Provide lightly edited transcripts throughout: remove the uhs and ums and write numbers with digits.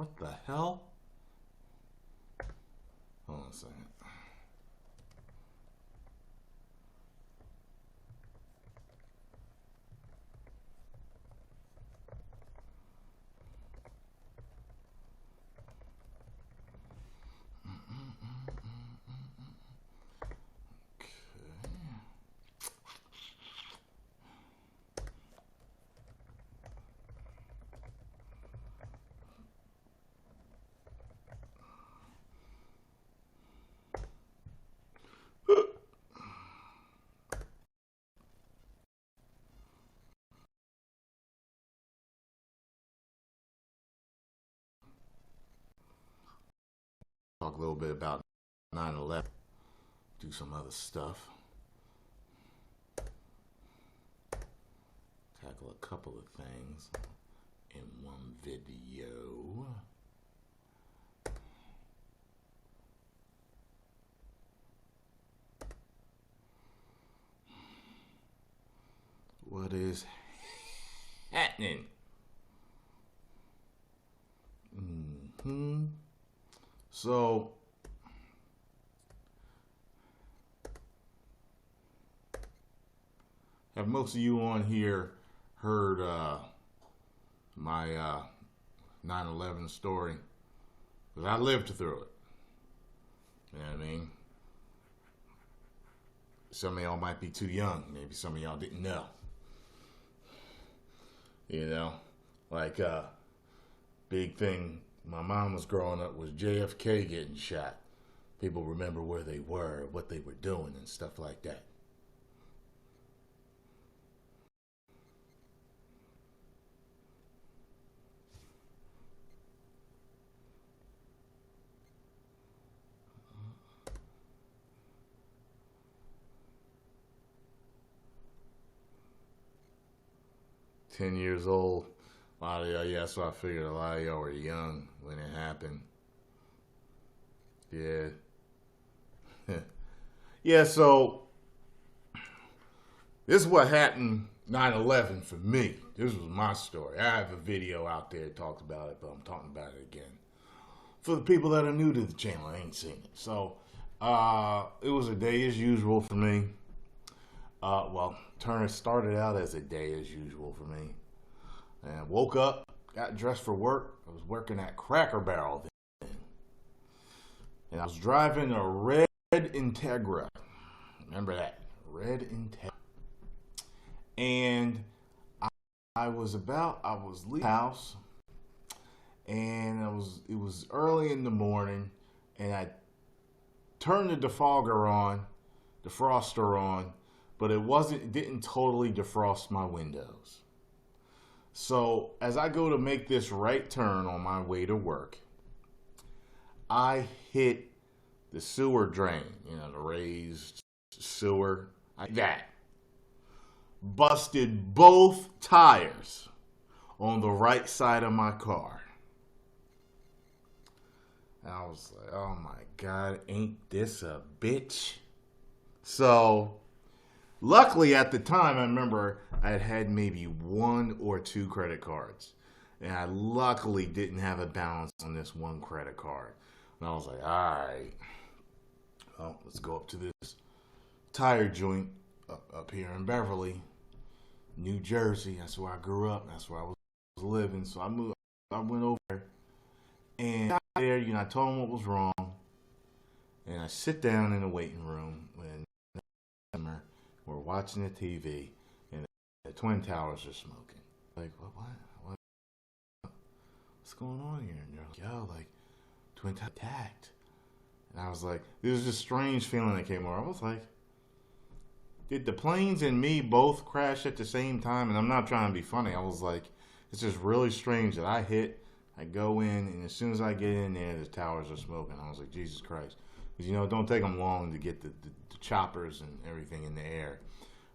What the hell? Hold on a second. Talk a little bit about 9/11. Do some other stuff. Tackle a couple of things in one video. What is happening? So, have most of you on here heard my 9/11 story? Because I lived through it. You know what I mean? Some of y'all might be too young. Maybe some of y'all didn't know. You know, like big thing. My mom was growing up was JFK getting shot. People remember where they were, what they were doing, and stuff like that. $10 old. A lot of y'all, yeah, that's what I figured. A lot of y'all were young when it happened. Yeah. Yeah, so this is what happened 9/11 for me. This was my story. I have a video out there that talks about it, but I'm talking about it again. For the people that are new to the channel, I ain't seen it. So, it was a day as usual for me. Well, Turner started out as a day as usual for me. And I woke up, got dressed for work. I was working at Cracker Barrel then. And I was driving a red Integra. Remember that? Red Integra. And I was leaving the house. And it was early in the morning. And I turned the defroster on. But it didn't totally defrost my windows. So as I go to make this right turn on my way to work, I hit the sewer drain, you know, the raised sewer, like that. Busted both tires on the right side of my car. And I was like, oh my God, ain't this a bitch? So, luckily, at the time, I remember I had maybe 1 or 2 credit cards. And I luckily didn't have a balance on this one credit card. And I was like, all right, well, let's go up to this tire joint up here in Beverly, New Jersey. That's where I grew up. That's where I was living. So I went over there. And got there, you know, I told them what was wrong. And I sit down in the waiting room when we're watching the TV, and the Twin Towers are smoking. Like, what's going on here? And they're like, yo, like, Twin Towers attacked. And I was like, there was this strange feeling that came over. I was like, did the planes and me both crash at the same time? And I'm not trying to be funny. I was like, it's just really strange that I go in, and as soon as I get in there, the towers are smoking. I was like, Jesus Christ. Because, you know, it don't take them long to get the choppers and everything in the air.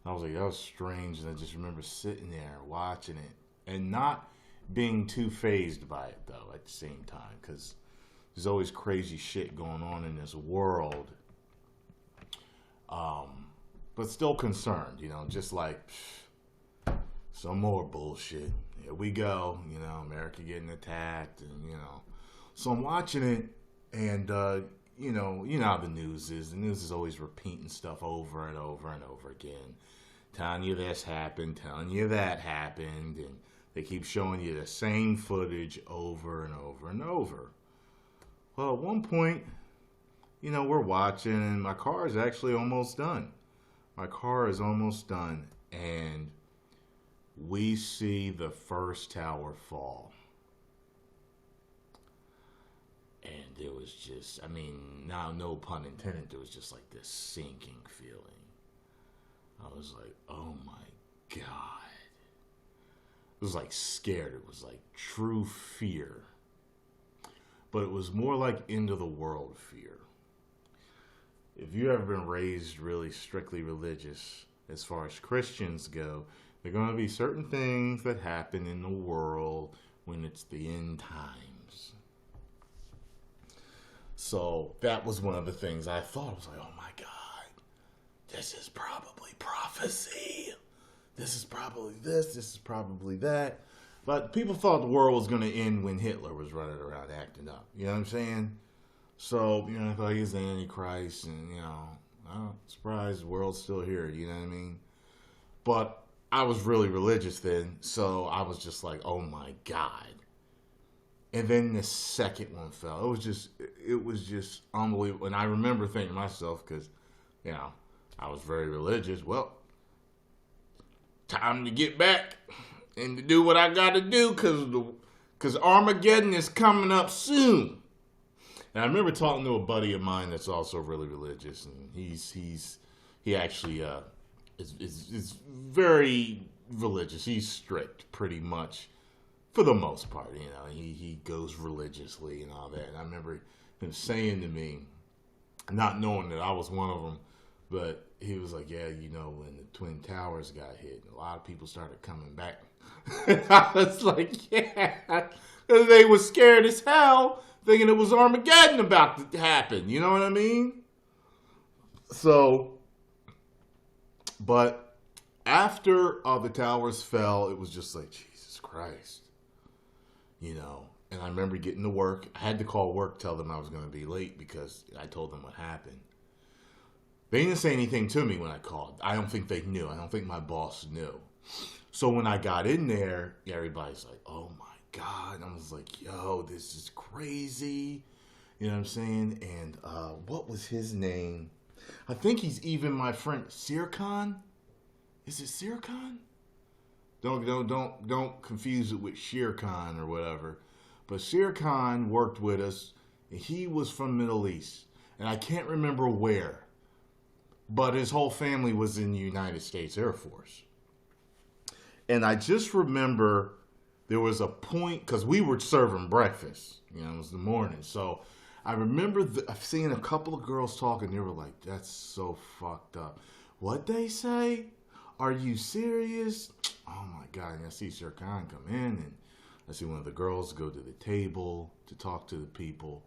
And I was like, that was strange. And I just remember sitting there watching it and not being too fazed by it, though, at the same time. Because there's always crazy shit going on in this world. But still concerned, you know, just like, some more bullshit. Here we go, you know, America getting attacked, and, you know, So I'm watching it, and you know how the news is. The news is always repeating stuff over and over and over again, telling you this happened, telling you that happened, and they keep showing you the same footage over and over and over. Well, at one point, we're watching, and my car is actually almost done. My car is almost done, and we see the first tower fall. And it was just, now no pun intended, there was just like this sinking feeling. I was like, oh my God. It was like scared. It was like true fear. But it was more like end of the world fear. If you ever been raised really strictly religious, as far as Christians go, there are going to be certain things that happen in the world when it's the end times. So that was one of the things I thought. I was like, oh my God, this is probably prophecy. This is probably this is probably that. But people thought the world was going to end when Hitler was running around acting up. You know what I'm saying? So, I thought he was the Antichrist, and, I'm surprised the world's still here. You know what I mean? But I was really religious then, so I was just like, oh my God. And then the second one fell. It was just unbelievable. And I remember thinking to myself, because, I was very religious. Well, time to get back and to do what I got to do, because Armageddon is coming up soon. And I remember talking to a buddy of mine that's also really religious, and he actually is very religious. He's strict, pretty much, for the most part. He goes religiously and all that. And I remember him saying to me, not knowing that I was one of them, but he was like, yeah, when the Twin Towers got hit, a lot of people started coming back. I was like, yeah, they were scared as hell, thinking it was Armageddon about to happen. You know what I mean? So, but after the towers fell, it was just like, Jesus Christ. And I remember getting to work. I had to call work, tell them I was going to be late because I told them what happened. They didn't say anything to me when I called. I don't think they knew. I don't think my boss knew. So when I got in there, everybody's like, oh my God. I was like, yo, this is crazy. You know what I'm saying? And what was his name? I think he's even my friend, Sirkan. Is it Sirkan? Don't confuse it with Shere Khan or whatever. But Shere Khan worked with us. And he was from Middle East. And I can't remember where. But his whole family was in the United States Air Force. And I just remember there was a point, because we were serving breakfast. It was the morning. So I remember seeing a couple of girls talking. They were like, that's so fucked up. What'd they say? Are you serious? Oh my God. And I see Sir Khan come in, and I see one of the girls go to the table to talk to the people.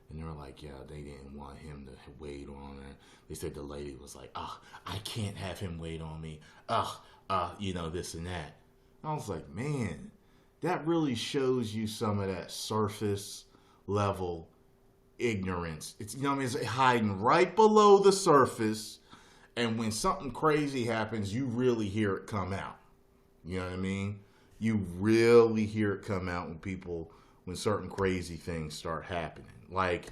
And they were like, yeah, they didn't want him to wait on her. They said the lady was like, I can't have him wait on me. This and that. I was like, man, that really shows you some of that surface level ignorance. It's, it's hiding right below the surface. And when something crazy happens, you really hear it come out. You know what I mean? You really hear it come out when certain crazy things start happening. Like,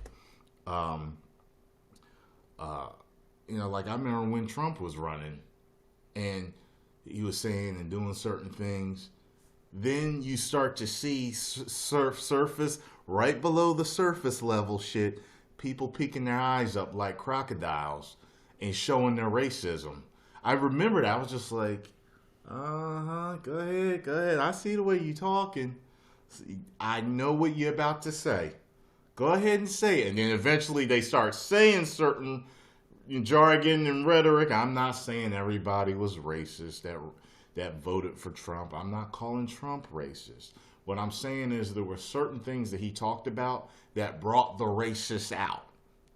like I remember when Trump was running and he was saying and doing certain things, then you start to see surface, right below the surface level shit, people peeking their eyes up like crocodiles and showing their racism. I remember that. I was just like, go ahead. I see the way you talking. I know what you're about to say. Go ahead and say it. And then eventually they start saying certain jargon and rhetoric. I'm not saying everybody was racist that voted for Trump. I'm not calling Trump racist. What I'm saying is there were certain things that he talked about that brought the racists out.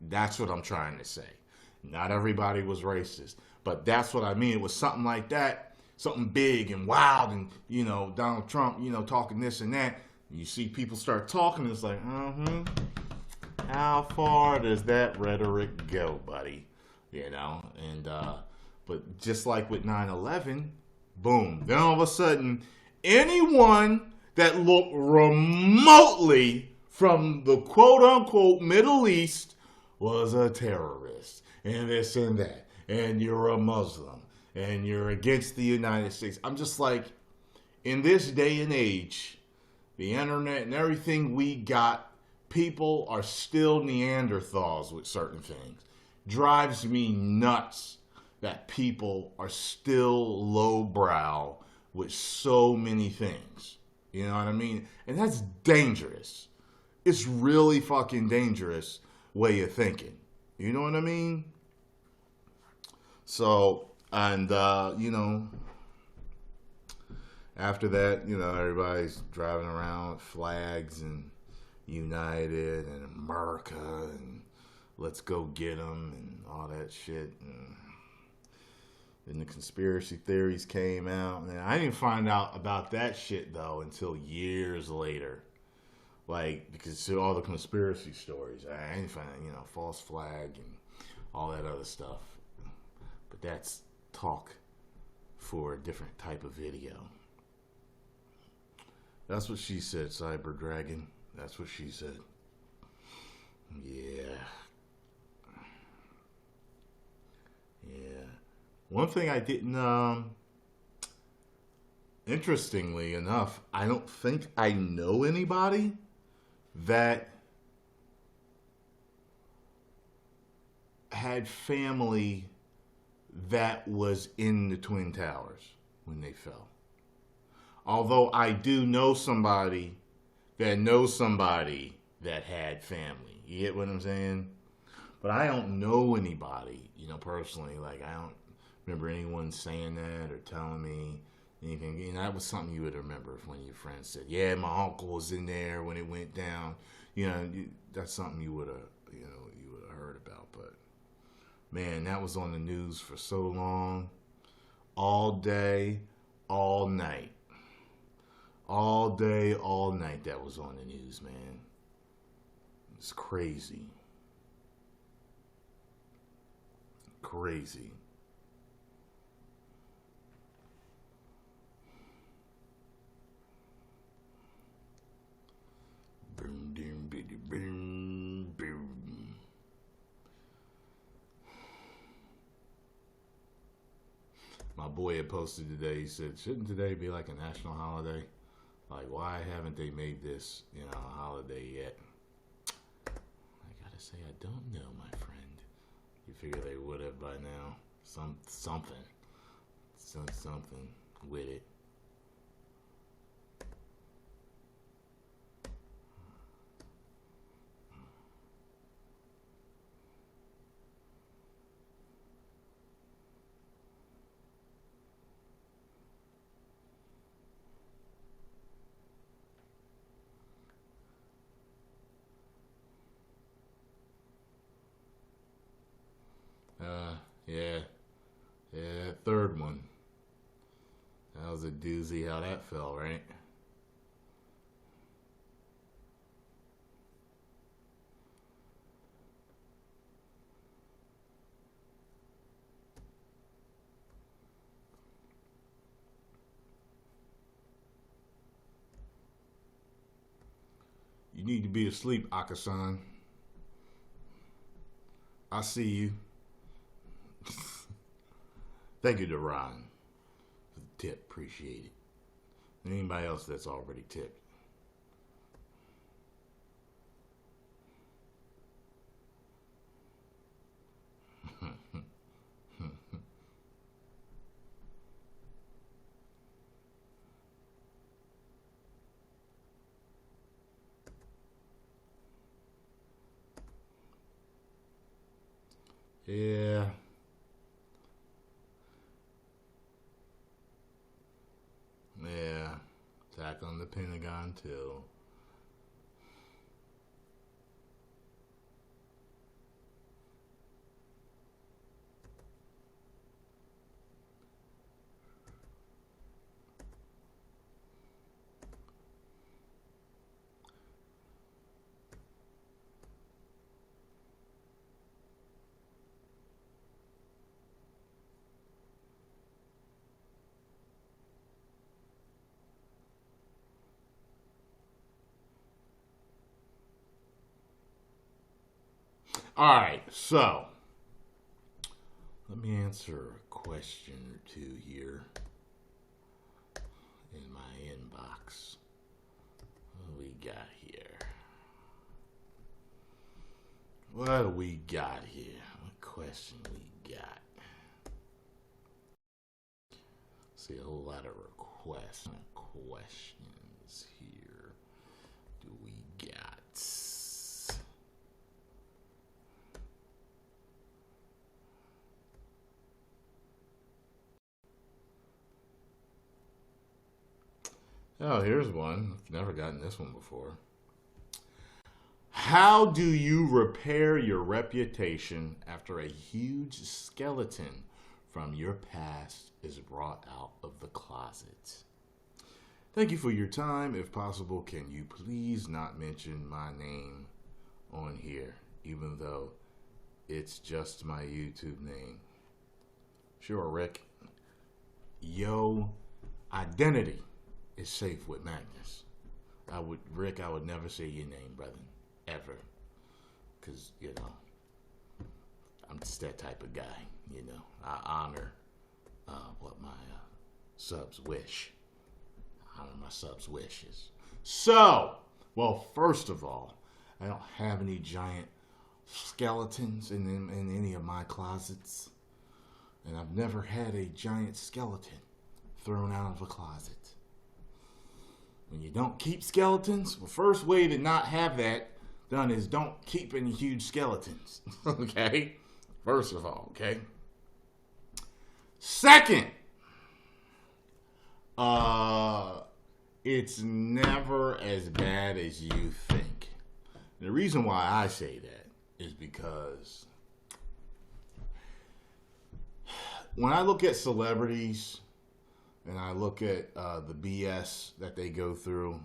That's what I'm trying to say. Not everybody was racist. But that's what I mean. It was something like that. Something big and wild and, Donald Trump, talking this and that. You see people start talking, it's like, how far does that rhetoric go, buddy? You know, and but just like with 9/11, boom, then all of a sudden, anyone that looked remotely from the quote unquote Middle East was a terrorist, and this and that, and you're a Muslim, and you're against the United States. I'm just like, in this day and age, the internet and everything we got, people are still Neanderthals with certain things. Drives me nuts that people are still lowbrow with so many things. You know what I mean? And that's dangerous. It's really fucking dangerous way of thinking. You know what I mean? So, and, you know, after that, you know, everybody's driving around with flags and United and America and let's go get them and all that shit. And then the conspiracy theories came out. And I didn't find out about that shit, though, until years later. Like, because all the conspiracy stories, I didn't find, you know, false flag and all that other stuff. But that's talk for a different type of video. That's what she said, Cyber Dragon. That's what she said. Yeah. Yeah. One thing I didn't, interestingly enough, I don't think I know anybody that had family that was in the Twin Towers when they fell. Although I do know somebody that knows somebody that had family. You get what I'm saying? But I don't know anybody, you know, personally. Like, I don't remember anyone saying that or telling me anything. You know, that was something you would remember if one of your friends said, yeah, my uncle was in there when it went down. You know, that's something you would have, you know, you would have heard about. But, man, that was on the news for so long. All day, all night. All day, all night that was on the news, man. It's crazy. Crazy. Boom, boom, boom, boom. My boy had posted today, he said, shouldn't today be like a national holiday? Like, why haven't they made this, you know, a holiday yet? I gotta say, I don't know, my friend. You figure they would have by now. Something with it. Yeah, that third one. That was a doozy how that fell, right? You need to be asleep, Akasan. I see you. Thank you to Ron for the tip. Appreciate it. And anybody else that's already tipped. Yeah. Yeah. Attack on the Pentagon, too. All right, so let me answer a question or two here in my inbox. What do we got here? What do we got here? What question we got? See a whole lot of requests and questions here. Do we got? Oh, here's one. I've never gotten this one before. How do you repair your reputation after a huge skeleton from your past is brought out of the closet? Thank you for your time. If possible, can you please not mention my name on here, even though it's just my YouTube name? Sure, Rick. Yo, identity is safe with Magnus. Rick, I would never say your name, brother, ever. Because, I'm just that type of guy, I honor what my subs wish. I honor my subs' wishes. So, well, first of all, I don't have any giant skeletons in any of my closets. And I've never had a giant skeleton thrown out of a closet. When you don't keep skeletons, the first way to not have that done is don't keep any huge skeletons. Okay? First of all, okay? Second, it's never as bad as you think. The reason why I say that is because when I look at celebrities and I look at the BS that they go through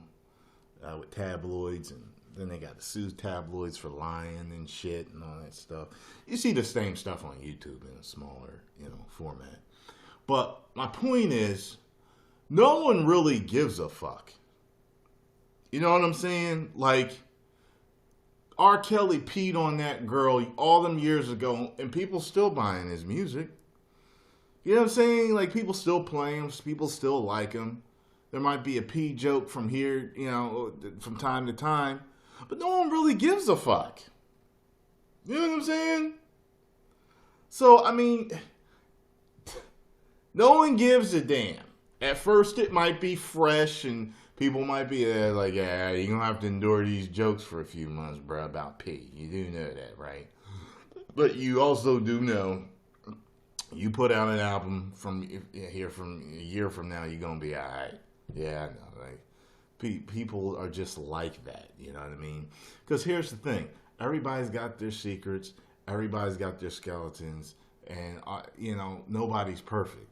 with tabloids, and then they got to sue tabloids for lying and shit and all that stuff. You see the same stuff on YouTube in a smaller, format. But my point is, no one really gives a fuck. You know what I'm saying? Like, R. Kelly peed on that girl all them years ago, and people still buying his music. You know what I'm saying? Like, people still play him. People still like him. There might be a pee joke from here, from time to time. But no one really gives a fuck. You know what I'm saying? So, I mean, no one gives a damn. At first, it might be fresh, and people might be you're going to have to endure these jokes for a few months, bro, about pee. You do know that, right? But you also do know, you put out an album from a year from now, you're going to be all right. Yeah, I know. Like, people are just like that. You know what I mean? Because here's the thing. Everybody's got their secrets. Everybody's got their skeletons. And, nobody's perfect.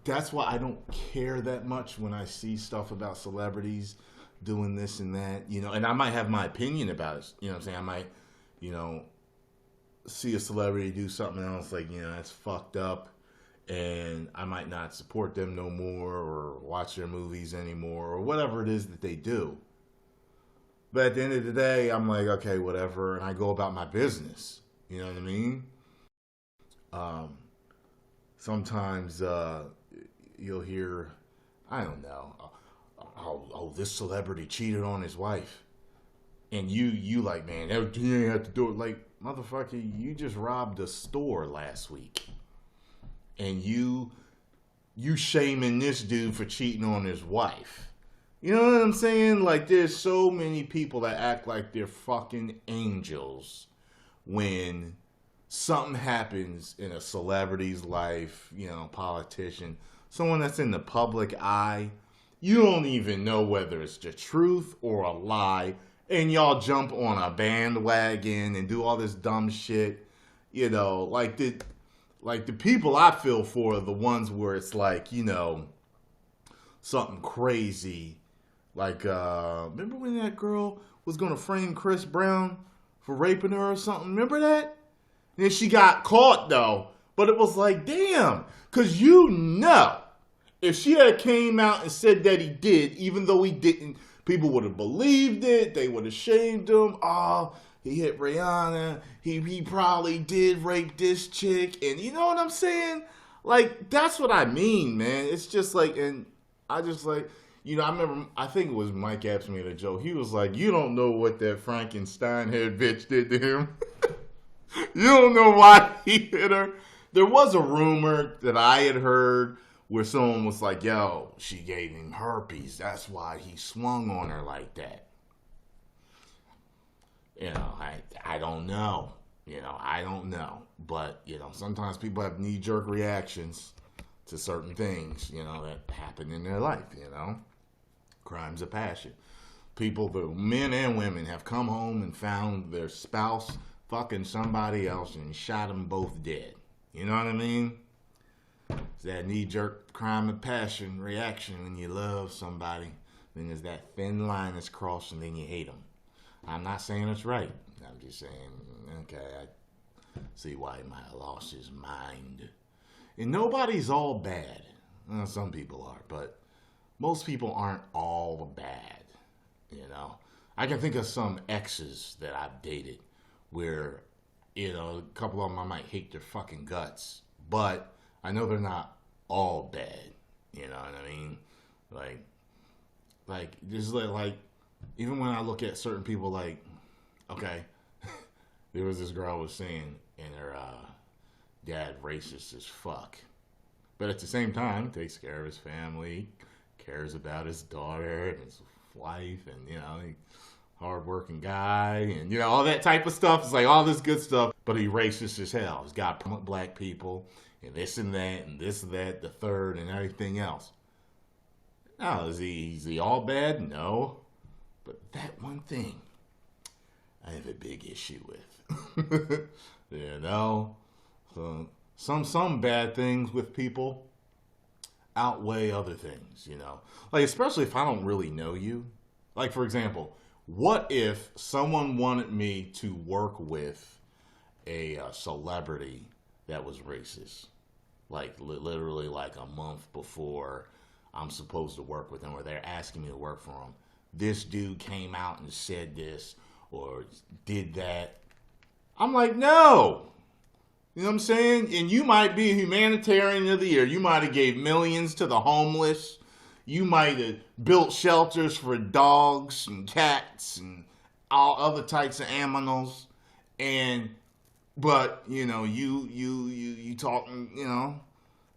That's why I don't care that much when I see stuff about celebrities doing this and that. And I might have my opinion about it. You know what I'm saying? I might, see a celebrity do something else, like, that's fucked up, and I might not support them no more or watch their movies anymore or whatever it is that they do. But at the end of the day, I'm like, okay, whatever, and I go about my business. You know what I mean? Sometimes you'll hear, I don't know, oh, this celebrity cheated on his wife. And you like, man, you ain't have to do it. Like, motherfucker, you just robbed a store last week. And you shaming this dude for cheating on his wife. You know what I'm saying? Like, there's so many people that act like they're fucking angels when something happens in a celebrity's life, politician, someone that's in the public eye. You don't even know whether it's the truth or a lie. And y'all jump on a bandwagon and do all this dumb shit. Like the people I feel for are the ones where it's like, something crazy. Like, remember when that girl was going to frame Chris Brown for raping her or something? Remember that? And then she got caught, though. But it was like, damn. Because if she had came out and said that he did, even though he didn't, People would have believed it. They would have shamed him. Oh, he hit Rihanna. He probably did rape this chick. And you know what I'm saying? Like, that's what I mean, man. It's just like, and I just like, you know, I remember, I think it was Mike Epps made a joke. He was like, you don't know what that Frankenstein head bitch did to him. You don't know why he hit her. There was a rumor that I had heard where someone was like, yo, she gave him herpes. That's why he swung on her like that. You know, I don't know. You know, I don't know. But, you know, sometimes people have knee-jerk reactions to certain things, you know, that happen in their life, you know. Crimes of passion. People, men and women, have come home and found their spouse fucking somebody else and shot them both dead. You know what I mean? It's that knee-jerk crime of passion reaction when you love somebody. Then there's that thin line that's crossed and then you hate them. I'm not saying it's right. I'm just saying, okay, I see why he might have lost his mind. And nobody's all bad. Well, some people are, but most people aren't all bad, you know. I can think of some exes that I've dated where, you know, a couple of them I might hate their fucking guts, but I know they're not all bad, you know what I mean? Like just like, even when I look at certain people, like, okay, there was this girl was saying, and her dad racist as fuck, but at the same time takes care of his family, cares about his daughter and his wife, and, you know, hard-working guy, and, you know, all that type of stuff. It's like all this good stuff, but he racist as hell. He's got black people, and this and that, and this and that, the third, and everything else. Now, is he all bad? No. But that one thing, I have a big issue with. You know? So some bad things with people outweigh other things, you know? Like, especially if I don't really know you. Like, for example, what if someone wanted me to work with a celebrity that was racist? Like, literally like a month before I'm supposed to work with them, or they're asking me to work for them. This dude came out and said this or did that. I'm like, no. You know what I'm saying? And you might be a humanitarian of the year. You might have gave millions to the homeless. You might have built shelters for dogs and cats and all other types of animals. But, you know, you talking, you know,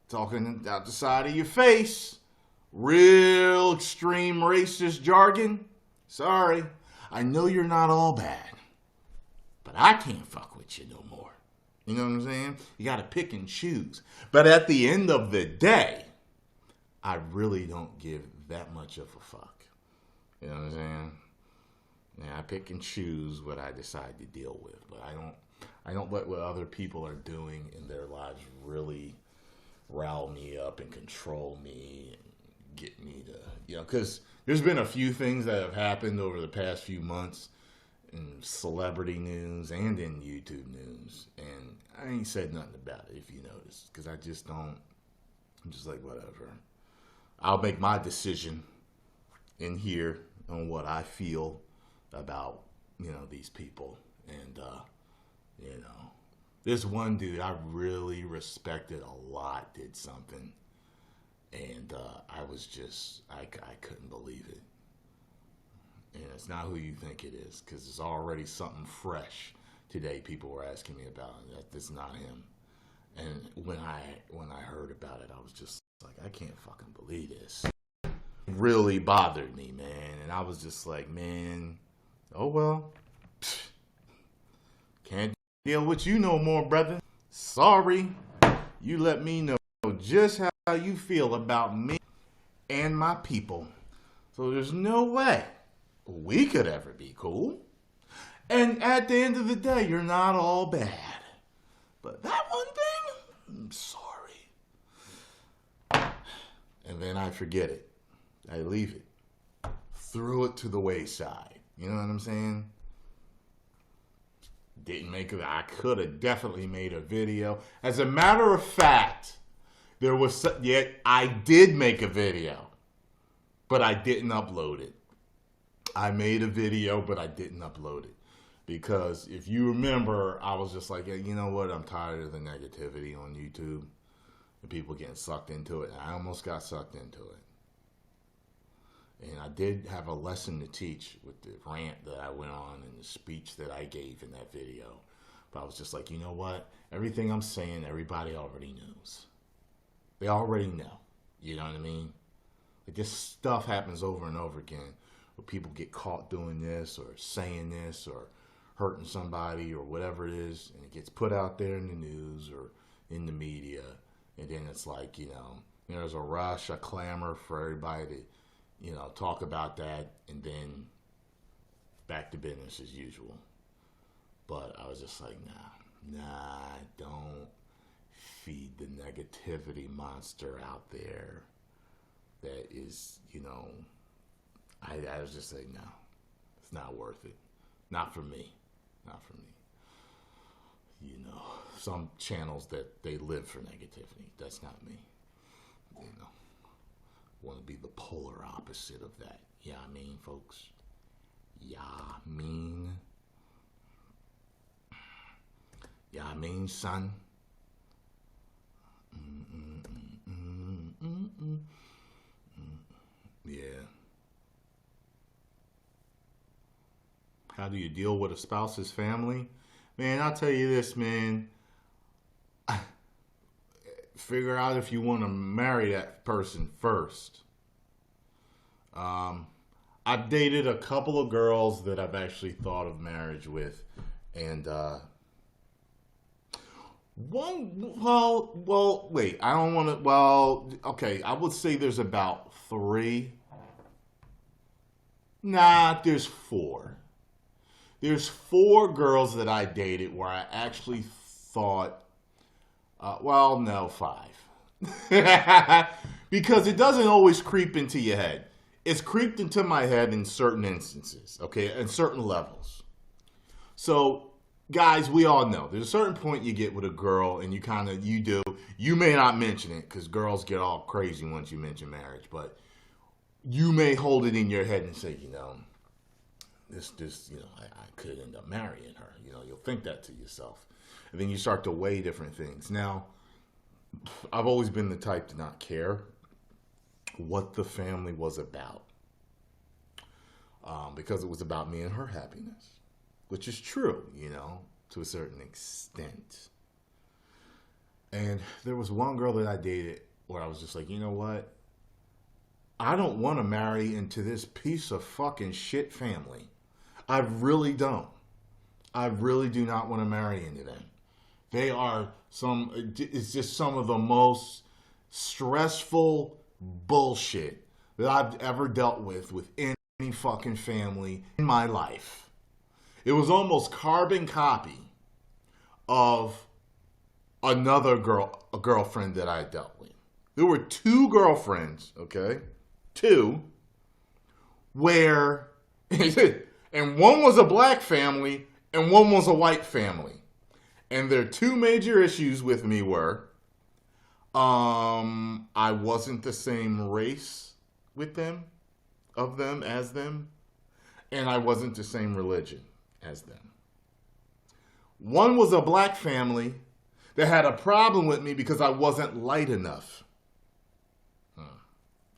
talking out the side of your face. Real extreme racist jargon. Sorry. I know you're not all bad, but I can't fuck with you no more. You know what I'm saying? You got to pick and choose. But at the end of the day, I really don't give that much of a fuck. You know what I'm saying? Yeah, I pick and choose what I decide to deal with, but I don't let what other people are doing in their lives really rile me up and control me and get me to, you know, because there's been a few things that have happened over the past few months in celebrity news and in YouTube news, and I ain't said nothing about it, if you notice, because I just don't. I'm just like, whatever. I'll make my decision in here on what I feel about, you know, these people. And, you know, this one dude I really respected a lot did something. And I was just, I couldn't believe it. And it's not who you think it is, because it's already something fresh today people were asking me about. That's not him. And when I heard about it, I was just like, I can't fucking believe this. It really bothered me, man. And I was just like, man, oh well. Can't deal with you no more, brother. Sorry. You let me know just how you feel about me and my people. So there's no way we could ever be cool. And at the end of the day, you're not all bad. But that one thing, I'm sorry. And then I forget it. I leave it. Threw it to the wayside. You know what I'm saying? Didn't make it. I could have definitely made a video. As a matter of fact, I did make a video, but I didn't upload it. I made a video, but I didn't upload it. Because if you remember, I was just like, yeah, you know what? I'm tired of the negativity on YouTube and people getting sucked into it. And I almost got sucked into it. And I did have a lesson to teach with the rant that I went on and the speech that I gave in that video. But I was just like, you know what? Everything I'm saying, everybody already knows. They already know. You know what I mean? Like, this stuff happens over and over again where people get caught doing this or saying this or hurting somebody or whatever it is, and it gets put out there in the news or in the media, and then it's like, there's a rush, a clamor for everybody to, talk about that, and then back to business as usual. But I was just like, nah, don't feed the negativity monster out there that is, I was just saying, no, it's not worth it. Not for me. Not for me. Some channels that they live for negativity. That's not me. Want to be the polar opposite of that. Yeah, I mean, folks. Yeah, I mean. Yeah, I mean, son. Yeah. How do you deal with a spouse's family? Man, I'll tell you this, man. Figure out if you want to marry that person first. I've dated a couple of girls that I've actually thought of marriage with. And, wait, I don't want to, okay, I would say there's about 3. Nah, there's 4. There's 4 girls that I dated where I actually thought, 5. Because it doesn't always creep into your head. It's creeped into my head in certain instances, okay, in certain levels. So, guys, we all know there's a certain point you get with a girl and you may not mention it because girls get all crazy once you mention marriage, but you may hold it in your head and say, I could end up marrying her. You'll think that to yourself. And then you start to weigh different things. Now, I've always been the type to not care what the family was about. Because it was about me and her happiness. Which is true, to a certain extent. And there was one girl that I dated where I was just like, you know what? I don't want to marry into this piece of fucking shit family. I really don't. I really do not want to marry into them. It's just some of the most stressful bullshit that I've ever dealt with any fucking family in my life. It was almost carbon copy of another a girlfriend that I dealt with. There were 2 girlfriends, okay? 2, where, and one was a black family and one was a white family. And their 2 major issues with me were, I wasn't the same race with them, as them, and I wasn't the same religion as them. One was a black family that had a problem with me because I wasn't light enough.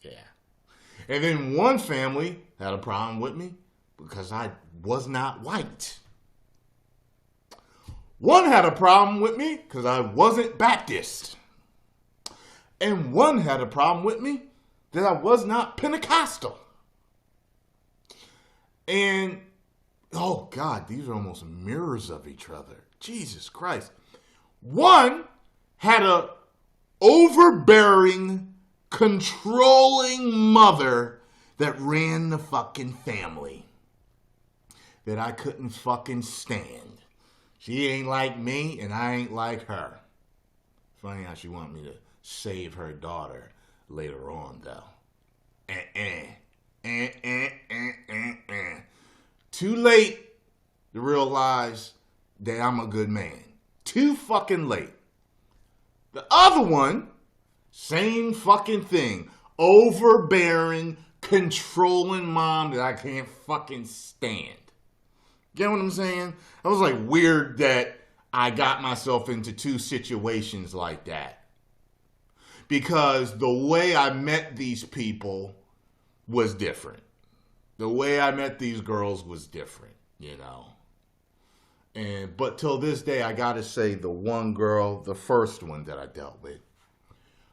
Yeah. And then one family had a problem with me because I was not white. One had a problem with me because I wasn't Baptist. And one had a problem with me that I was not Pentecostal. And, oh God, these are almost mirrors of each other. Jesus Christ. One had a overbearing, controlling mother that ran the fucking family that I couldn't fucking stand. She ain't like me, and I ain't like her. Funny how she want me to save her daughter later on, though. Too late to realize that I'm a good man. Too fucking late. The other one, same fucking thing. Overbearing, controlling mom that I can't fucking stand. Get what I'm saying? I was like weird that I got myself into 2 situations like that. Because the way I met these people was different. The way I met these girls was different, you know. But till this day, I gotta say the one girl, the first one that I dealt with,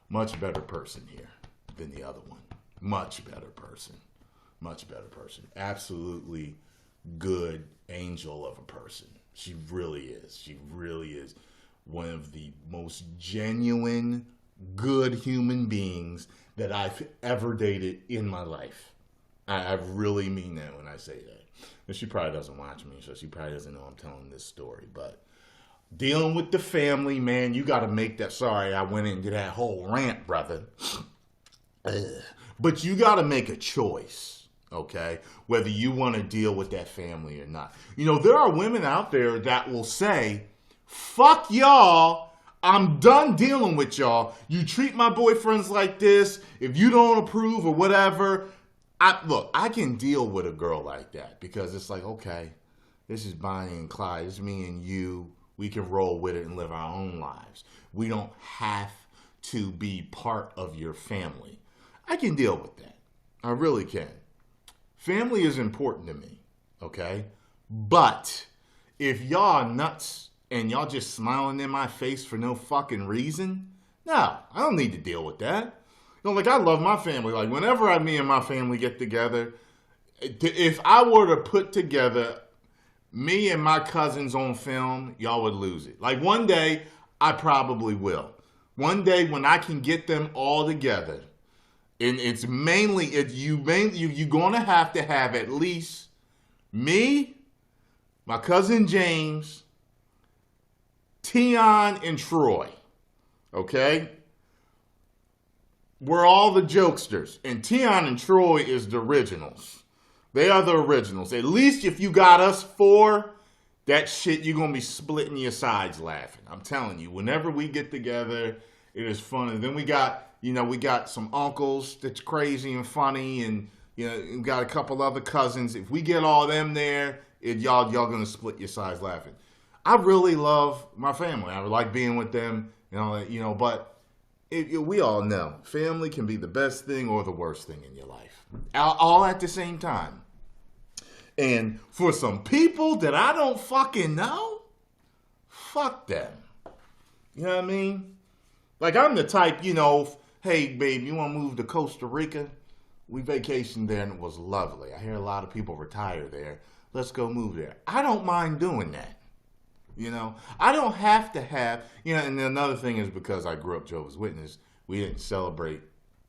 much better person here than the other one. Much better person. Much better person. Absolutely good angel of a person. She really is. She really is one of the most genuine, good human beings that I've ever dated in my life. I really mean that when I say that. And she probably doesn't watch me, so she probably doesn't know I'm telling this story. But dealing with the family, man, you got to make that. Sorry, I went into that whole rant, brother. But you got to make a choice, okay? Whether you want to deal with that family or not. You know, there are women out there that will say, fuck y'all. I'm done dealing with y'all. You treat my boyfriends like this. If you don't approve or whatever. Look, I can deal with a girl like that because it's like, okay, this is Bonnie and Clyde. It's me and you. We can roll with it and live our own lives. We don't have to be part of your family. I can deal with that. I really can. Family is important to me, okay? But if y'all are nuts and y'all just smiling in my face for no fucking reason, no, I don't need to deal with that. You know, like, I love my family. Like, whenever me and my family get together, if I were to put together me and my cousins on film, y'all would lose it. Like, one day, I probably will. One day, when I can get them all together, and it's mainly, you're going to have at least me, my cousin James, Tion, and Troy. Okay? We're all the jokesters. And Tion and Troy is the originals. They are the originals. At least if you got us 4, that shit, you're going to be splitting your sides laughing. I'm telling you, whenever we get together, it is fun. And then we got some uncles that's crazy and funny. And, you know, we got a couple other cousins. If we get all them there, y'all going to split your sides laughing. I really love my family. I like being with them, but we all know family can be the best thing or the worst thing in your life. All at the same time. And for some people that I don't fucking know, fuck them. You know what I mean? Like, I'm the type, hey, babe, you want to move to Costa Rica? We vacationed there and it was lovely. I hear a lot of people retire there. Let's go move there. I don't mind doing that. I don't have to have, and another thing is because I grew up Jehovah's Witness, we didn't celebrate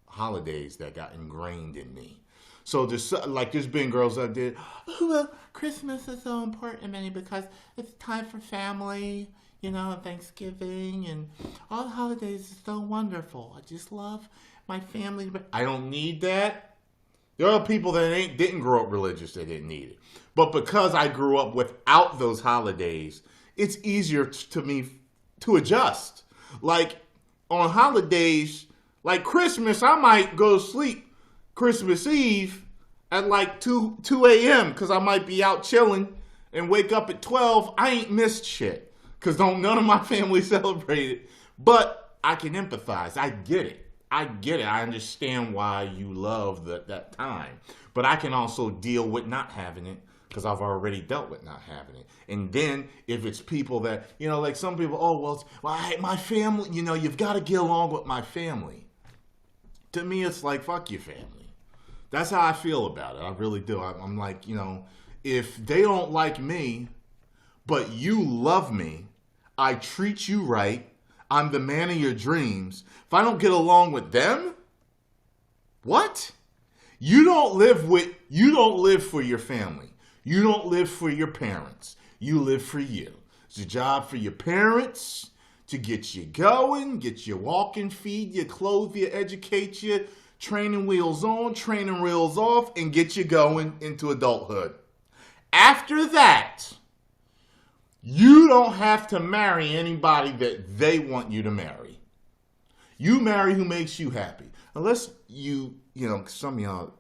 holidays that got ingrained in me. So there's been girls that did, oh, well, Christmas is so important to me because it's time for family, and Thanksgiving and all the holidays are so wonderful. I just love my family. But I don't need that. There are people that didn't grow up religious that didn't need it. But because I grew up without those holidays, it's easier to me to adjust. Like, on holidays, like Christmas, I might go to sleep Christmas Eve at like 2 a.m. because I might be out chilling and wake up at 12. I ain't missed shit because none of my family celebrated. But I can empathize. I get it. I understand why you love that time. But I can also deal with not having it because I've already dealt with not having it. And then if it's people that, like some people, my family, you've got to get along with my family. To me, it's like, fuck your family. That's how I feel about it. I really do. I'm like, if they don't like me, but you love me, I treat you right, I'm the man of your dreams. If I don't get along with them, what? You don't live for your family. You don't live for your parents. You live for you. It's a job for your parents to get you going, get you walking, feed you, clothe you, educate you, training wheels on, training wheels off, and get you going into adulthood. After that, you don't have to marry anybody that they want you to marry. You marry who makes you happy. Unless some of y'all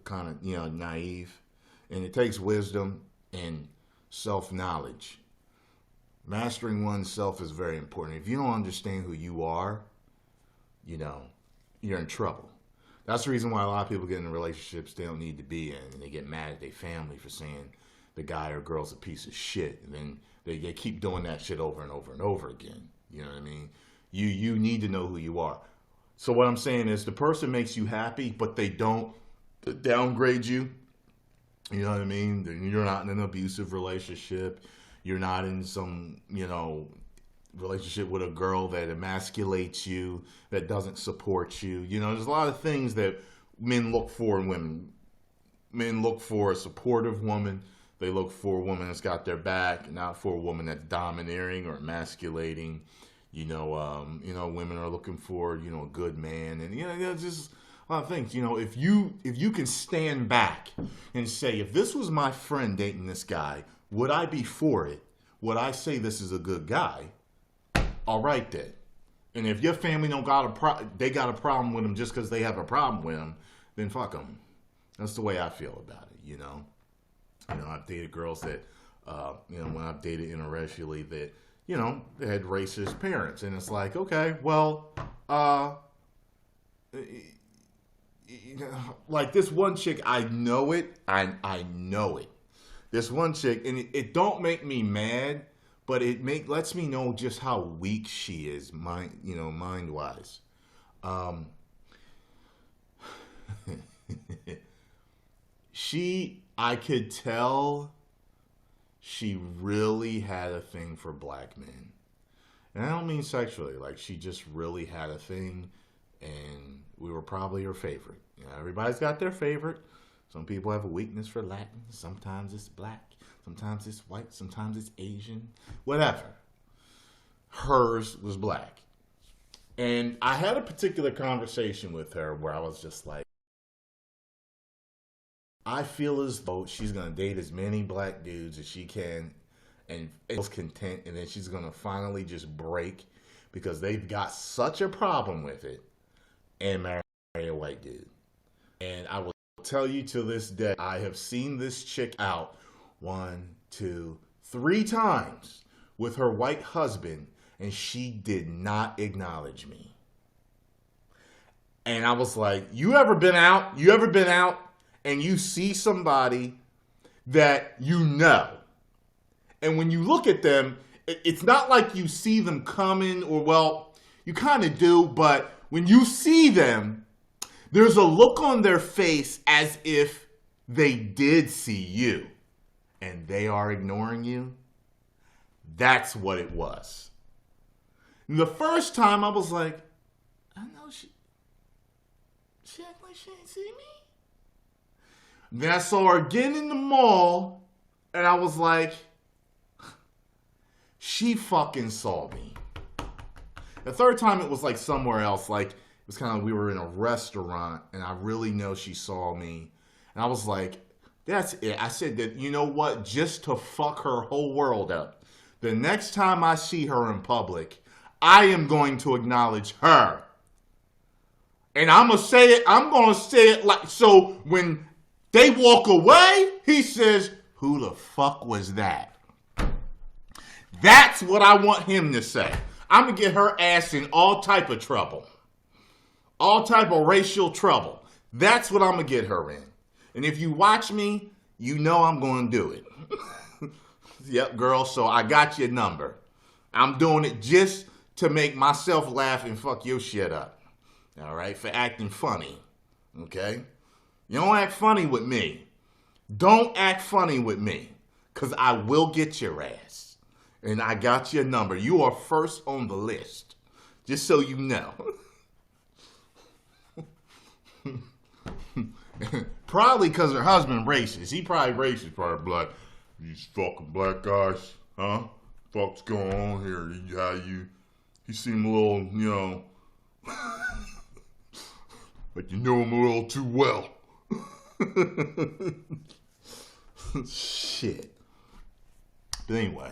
kind of, naive. And it takes wisdom and self-knowledge. Mastering oneself is very important. If you don't understand who you are, you're in trouble. That's the reason why a lot of people get in relationships they don't need to be in, and they get mad at their family for saying the guy or girl's a piece of shit, and then they keep doing that shit over and over and over again. You know what I mean? You need to know who you are. So what I'm saying is, the person makes you happy, but they don't downgrade you. You know what I mean? You're not in an abusive relationship. You're not in some, relationship with a girl that emasculates you, that doesn't support you. There's a lot of things that men look for in women. Men look for a supportive woman. They look for a woman that's got their back, not for a woman that's domineering or emasculating. Women are looking for, a good man. And, there's just a lot of things. If you can stand back and say, if this was my friend dating this guy, would I be for it? Would I say this is a good guy? All right, then. And if your family they got a problem with him just because they have a problem with him, then fuck them. That's the way I feel about it, I've dated girls that, when I've dated interracially that, they had racist parents. And it's like, okay, well, like this one chick, I know it. I know it. This one chick, and it don't make me mad, but it lets me know just how weak she is, mind-wise. I could tell she really had a thing for black men. And I don't mean sexually, like she just really had a thing, and we were probably her favorite. Everybody's got their favorite. Some people have a weakness for Latin. Sometimes it's black. Sometimes it's white. Sometimes it's Asian. Whatever. Hers was black. And I had a particular conversation with her where I was just like, I feel as though she's going to date as many black dudes as she can and feels content, and then she's going to finally just break because they've got such a problem with it and marry a white dude. And I will tell you to this day, I have seen this chick out 1, 2, 3 times with her white husband, and she did not acknowledge me. And I was like, you ever been out? And you see somebody that and when you look at them, it's not like you see them coming, or well, you kind of do, but when you see them, there's a look on their face as if they did see you and they are ignoring you. That's what it was. And the first time I was like, I know she act like she ain't see me. Then I saw her again in the mall, and I was like, she fucking saw me. The third time it was like somewhere else, like it was kind of, we were in a restaurant, and I really know she saw me. And I was like, that's it. I said that, you know what, just to fuck her whole world up, the next time I see her in public, I am going to acknowledge her. And I'm going to say it like, so when they walk away, he says, who the fuck was that? That's what I want him to say. I'm going to get her ass in all type of trouble. All type of racial trouble. That's what I'm going to get her in. And if you watch me, you know I'm going to do it. Yep, girl, so I got your number. I'm doing it just to make myself laugh and fuck your shit up. All right, for acting funny. Okay? You don't act funny with me. Don't act funny with me, because I will get your ass. And I got your number. You are first on the list, just so you know. Probably because her husband racist. He probably racist, probably black. These fucking black guys, huh? Fuck's going on here? You seem a little, like you know him a little too well. Shit. But anyway,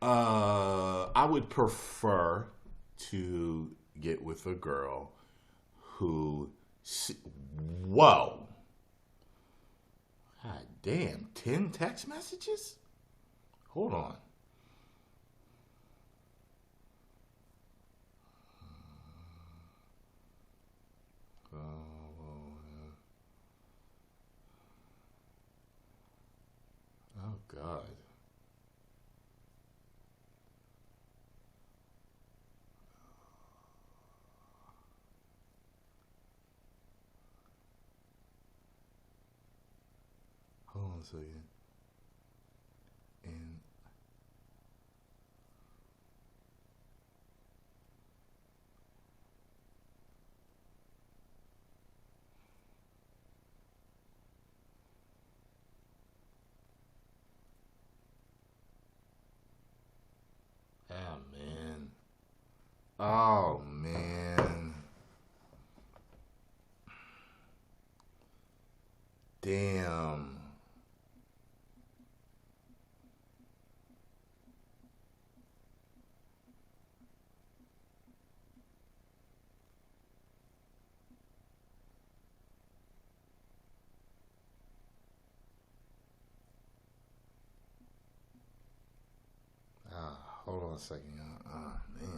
I would prefer to get with a girl who, whoa, damn, 10 text messages? Hold on. Oh, God. Hold on a second. And oh man. Oh man. Damn. Hold on a second. Man.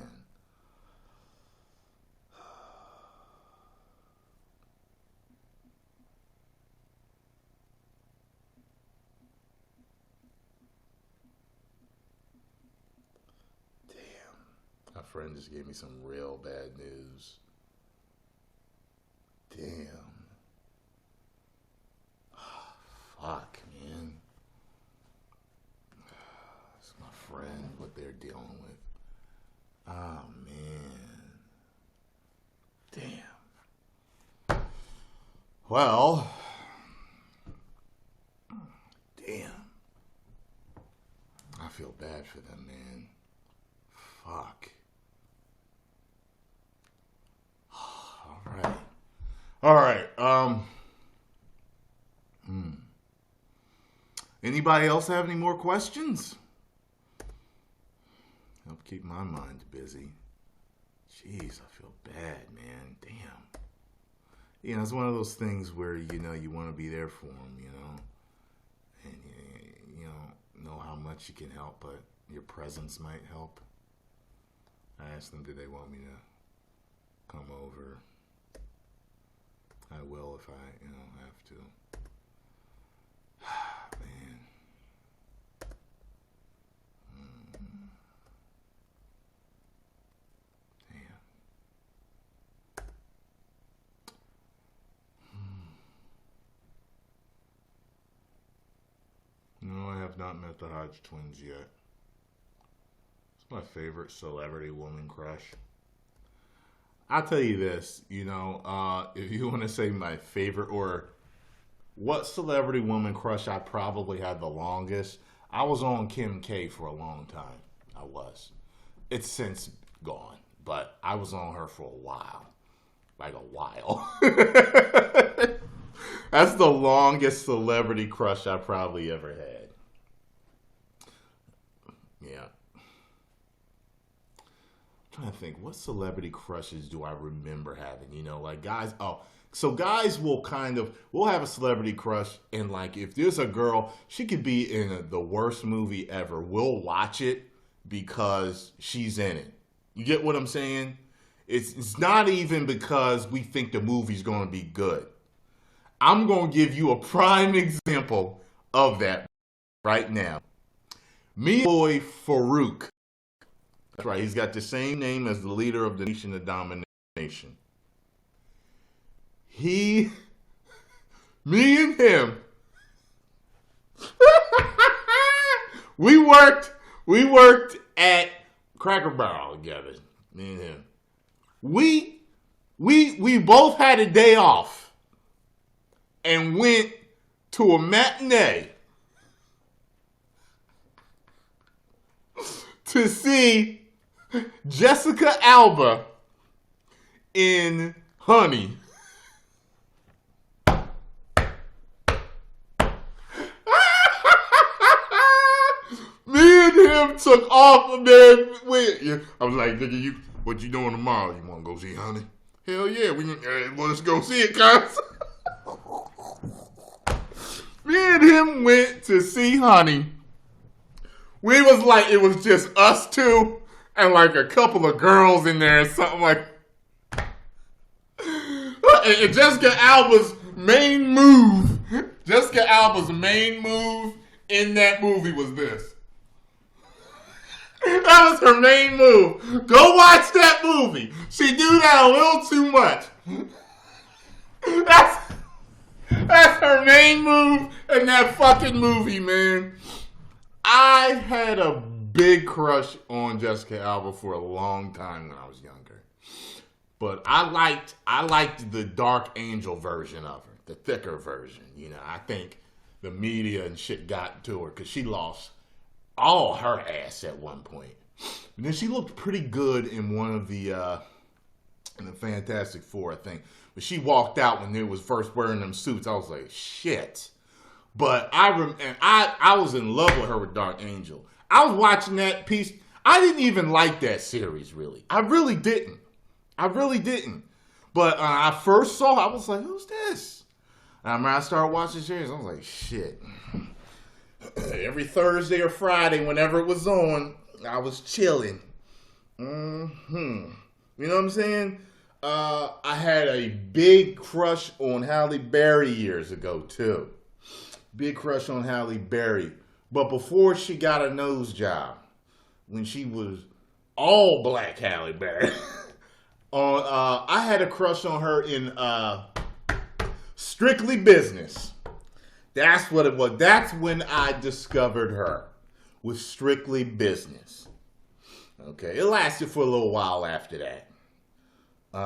Damn. My friend just gave me some real bad news. Damn. Fuck, man. It's my friend, what they're dealing with. Oh, man. Damn. Well. Damn. I feel bad for them, man. Fuck. All right. Anybody else have any more questions? Help keep my mind busy. Jeez, I feel bad, man. Damn. You know, it's one of those things where, you know, you want to be there for them, you know. And you know how much you can help, but your presence might help. I asked them, did they want me to come over? I will if I, have to. Man. No, I have not met the Hodge twins yet. It's my favorite celebrity woman crush. I'll tell you this, if you want to say my favorite or what celebrity woman crush I probably had the longest, I was on Kim K for a long time. I was. It's since gone, but I was on her for a while. Like a while. That's the longest celebrity crush I probably ever had. Yeah. I'm trying to think, what celebrity crushes do I remember having? Like guys, so guys we'll have a celebrity crush, and like if there's a girl, she could be in the worst movie ever. We'll watch it because she's in it. You get what I'm saying? It's not even because we think the movie's going to be good. I'm going to give you a prime example of that right now. Me boy Farouk. That's right. He's got the same name as the leader of the Nation of Domination. Me and him, we worked at Cracker Barrel together. Me and him. We both had a day off and went to a matinee to see Jessica Alba in Honey. Me and him took off, man. I was like, nigga, what you doing tomorrow? You want to go see Honey? Hell yeah, let's go see it, guys. Me and Kim went to see Honey. We was like, it was just us two and like a couple of girls in there or something like. And Jessica Alba's main move in that movie was this. That was her main move. Go watch that movie. She do that a little too much. That's her main move in that fucking movie, man. I had a big crush on Jessica Alba for a long time when I was younger. But I liked the Dark Angel version of her, the thicker version. You know, I think the media and shit got to her because she lost all her ass at one point. And then she looked pretty good in one of the in the Fantastic Four, I think. But she walked out when they was first wearing them suits. I was like, shit. But I was in love with her with Dark Angel. I was watching that piece. I didn't even like that series, really. I really didn't. But I first saw her, I was like, who's this? And I remember I started watching the series. I was like, shit. Every Thursday or Friday, whenever it was on, I was chilling. You know what I'm saying? I had a big crush on Halle Berry years ago, too. Big crush on Halle Berry. But before she got a nose job, when she was all black Halle Berry, I had a crush on her in Strictly Business. That's what it was. That's when I discovered her, with Strictly Business. Okay, it lasted for a little while after that. So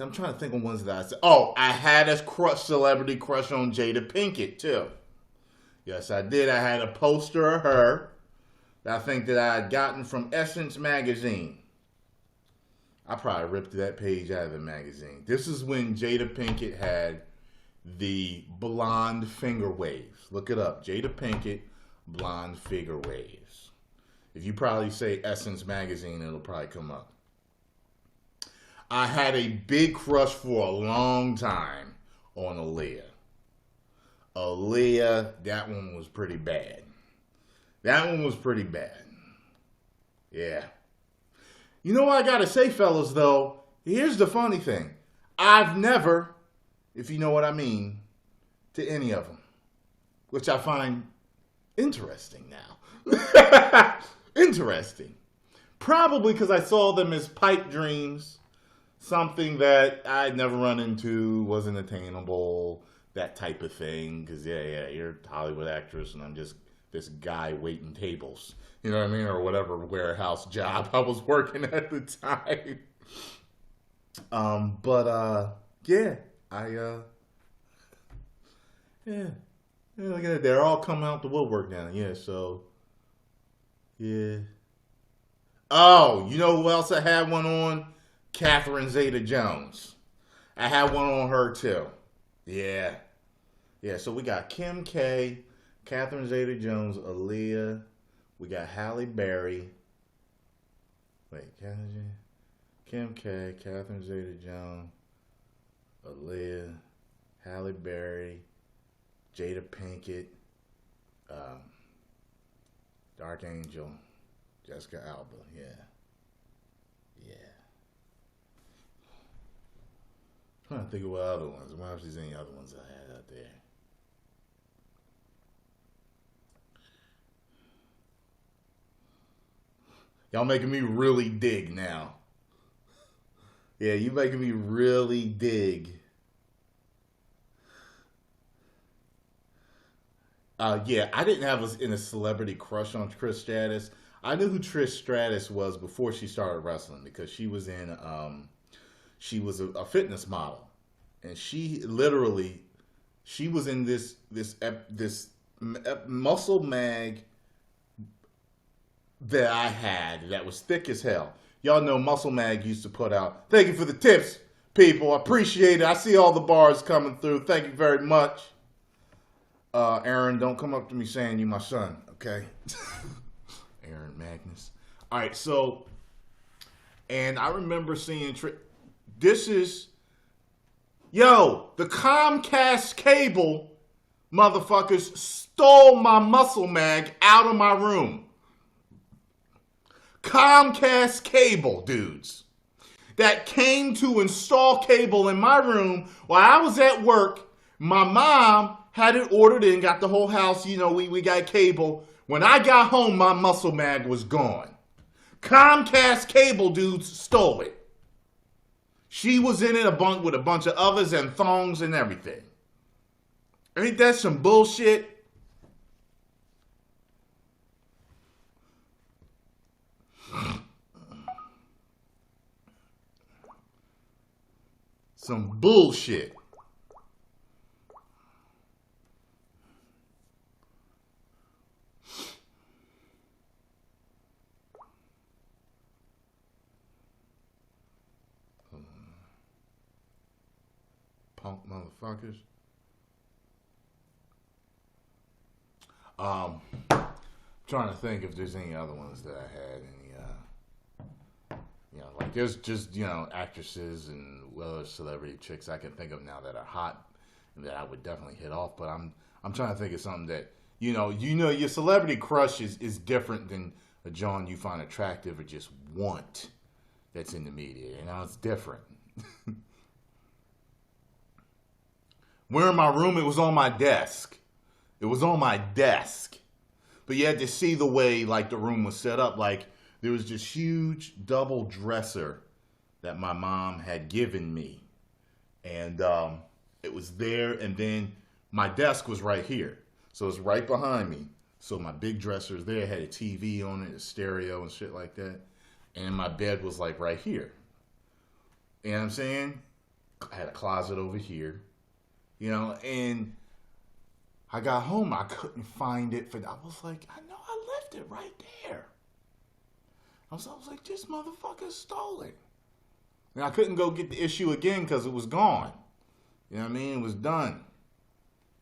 I'm trying to think of ones that I said. Oh, I had a celebrity crush on Jada Pinkett too. Yes, I did. I had a poster of her that I think that I had gotten from Essence magazine. I probably ripped that page out of the magazine. This is when Jada Pinkett had the blonde finger waves. Look it up. Jada Pinkett, blonde finger waves. If you probably say Essence magazine, it'll probably come up. I had a big crush for a long time on Aaliyah. That one was pretty bad. Yeah. You know what I gotta say, fellas, though? Here's the funny thing. I've never, if you know what I mean, to any of them. Which I find interesting now. Interesting. Probably because I saw them as pipe dreams. Something that I'd never run into, wasn't attainable, that type of thing. Because, yeah, you're a Hollywood actress and I'm just this guy waiting tables. You know what I mean? Or whatever warehouse job I was working at the time. Yeah. Yeah, look at it. They're all coming out the woodwork now. Yeah, so, yeah. Oh, you know who else I had one on? Catherine Zeta-Jones. I had one on her too. Yeah. Yeah, so we got Kim K, Catherine Zeta-Jones, Aaliyah. We got Halle Berry. Wait, Kim K, Catherine Zeta-Jones, Aaliyah, Halle Berry, Jada Pinkett, Dark Angel, Jessica Alba. Yeah. I'm trying to think of what other ones. I wonder if there's any other ones I had out there. Y'all making me really dig now. Yeah, you making me really dig. Yeah, I didn't have a celebrity crush on Trish Stratus. I knew who Trish Stratus was before she started wrestling because she was in she was a fitness model, and she was in this muscle mag that I had that was thick as hell. Y'all know Muscle Mag used to put out, thank you for the tips, people. I appreciate it. I see all the bars coming through. Thank you very much. Aaron, don't come up to me saying you my son, okay? Aaron Magnus. All right, so, and I remember seeing, the Comcast cable motherfuckers stole my muscle mag out of my room. Comcast cable dudes that came to install cable in my room while I was at work. My mom had it ordered in, got the whole house, we got cable. When I got home, my muscle mag was gone. Comcast cable dudes stole it. She was in it with a bunch of others and thongs and everything. Ain't that some bullshit? Some bullshit. Punk motherfuckers. Trying to think if there's any other ones that I had. Like there's just, actresses and other celebrity chicks I can think of now that are hot and that I would definitely hit off. But I'm trying to think of something that, your celebrity crush is different than a John you find attractive or just want that's in the media. It's different. We're in my room, it was on my desk. It was on my desk. But you had to see the way, like, the room was set up. Like, there was this huge double dresser that my mom had given me. And it was there, and then my desk was right here. So it's right behind me. So my big dresser is there. It had a TV on it, a stereo and shit like that. And my bed was, like, right here. You know what I'm saying? I had a closet over here. And I got home, I couldn't find it. I was like, I know I left it right there. I was like, this motherfucker stole it. And I couldn't go get the issue again because it was gone. You know what I mean? It was done.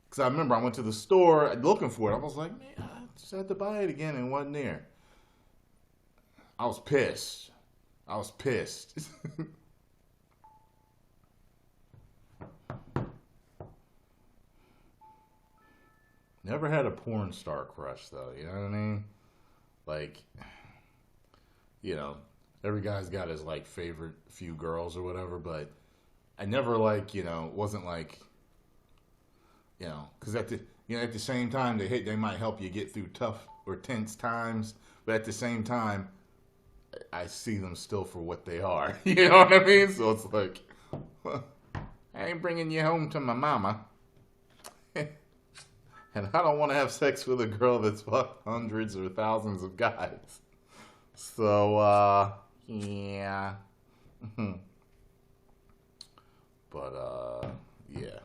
Because I remember I went to the store looking for it. I was like, man, I just had to buy it again and it wasn't there. I was pissed. Never had a porn star crush, though. You know what I mean? Like, every guy's got his, like, favorite few girls or whatever, but I never, like, wasn't like, because at the same time, they might help you get through tough or tense times, but at the same time, I see them still for what they are. You know what I mean? So it's like, well, I ain't bringing you home to my mama. And I don't want to have sex with a girl that's fucked hundreds or thousands of guys. So, yeah. But, yeah.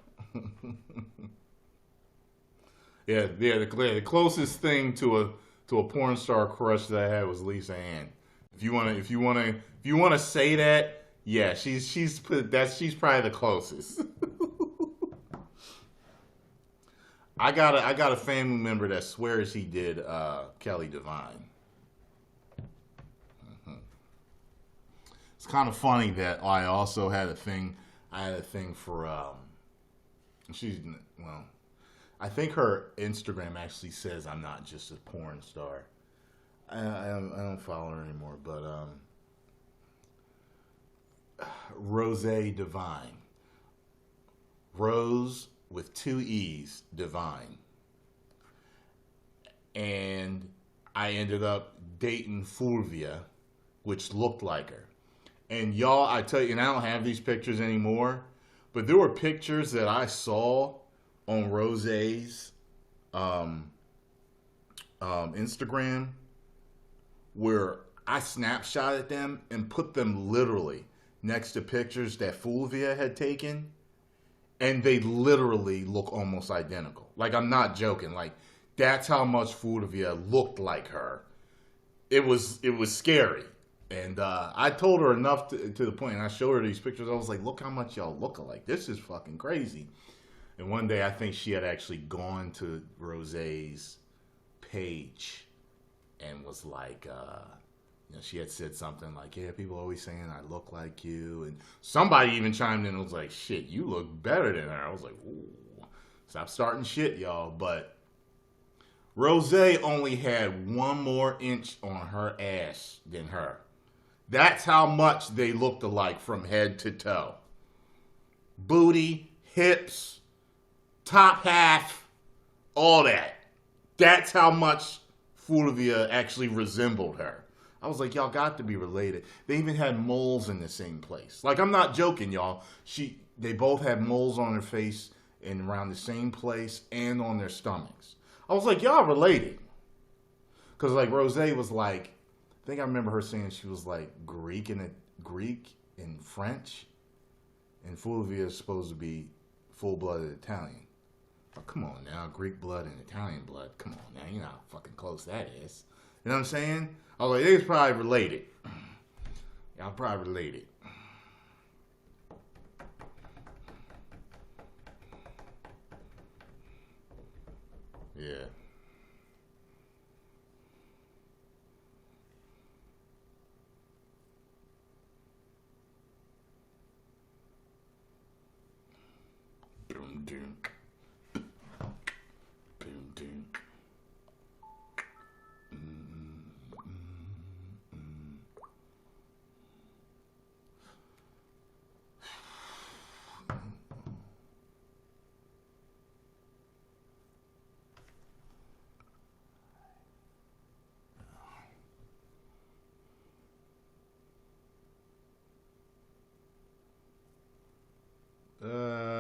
The closest thing to a porn star crush that I had was Lisa Ann. If you wanna say that, yeah, she's probably the closest. I got a family member that swears he did Kelly Divine. Mm-hmm. It's kind of funny that I also had a thing. I had a thing for I think her Instagram actually says I'm not just a porn star. I don't follow her anymore, but Rose Divine. Rose with 2 E's, Divine. And I ended up dating Fulvia, which looked like her. And y'all, I tell you, and I don't have these pictures anymore, but there were pictures that I saw on Rose's Instagram where I snapshotted them and put them literally next to pictures that Fulvia had taken. And they literally look almost identical. Like, I'm not joking. Like, that's how much Fulvia looked like her. It was scary. And I told her enough to the point, and I showed her these pictures. I was like, look how much y'all look alike. This is fucking crazy. And one day, I think she had actually gone to Rose's page and was like, she had said something like, yeah, people always saying I look like you. And somebody even chimed in and was like, shit, you look better than her. I was like, ooh. Stop starting shit, y'all. But Rose only had 1 more inch on her ass than her. That's how much they looked alike from head to toe. Booty, hips, top half, all that. That's how much Fulvia actually resembled her. I was like, y'all got to be related. They even had moles in the same place. Like, I'm not joking, y'all. They both had moles on their face and around the same place and on their stomachs. I was like, y'all related. Because, like, Rose was like, I think I remember her saying she was like Greek and French. And Fulvia is supposed to be full-blooded Italian. Oh, come on now. Greek blood and Italian blood. Come on now. You know how fucking close that is. You know what I'm saying? I was like, they was probably related. Y'all probably related. Yeah. Boom, doom. Boom, doom.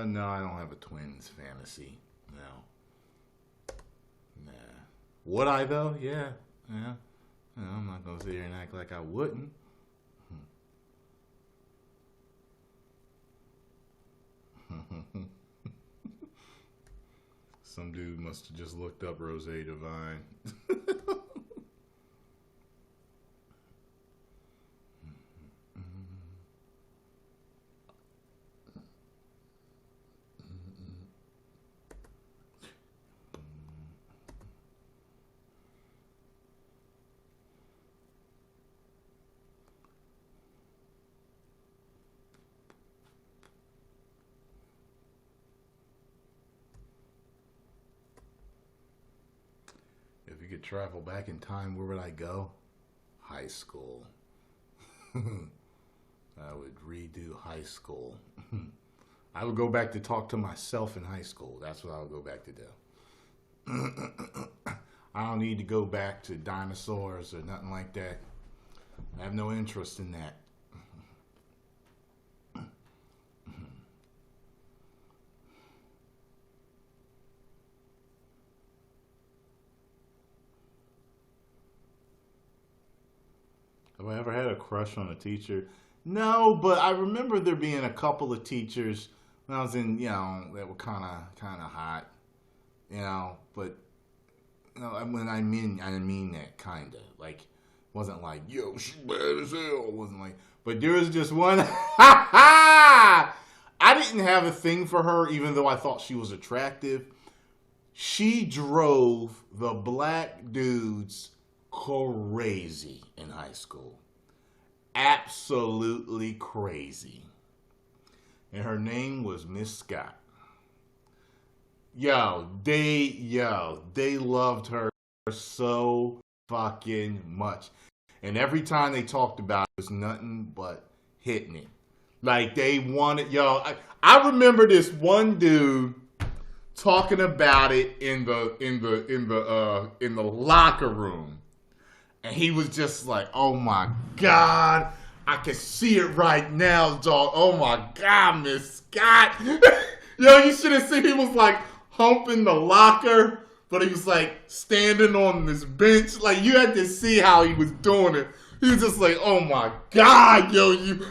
No, I don't have a twins fantasy. No. Nah. Would I, though? Yeah. No, I'm not going to sit here and act like I wouldn't. Some dude must have just looked up Rose Divine. If you could travel back in time, where would I go? High school. I would redo high school. I would go back to talk to myself in high school. That's what I would go back to do. I don't need to go back to dinosaurs or nothing like that. I have no interest in that. Have I ever had a crush on a teacher? No, but I remember there being a couple of teachers when I was in, that were kind of hot, but when I mean that kind of, like, wasn't like, yo, she's bad as hell. It wasn't like, but there was just one. I didn't have a thing for her, even though I thought she was attractive. She drove the black dudes crazy in high school. Absolutely crazy. And her name was Miss Scott. They loved her so fucking much. And every time they talked about it was nothing but hitting it. Like they wanted, I remember this one dude talking about it in the locker room. And he was just like, oh my God, I can see it right now, dog. Oh my God, Miss Scott. You should have seen he was like humping the locker, but he was like standing on this bench. Like you had to see how he was doing it. He was just like, oh my God,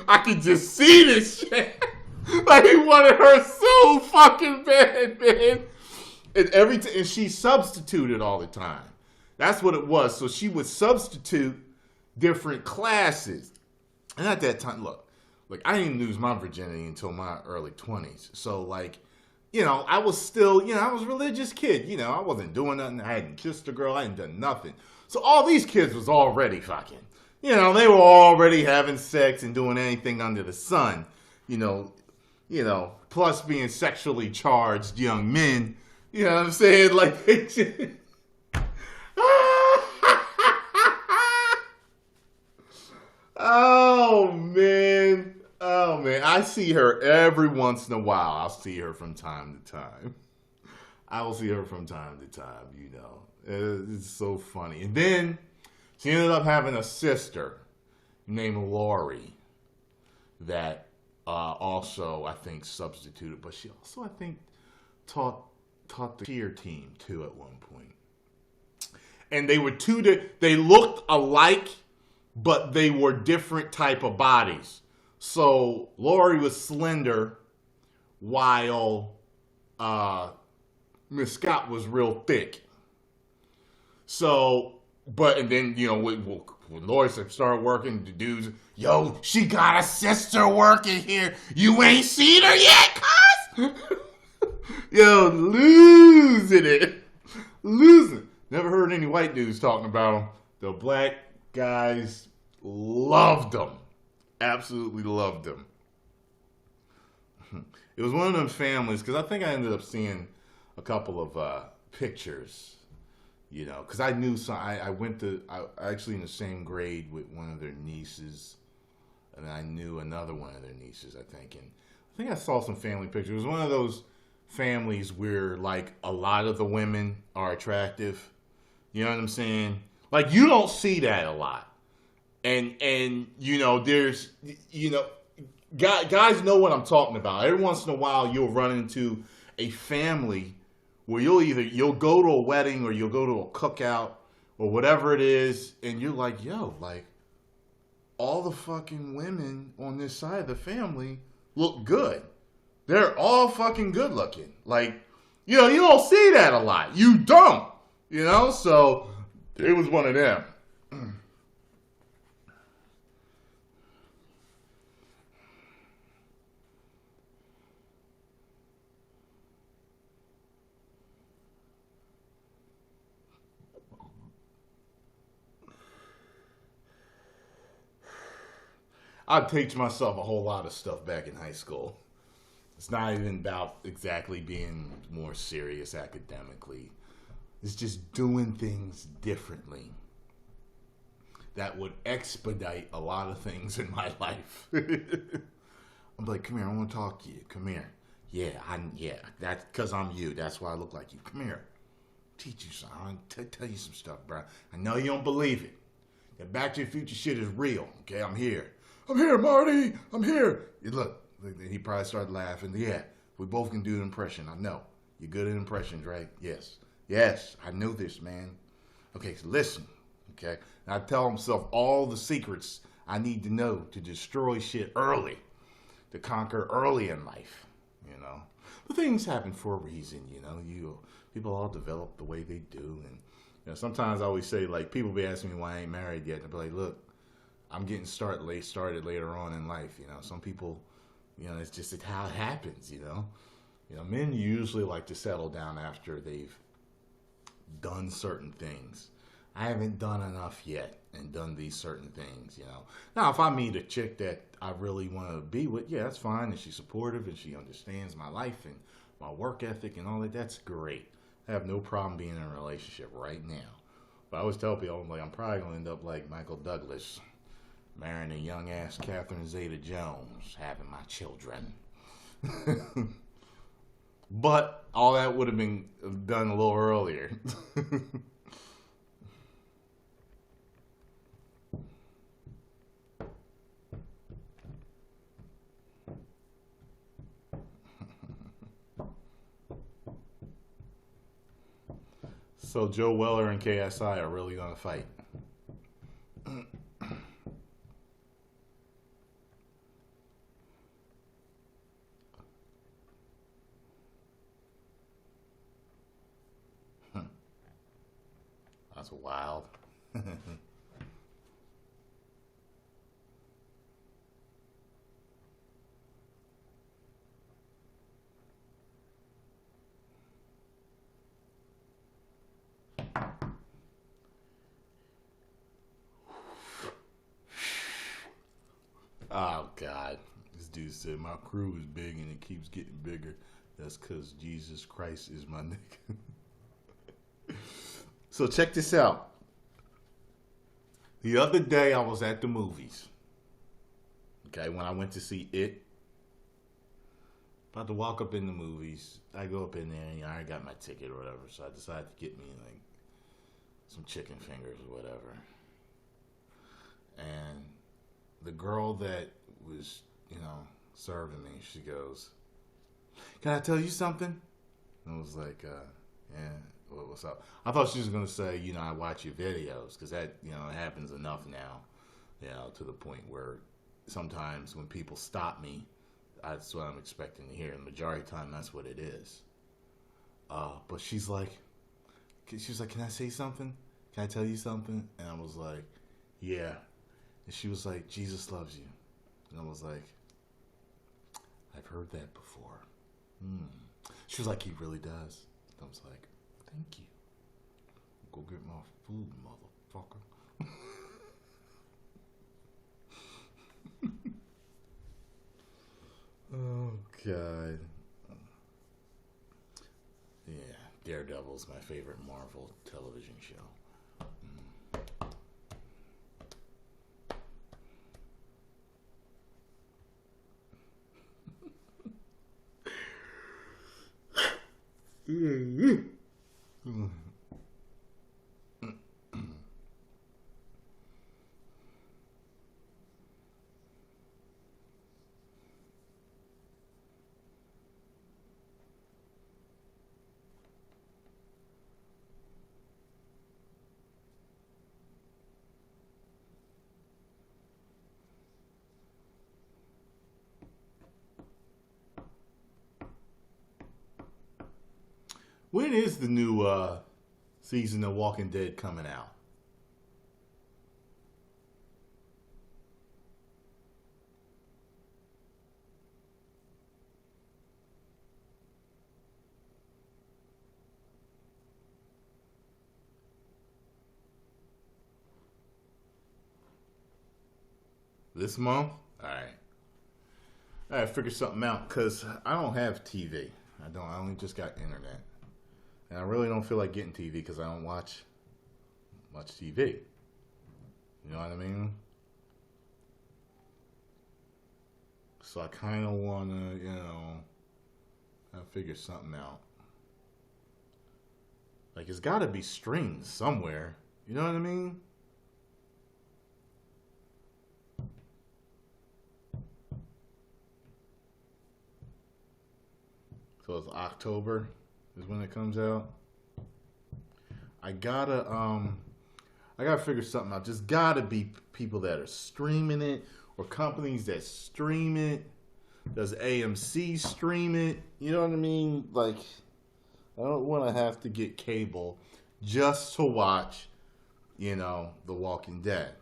I could just see this shit. Like he wanted her so fucking bad, man. And she substituted all the time. That's what it was. So she would substitute different classes. And at that time, look, I didn't lose my virginity until my early 20s. So, I was still, I was a religious kid. I wasn't doing nothing. I hadn't kissed a girl. I hadn't done nothing. So all these kids was already fucking. They were already having sex and doing anything under the sun. Plus being sexually charged young men. You know what I'm saying? Like they just... Oh man. Oh man. I see her every once in a while. I'll see her from time to time. I will see her from time to time, you know. It's so funny. And then she ended up having a sister named Lori that also, I think, substituted. But she also, I think, taught the cheer team, too, at one point. And they were they looked alike, but they were different type of bodies. So Lori was slender, while Miss Scott was real thick. So, and then, you know, when Lori started working, the dudes, yo, she got a sister working here. You ain't seen her yet, cuz? Yo, losing it. Losing. Never heard any white dudes talking about them. The black guys loved them. Absolutely loved them. It was one of them families, because I think I ended up seeing a couple of pictures, you know, because I knew some. I actually in the same grade with one of their nieces, and I knew another one of their nieces, I think. And I think I saw some family pictures. It was one of those families where, like, a lot of the women are attractive. You know what I'm saying? Like, you don't see that a lot. And you know, there's, you know, guys know what I'm talking about. Every once in a while, you'll run into a family where you'll go to a wedding or you'll go to a cookout or whatever it is, and you're like, yo, like, all the fucking women on this side of the family look good. They're all fucking good looking. Like, you know, you don't see that a lot. You don't. You know? So, it was one of them. I teach myself a whole lot of stuff back in high school. It's not even about exactly being more serious academically. It's just doing things differently that would expedite a lot of things in my life. I'm like, come here, I want to talk to you. Come here. Yeah, that's because I'm you. That's why I look like you. Come here. Teach you something. I want to tell you some stuff, bro. I know you don't believe it. That Back to the Future shit is real. Okay, I'm here. I'm here, Marty. I'm here. Look, he probably started laughing. Yeah, we both can do an impression. I know. You're good at impressions, right? Yes, I know this, man. Okay, so listen. Okay, and I tell himself all the secrets I need to know to destroy shit early, to conquer early in life. You know, but things happen for a reason. You know, people all develop the way they do, and you know, sometimes I always say, like, people be asking me why I ain't married yet, and I be like, look, I'm getting started later on in life. You know, some people, you know, it's how it happens. You know, men usually like to settle down after they've done certain things. I haven't done enough yet and done these certain things, you know. Now, if I meet a chick that I really want to be with, yeah, that's fine. And she's supportive and she understands my life and my work ethic and all that, that's great. I have no problem being in a relationship right now. But I always tell people, I'm like, I'm probably going to end up like Michael Douglas, marrying a young-ass Catherine Zeta-Jones, having my children. But all that would have been done a little earlier. So Joe Weller and KSI are really going to fight. That's wild. Oh, God. This dude said, my crew is big and it keeps getting bigger. That's because Jesus Christ is my nigga. So check this out. The other day I was at the movies. Okay, when I went to see It. About to walk up in the movies. I go up in there and I already got my ticket or whatever. So I decided to get me like some chicken fingers or whatever. And the girl that was, serving me, she goes, "Can I tell you something?" And I was like, yeah, what's up? I thought she was going to say, I watch your videos, because that, it happens enough now, to the point where sometimes when people stop me, that's what I'm expecting to hear. And the majority of the time, that's what it is. But she's like, "Can I say something? Can I tell you something?" And I was like, "Yeah." And she was like, "Jesus loves you." And I was like, "I've heard that before." She was like, "He really does." I was like, "Thank you. Go get my food, motherfucker." Oh, God. Yeah, Daredevil's my favorite Marvel television show. When is the new season of Walking Dead coming out? This month? Alright. I gotta figure something out because I don't have TV. I only just got internet. And I really don't feel like getting TV because I don't watch much TV. You know what I mean? So I kind of want to, figure something out. Like, it's got to be streamed somewhere. You know what I mean? So it's October is when it comes out. I gotta figure something out. Just gotta be people that are streaming it or companies that stream it. Does AMC stream it? You know what I mean? Like, I don't want to have to get cable just to watch, The Walking Dead.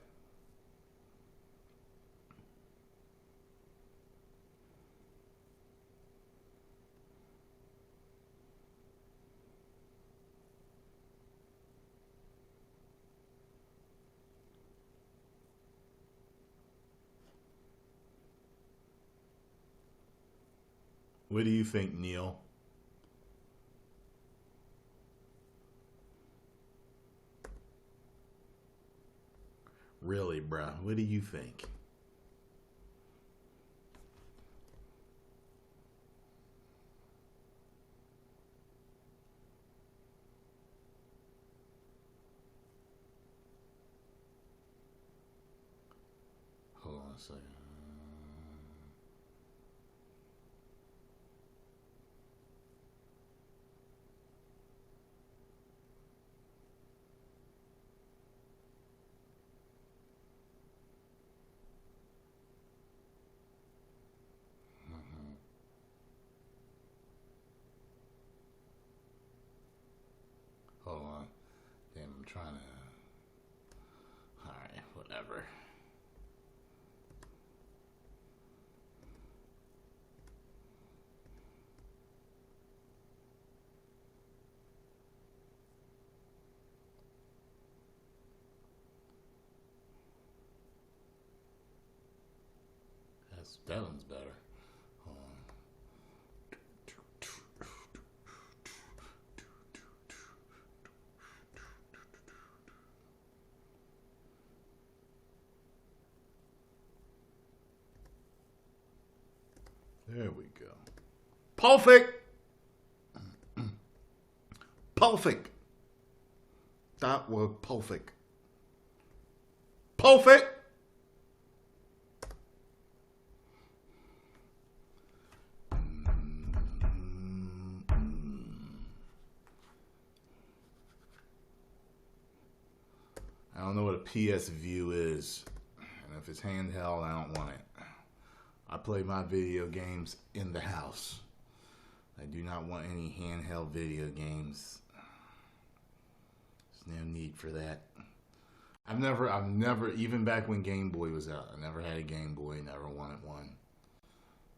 What do you think, Neil? Really, bruh? What do you think? Hold on a second. Hold on. Damn, I'm trying to. Alright, whatever. That one's better. Hold on. There we go. Perfect. Perfect. That was perfect. Perfect. I don't know what a PS View is. And if it's handheld, I don't want it. I play my video games in the house. I do not want any handheld video games. There's no need for that. I've never, even back when Game Boy was out, I never had a Game Boy, never wanted one.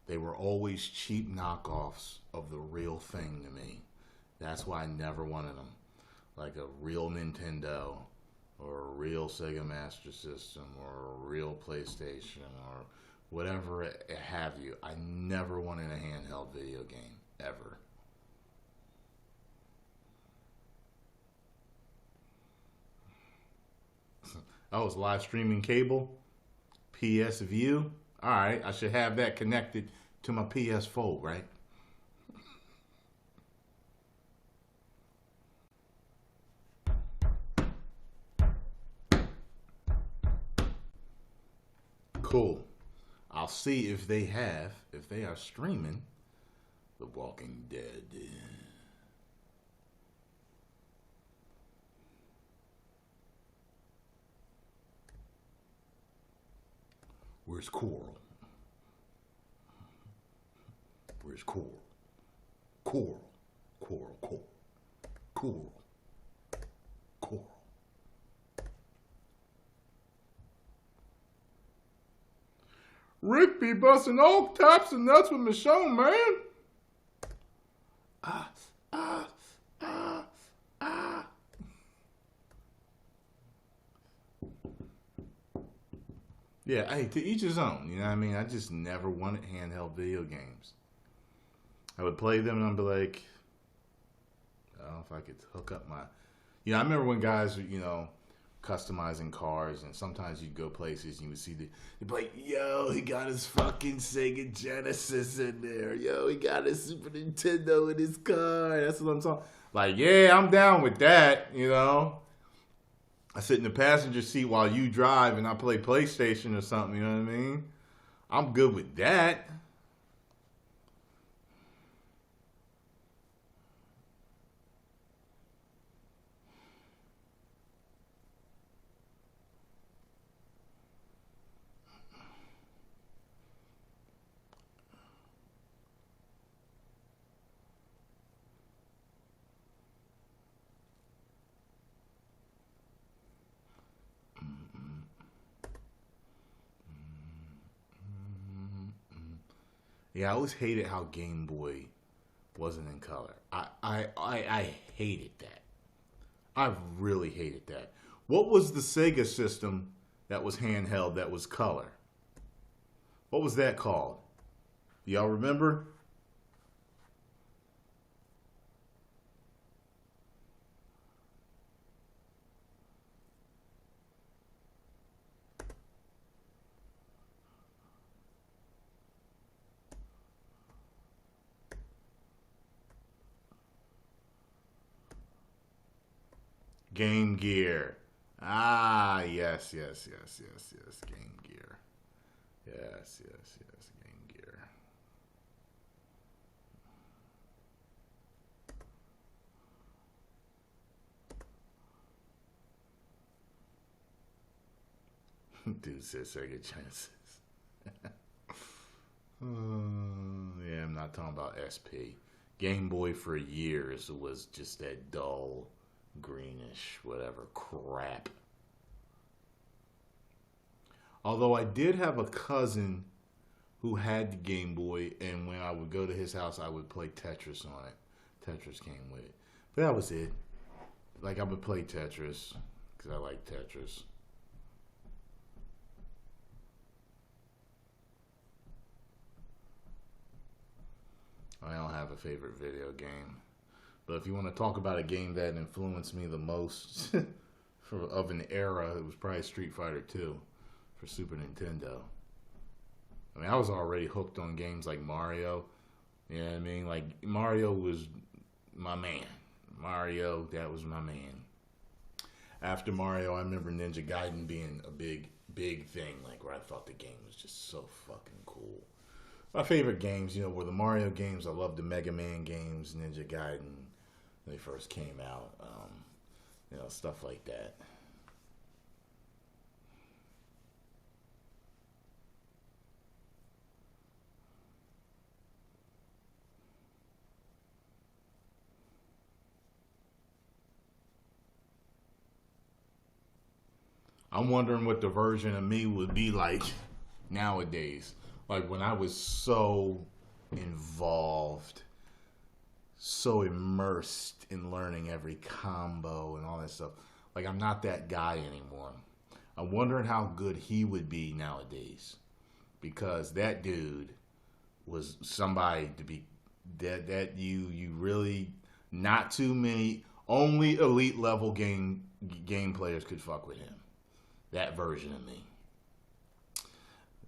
They were always cheap knockoffs of the real thing to me. That's why I never wanted them. Like a real Nintendo, or a real Sega Master System, or a real PlayStation, or whatever have you. I never wanted a handheld video game, ever. I was live streaming cable, PS View. All right, I should have that connected to my PS4, right? Cool. I'll see if they are streaming The Walking Dead. Where's Coral? Where's Coral? Coral. Coral. Coral. Coral. Coral. Rick be busting all types of nuts with Michonne, man. Yeah, hey, to each his own. You know what I mean? I just never wanted handheld video games. I would play them and I'd be like, I don't know if I could hook up my... You know, I remember when guys were, you know, customizing cars, and sometimes you'd go places and you would see they'd be like, yo, he got his fucking Sega Genesis in there. Yo, he got his Super Nintendo in his car. That's what I'm talking. Like, yeah, I'm down with that, you know. I sit in the passenger seat while you drive and I play PlayStation or something, you know what I mean? I'm good with that. Yeah, I always hated how Game Boy wasn't in color. I hated that. I really hated that. What was the Sega system that was handheld that was color? What was that called? Do y'all remember? Game Gear. Ah, yes. Game Gear. Yes, Game Gear. Dude says Sega Genesis. Yeah, I'm not talking about SP. Game Boy for years was just that dull, greenish, whatever crap. Although I did have a cousin who had the Game Boy, and when I would go to his house, I would play Tetris on it. Tetris came with it. But that was it. Like, I would play Tetris, because I like Tetris. I don't have a favorite video game. But if you want to talk about a game that influenced me the most of an era, it was probably Street Fighter 2 for Super Nintendo. I mean, I was already hooked on games like Mario. You know what I mean? Like, Mario was my man. Mario, that was my man. After Mario, I remember Ninja Gaiden being a big thing. Like, where I thought the game was just so fucking cool. My favorite games, were the Mario games. I love the Mega Man games, Ninja Gaiden, when they first came out. Stuff like that. I'm wondering what the version of me would be like nowadays. Like when I was so involved, so immersed in learning every combo and all that stuff. Like I'm not that guy anymore. I'm wondering how good he would be nowadays. Because that dude was somebody to be that you really not too many only elite level game players could fuck with him. That version of me.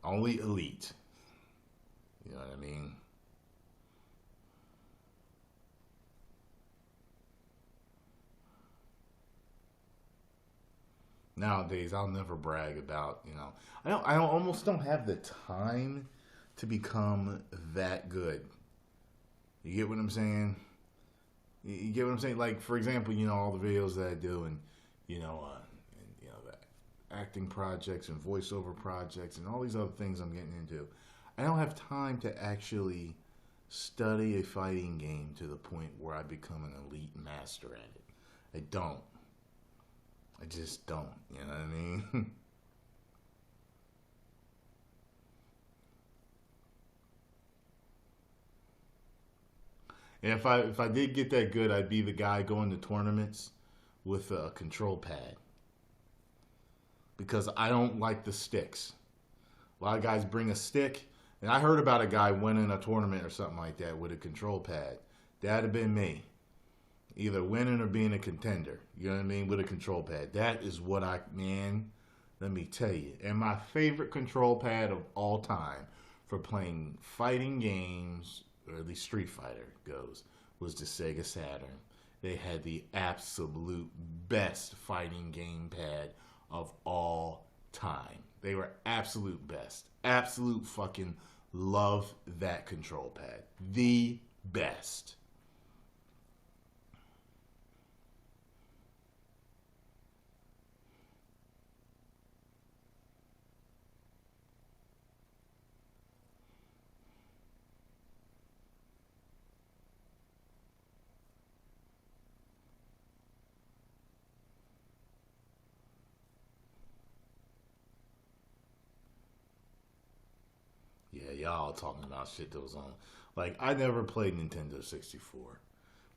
Only elite. You know what I mean? Nowadays, I'll never brag about. I almost don't have the time to become that good. You get what I'm saying? You get what I'm saying? Like, for example, all the videos that I do and, the acting projects and voiceover projects and all these other things I'm getting into. I don't have time to actually study a fighting game to the point where I become an elite master at it. I don't. I just don't. You know what I mean? And if I did get that good, I'd be the guy going to tournaments with a control pad because I don't like the sticks. A lot of guys bring a stick, and I heard about a guy winning a tournament or something like that with a control pad. That'd have been me, either winning or being a contender. You know what I mean? With a control pad. That is what man. Let me tell you. And my favorite control pad of all time for playing fighting games, or at least Street Fighter goes, was the Sega Saturn. They had the absolute best fighting game pad of all time. They were absolute best. Absolute fucking love that control pad. The best. Yeah, y'all talking about shit that was on. Like, I never played Nintendo 64.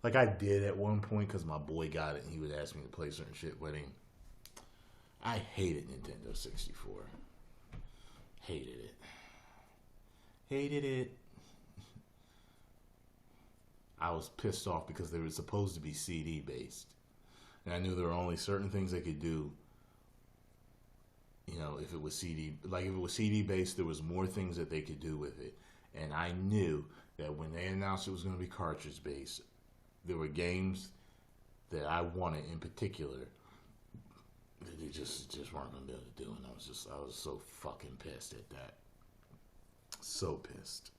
Like, I did at one point because my boy got it and he would ask me to play certain shit with him. I hated Nintendo 64. Hated it. Hated it. I was pissed off because they were supposed to be CD based. And I knew there were only certain things they could do. If it was CD based, there was more things that they could do with it. And I knew that when they announced it was going to be cartridge based, there were games that I wanted in particular that they just weren't going to be able to do. And I was so fucking pissed at that. So pissed.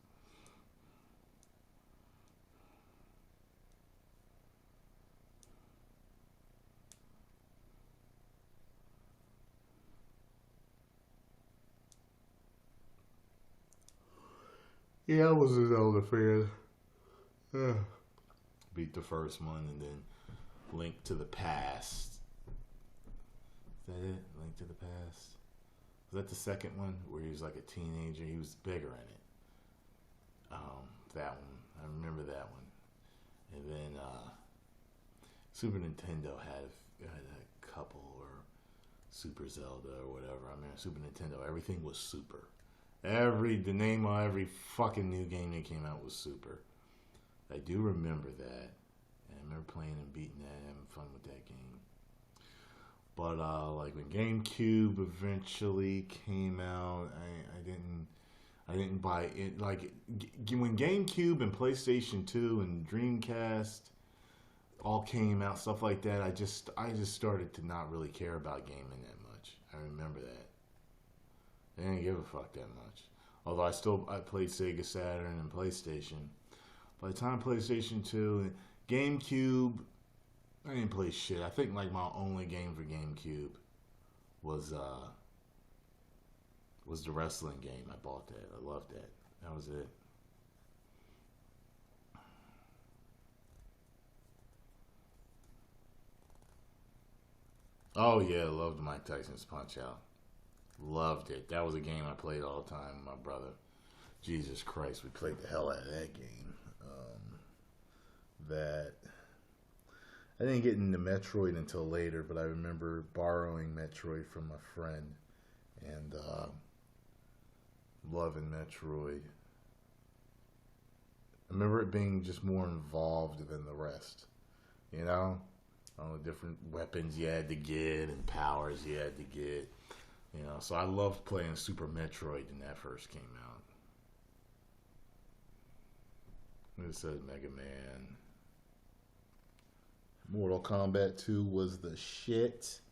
Yeah, I was a Zelda fan. Yeah. Beat the first one and then Link to the Past. Is that it? Link to the Past? Was that the second one where he was like a teenager? He was bigger in it. That one. I remember that one. And then Super Nintendo had a couple, or Super Zelda or whatever. I mean, Super Nintendo, everything was super. The name of every fucking new game that came out was super. I do remember that. And I remember playing and beating that and having fun with that game. But like when GameCube eventually came out, I didn't buy it. Like, when GameCube and PlayStation 2 and Dreamcast all came out, stuff like that, I just started to not really care about gaming that much. I remember that. I didn't give a fuck that much. Although I played Sega Saturn and PlayStation. By the time PlayStation 2 and GameCube, I didn't play shit. I think like my only game for GameCube was the wrestling game. I bought that. I loved that. That was it. Oh yeah, loved Mike Tyson's Punch Out. Loved it. That was a game I played all the time with my brother. Jesus Christ, we played the hell out of that game. That I didn't get into Metroid until later, but I remember borrowing Metroid from a friend and loving Metroid. I remember it being just more involved than the rest. You know? All the different weapons you had to get and powers you had to get. You know, so I loved playing Super Metroid when that first came out. It said Mega Man. Mortal Kombat 2 was the shit.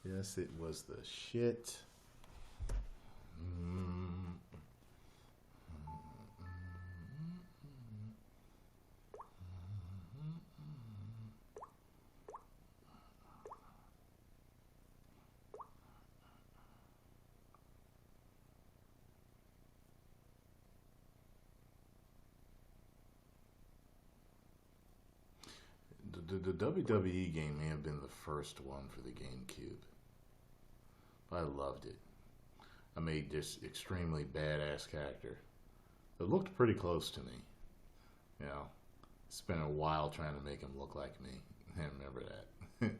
Yes, it was the shit. The WWE game may have been the first one for the GameCube. I loved it. I made this extremely badass character that looked pretty close to me. You know, spent a while trying to make him look like me. I remember that.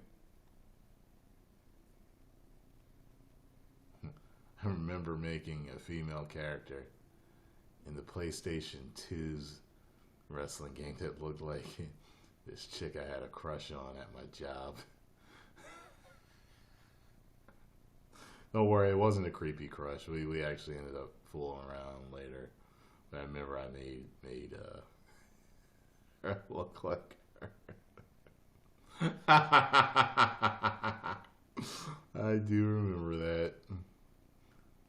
I remember making a female character in the PlayStation 2's wrestling game that looked like this chick I had a crush on at my job. Don't worry, it wasn't a creepy crush. We actually ended up fooling around later. But I remember I made her look like her. I do remember that.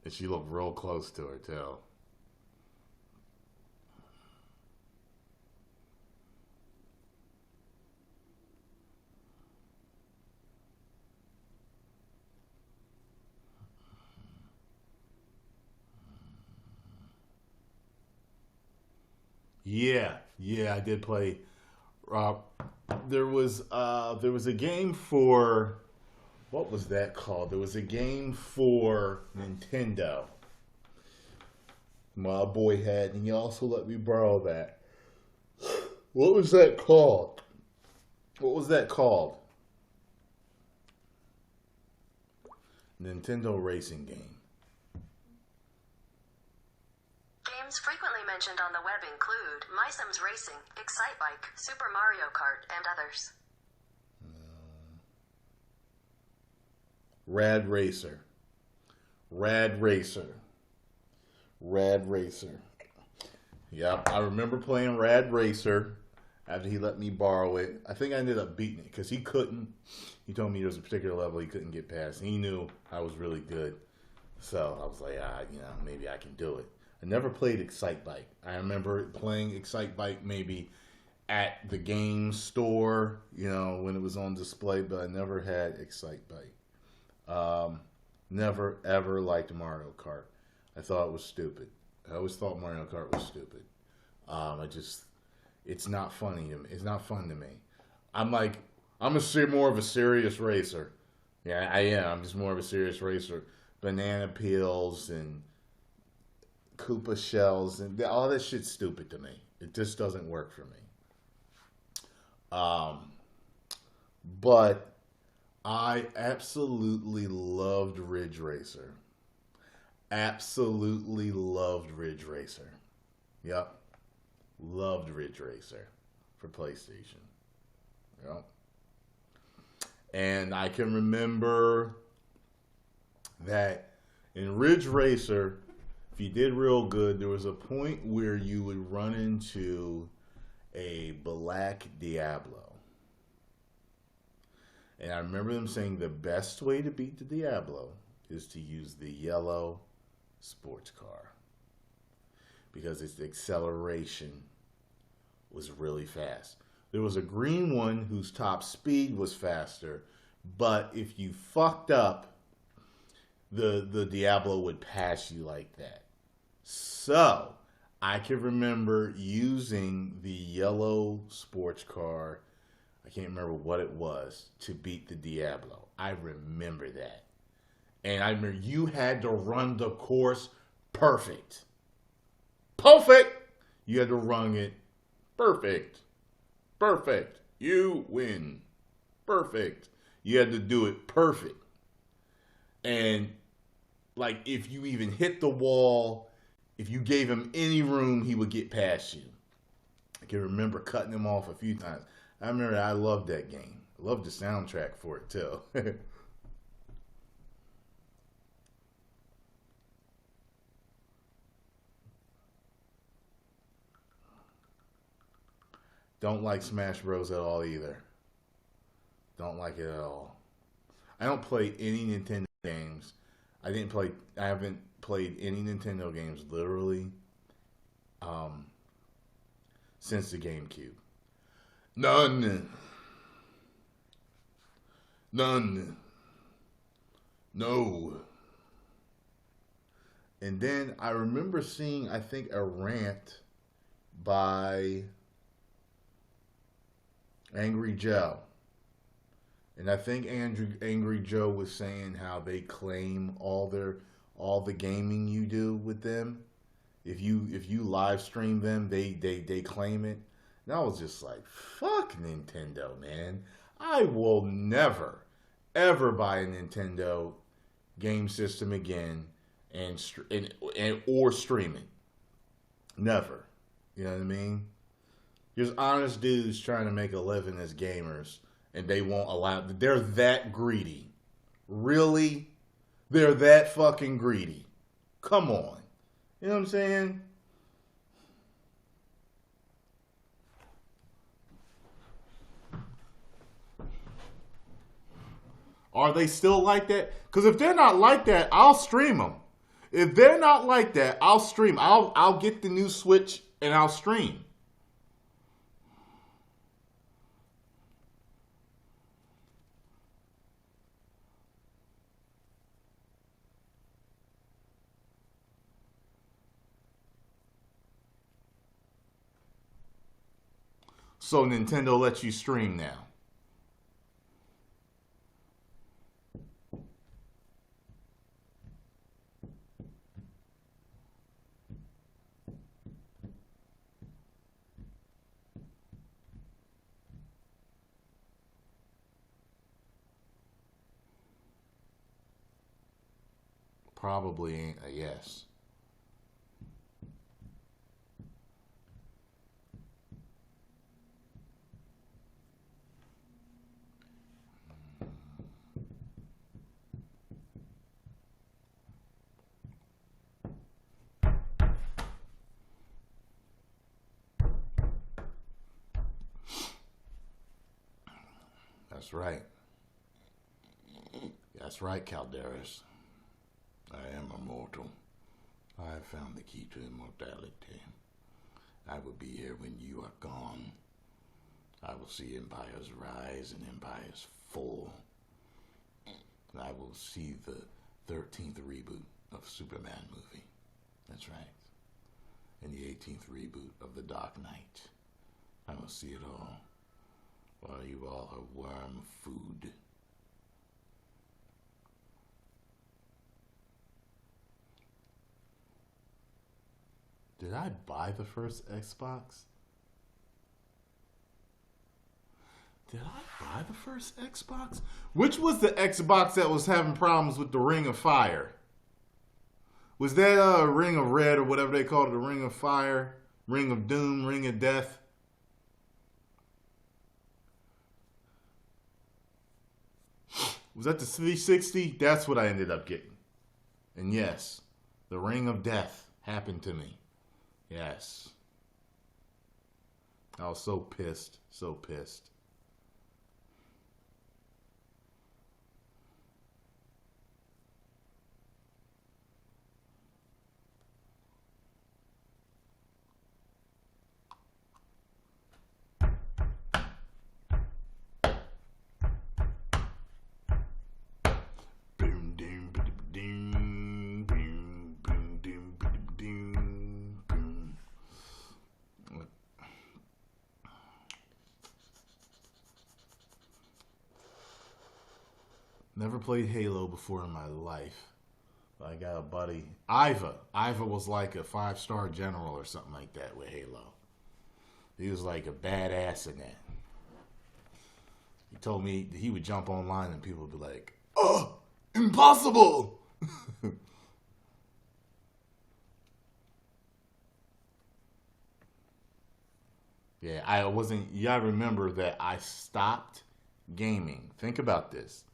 And she looked real close to her too. Yeah, I did play. Uh, there was a game for, what was that called? There was a game for Nintendo. My boy had, and he also let me borrow that. What was that called? What was that called? Nintendo racing game. Games frequently mentioned on the web include My Sims Racing, Excitebike, Super Mario Kart, and others. Rad Racer. Rad Racer. Rad Racer. Yep, I remember playing Rad Racer after he let me borrow it. I think I ended up beating it because he couldn't. He told me there was a particular level he couldn't get past. He knew I was really good. So I was like, maybe I can do it. I never played Excitebike. I remember playing Excitebike maybe at the game store, when it was on display, but I never had Excitebike. Never, ever liked Mario Kart. I thought it was stupid. I always thought Mario Kart was stupid. It's not funny to me. It's not fun to me. I'm more of a serious racer. Yeah, I am. I'm just more of a serious racer. Banana peels and Koopa shells and all that shit's stupid to me. It just doesn't work for me. But I absolutely loved Ridge Racer. Absolutely loved Ridge Racer. Yep. Loved Ridge Racer for PlayStation. Yep. And I can remember that in Ridge Racer, if you did real good, there was a point where you would run into a black Diablo. And I remember them saying the best way to beat the Diablo is to use the yellow sports car, because its acceleration was really fast. There was a green one whose top speed was faster, but if you fucked up, the Diablo would pass you like that. So I can remember using the yellow sports car, I can't remember what it was, to beat the Diablo. I remember that. And I remember you had to run the course perfect. Perfect! You had to run it perfect. Perfect. You win. Perfect. You had to do it perfect. And, like, if you even hit the wall, if you gave him any room, he would get past you. I can remember cutting him off a few times. I remember I loved that game. I loved the soundtrack for it, too. Don't like Smash Bros. At all either. Don't like it at all. I don't play any Nintendo games. I haven't played any Nintendo games literally since the GameCube. None. No. And then I remember seeing, I think, a rant by Angry Joe. And I think Angry Joe was saying how they claim all the gaming you do with them. If you live stream them, they claim it. And I was just like, fuck Nintendo, man. I will never, ever buy a Nintendo game system again or stream it. Never. You know what I mean? There's honest dudes trying to make a living as gamers, and they won't allow. They're that greedy. Really? They're that fucking greedy. Come on. You know what I'm saying? Are they still like that? Because if they're not like that, I'll stream them. If they're not like that, I'll stream. I'll get the new Switch and I'll stream. So Nintendo lets you stream now. Probably ain't a yes. That's right. That's right, Calderas. I am immortal. I have found the key to immortality. I will be here when you are gone. I will see empires rise and empires fall. And I will see the 13th reboot of Superman movie. That's right. And the 18th reboot of The Dark Knight. I will see it all. While you all are worm food. Did I buy the first Xbox? Did I buy the first Xbox? Which was the Xbox that was having problems with the Ring of Fire? Was that Ring of Red or whatever they called it, the Ring of Fire, Ring of Doom, Ring of Death? Was that the 360? That's what I ended up getting. And yes, The ring of death happened to me. Yes. I was so pissed. So pissed. Never played Halo before in my life. I got a buddy, Iva. Iva was like a 5-star general or something like that with Halo. He was like a badass in that. He told me he would jump online and people would be like, "Oh, impossible!" Yeah, I wasn't. You gotta remember that I stopped gaming. Think about this.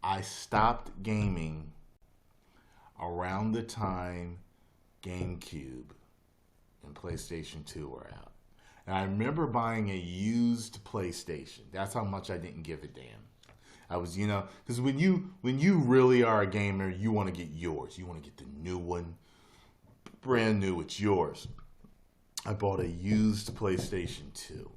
I stopped gaming around the time GameCube and PlayStation 2 were out. And I remember buying a used PlayStation. That's how much I didn't give a damn. I was, because when you really are a gamer, you want to get yours. You want to get the new one, brand new. It's yours. I bought a used PlayStation 2.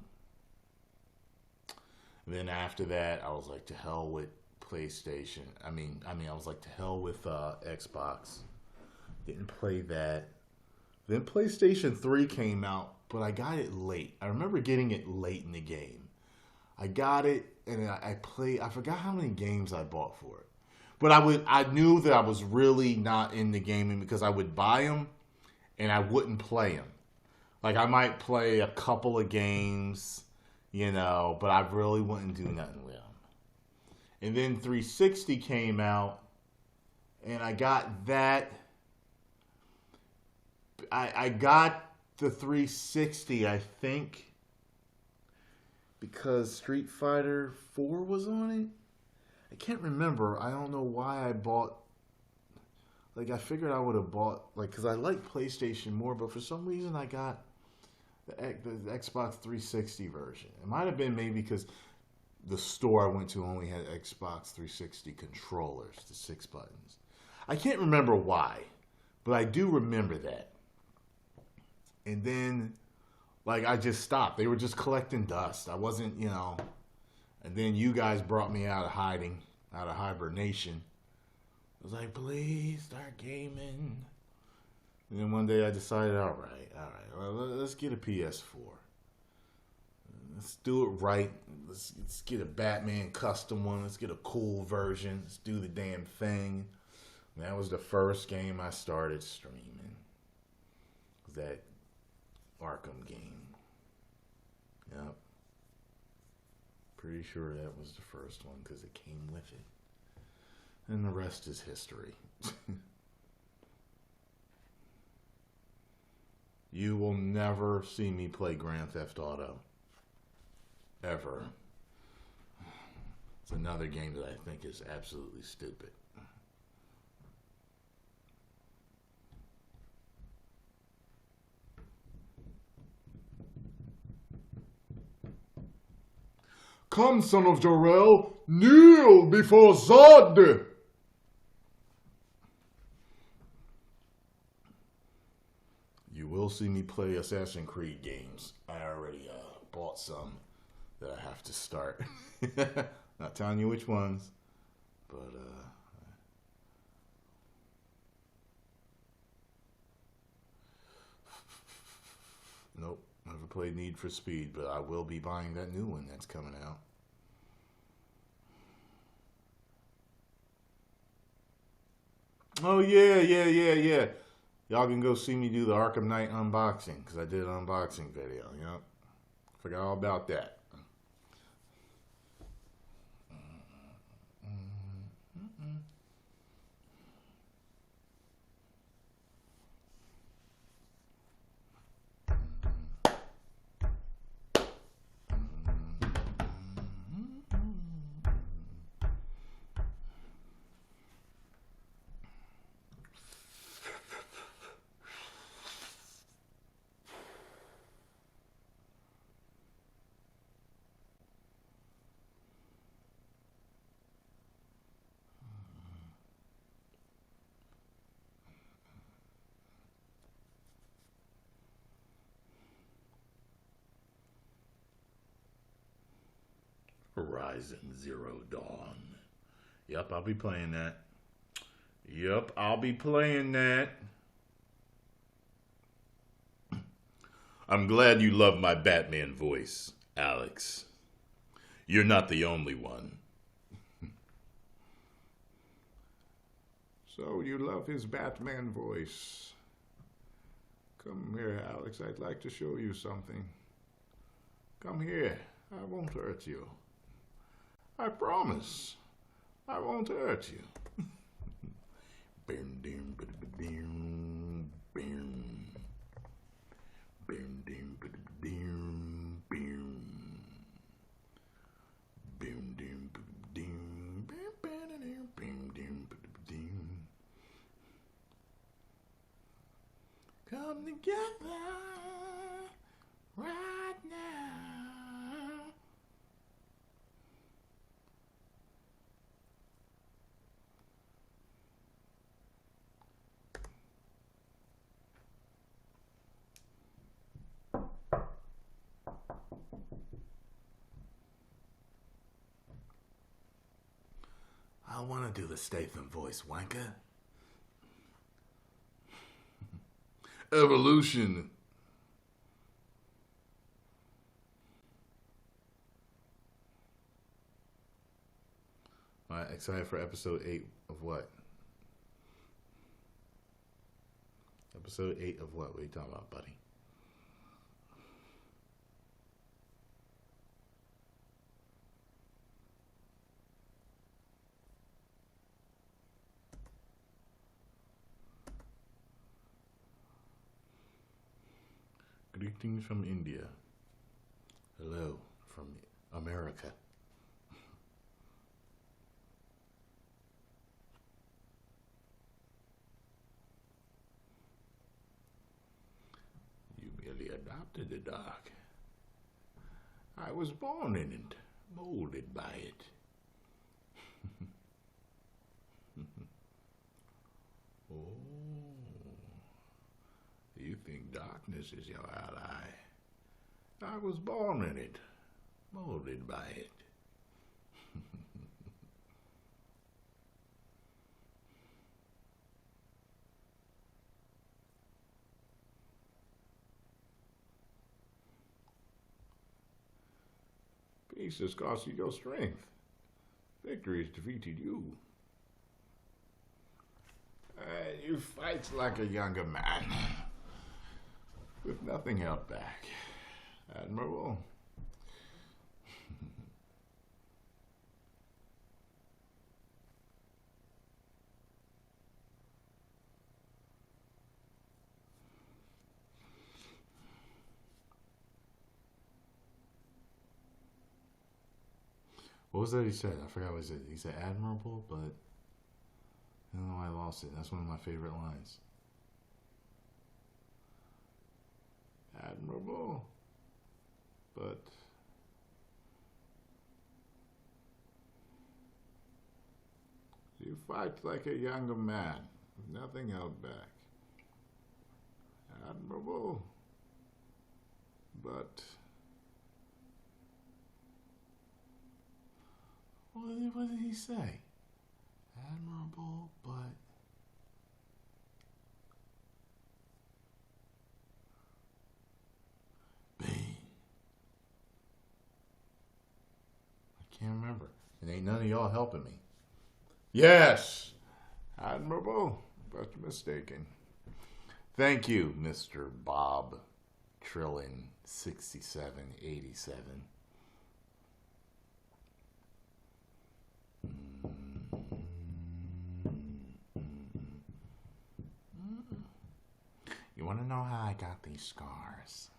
And then after that, I was like, to hell with PlayStation. I mean, I was like, to hell with Xbox. Didn't play that. Then PlayStation 3 came out, but I got it late. I remember getting it late in the game. I got it, and I played. I forgot how many games I bought for it. But I knew that I was really not into gaming because I would buy them, and I wouldn't play them. Like, I might play a couple of games, but I really wouldn't do nothing with them. And then 360 came out, and I got that. I got the 360, I think, because Street Fighter 4 was on it. I can't remember. I don't know why I bought. Like, I figured I would have bought, because I like PlayStation more, but for some reason I got the Xbox 360 version. It might have been maybe because the store I went to only had Xbox 360 controllers, the 6 buttons. I can't remember why, but I do remember that. And then, I just stopped. They were just collecting dust. I wasn't, And then you guys brought me out of hiding, out of hibernation. I was like, please start gaming. And then one day I decided, all right, well, let's get a PS4. Let's do it right. Let's get a Batman custom one. Let's get a cool version. Let's do the damn thing. And that was the first game I started streaming. That Arkham game. Yep. Pretty sure that was the first one because it came with it. And the rest is history. You will never see me play Grand Theft Auto. Ever. It's another game that I think is absolutely stupid. Come, son of Jor-El, kneel before Zod! You will see me play Assassin's Creed games. I already bought some that I have to start. Not telling you which ones, but nope, never played Need for Speed, but I will be buying that new one that's coming out. Oh yeah. Y'all can go see me do the Arkham Knight unboxing, because I did an unboxing video, Forgot all about that. Horizon Zero Dawn. Yep, I'll be playing that. Yep, I'll be playing that. I'm glad you love my Batman voice, Alex. You're not the only one. So you love his Batman voice. Come here, Alex. I'd like to show you something. Come here. I won't hurt you. I promise. I won't hurt you. Come together right now. I want to do the Statham voice, wanker. Evolution. All right, excited for episode 8 of what? Episode 8 of what? What are you talking about, buddy? Greetings from India. Hello from America. You merely adopted the dark. I was born in it, molded by it. Oh. You think darkness is your ally. I was born in it, molded by it. Peace has cost you your strength. Victory has defeated you. You fight like a younger man. With nothing held back. Admirable. What was that he said? I forgot what he said. He said admirable, but I don't know why I lost it. That's one of my favorite lines. Admirable, but you fight like a younger man, with nothing held back. Admirable, but what did he say? Admirable, but can't remember. And ain't none of y'all helping me. Yes! Admirable, but mistaken. Thank you, Mr. Bob Trillin 6787. You want to know how I got these scars?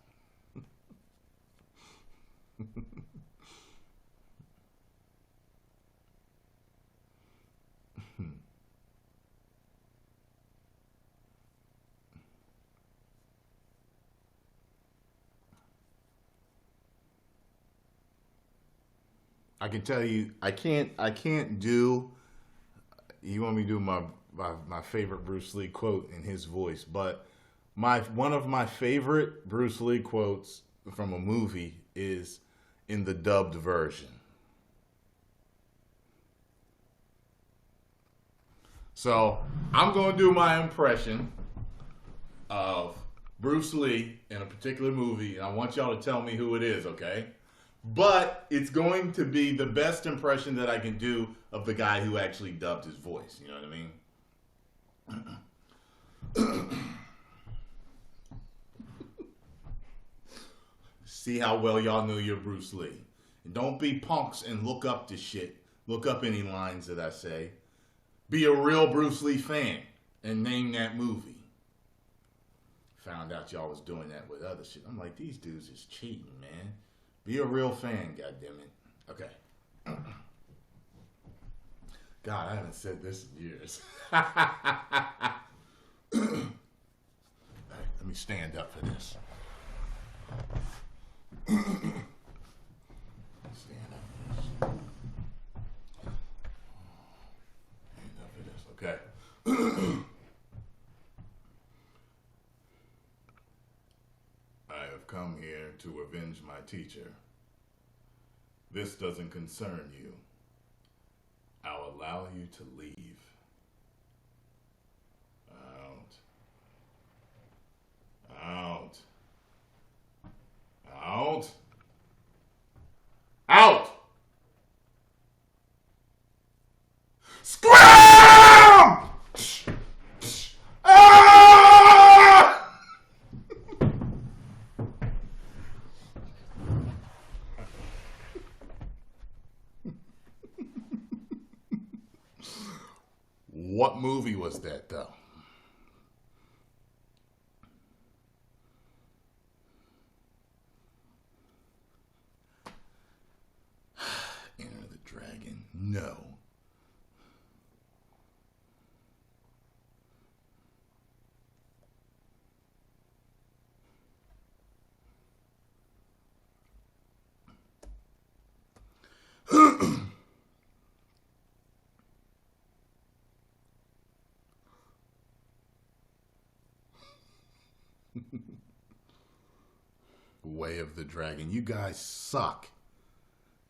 I can tell you, I can't do. You want me to do my favorite Bruce Lee quote in his voice, but one of my favorite Bruce Lee quotes from a movie is in the dubbed version. So I'm going to do my impression of Bruce Lee in a particular movie, and I want y'all to tell me who it is, okay? But it's going to be the best impression that I can do of the guy who actually dubbed his voice. You know what I mean? See how well y'all know your Bruce Lee. And don't be punks and look up this shit. Look up any lines that I say. Be a real Bruce Lee fan and name that movie. Found out y'all was doing that with other shit. I'm like, these dudes is cheating, man. Be a real fan, goddammit. Okay. God, I haven't said this in years. All right, let me stand up for this. Stand up for this. Stand up for this, okay. I have come here to avenge my teacher. This doesn't concern you. I'll allow you to leave. Out. Out. Out! Scram! Ah! What movie was that, though? Enter the Dragon. No. Way of the Dragon. You guys suck.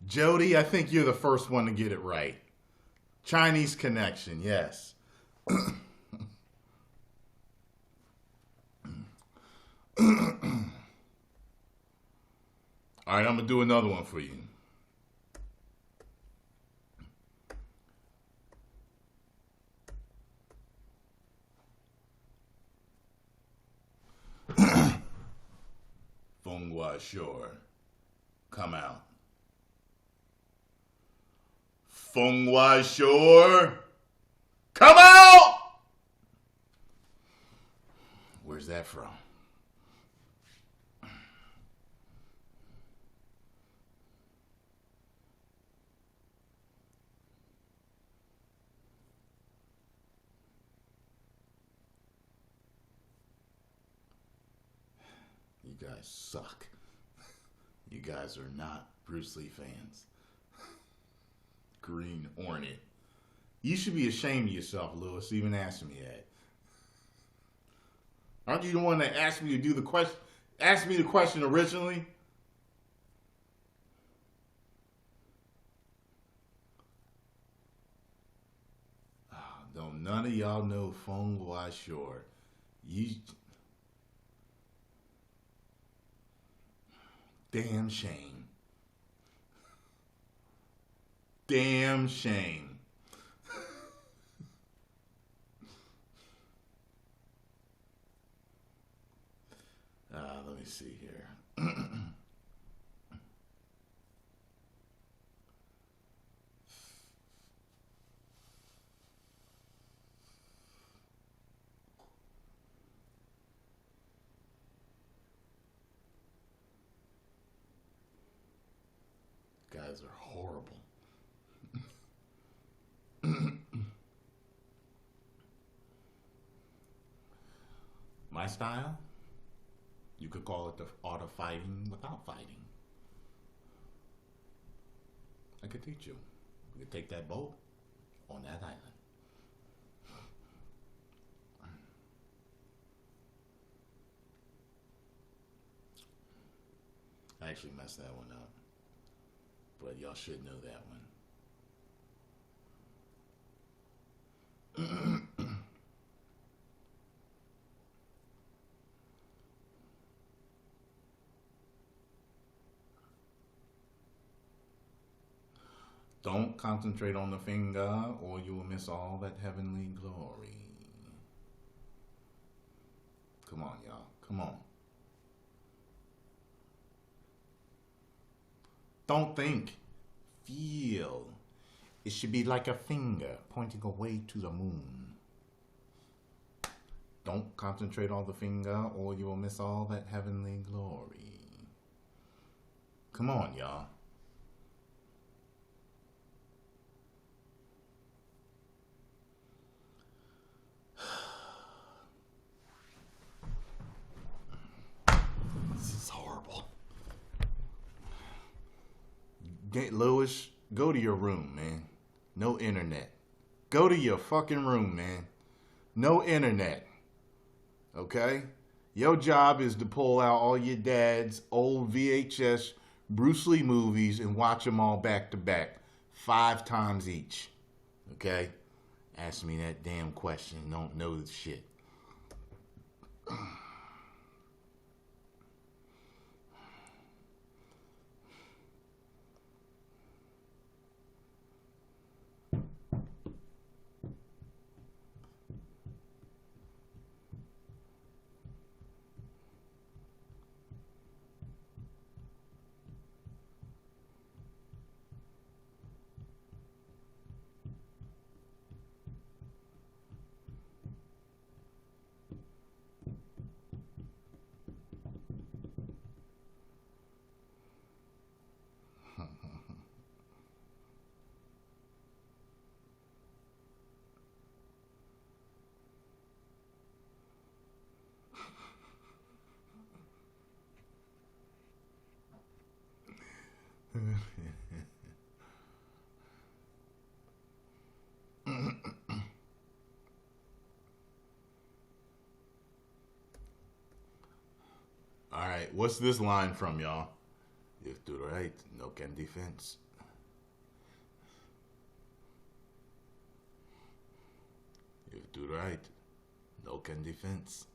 Jody, I think you're the first one to get it right. Chinese Connection, yes. All right, I'm going to do another one for you. Feng Shore, come out. Feng Shore, come out! Where's that from? You guys suck. You guys are not Bruce Lee fans. Green Hornet. You should be ashamed of yourself, Lewis, even asking me that. Aren't you the one that asked me to do the question? Asked me the question originally? Don't none of y'all know Feng Shore. You damn shame. Damn shame. Let me see here. Guys are horrible. My style? You could call it the art of fighting without fighting. I could teach you. We could take that boat on that island. I actually messed that one up. But y'all should know that one. Don't concentrate on the finger, or you will miss all that heavenly glory. Come on, y'all. Come on. Don't think. Feel. It should be like a finger pointing away to the moon. Don't concentrate on the finger, or you will miss all that heavenly glory. Come on, y'all. This is horrible. Lewis, go to your room, man. No internet. Go to your fucking room, man. No internet. Okay? Your job is to pull out all your dad's old VHS Bruce Lee movies and watch them all back to back 5 times each. Okay? Ask me that damn question. Don't know the shit. All right, what's this line from, y'all? If do right, no can defense. If do right, no can defense.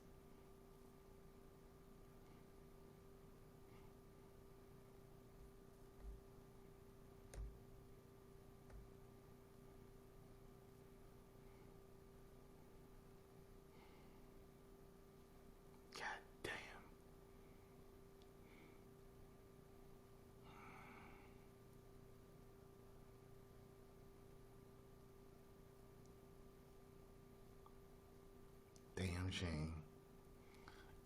Damn shame.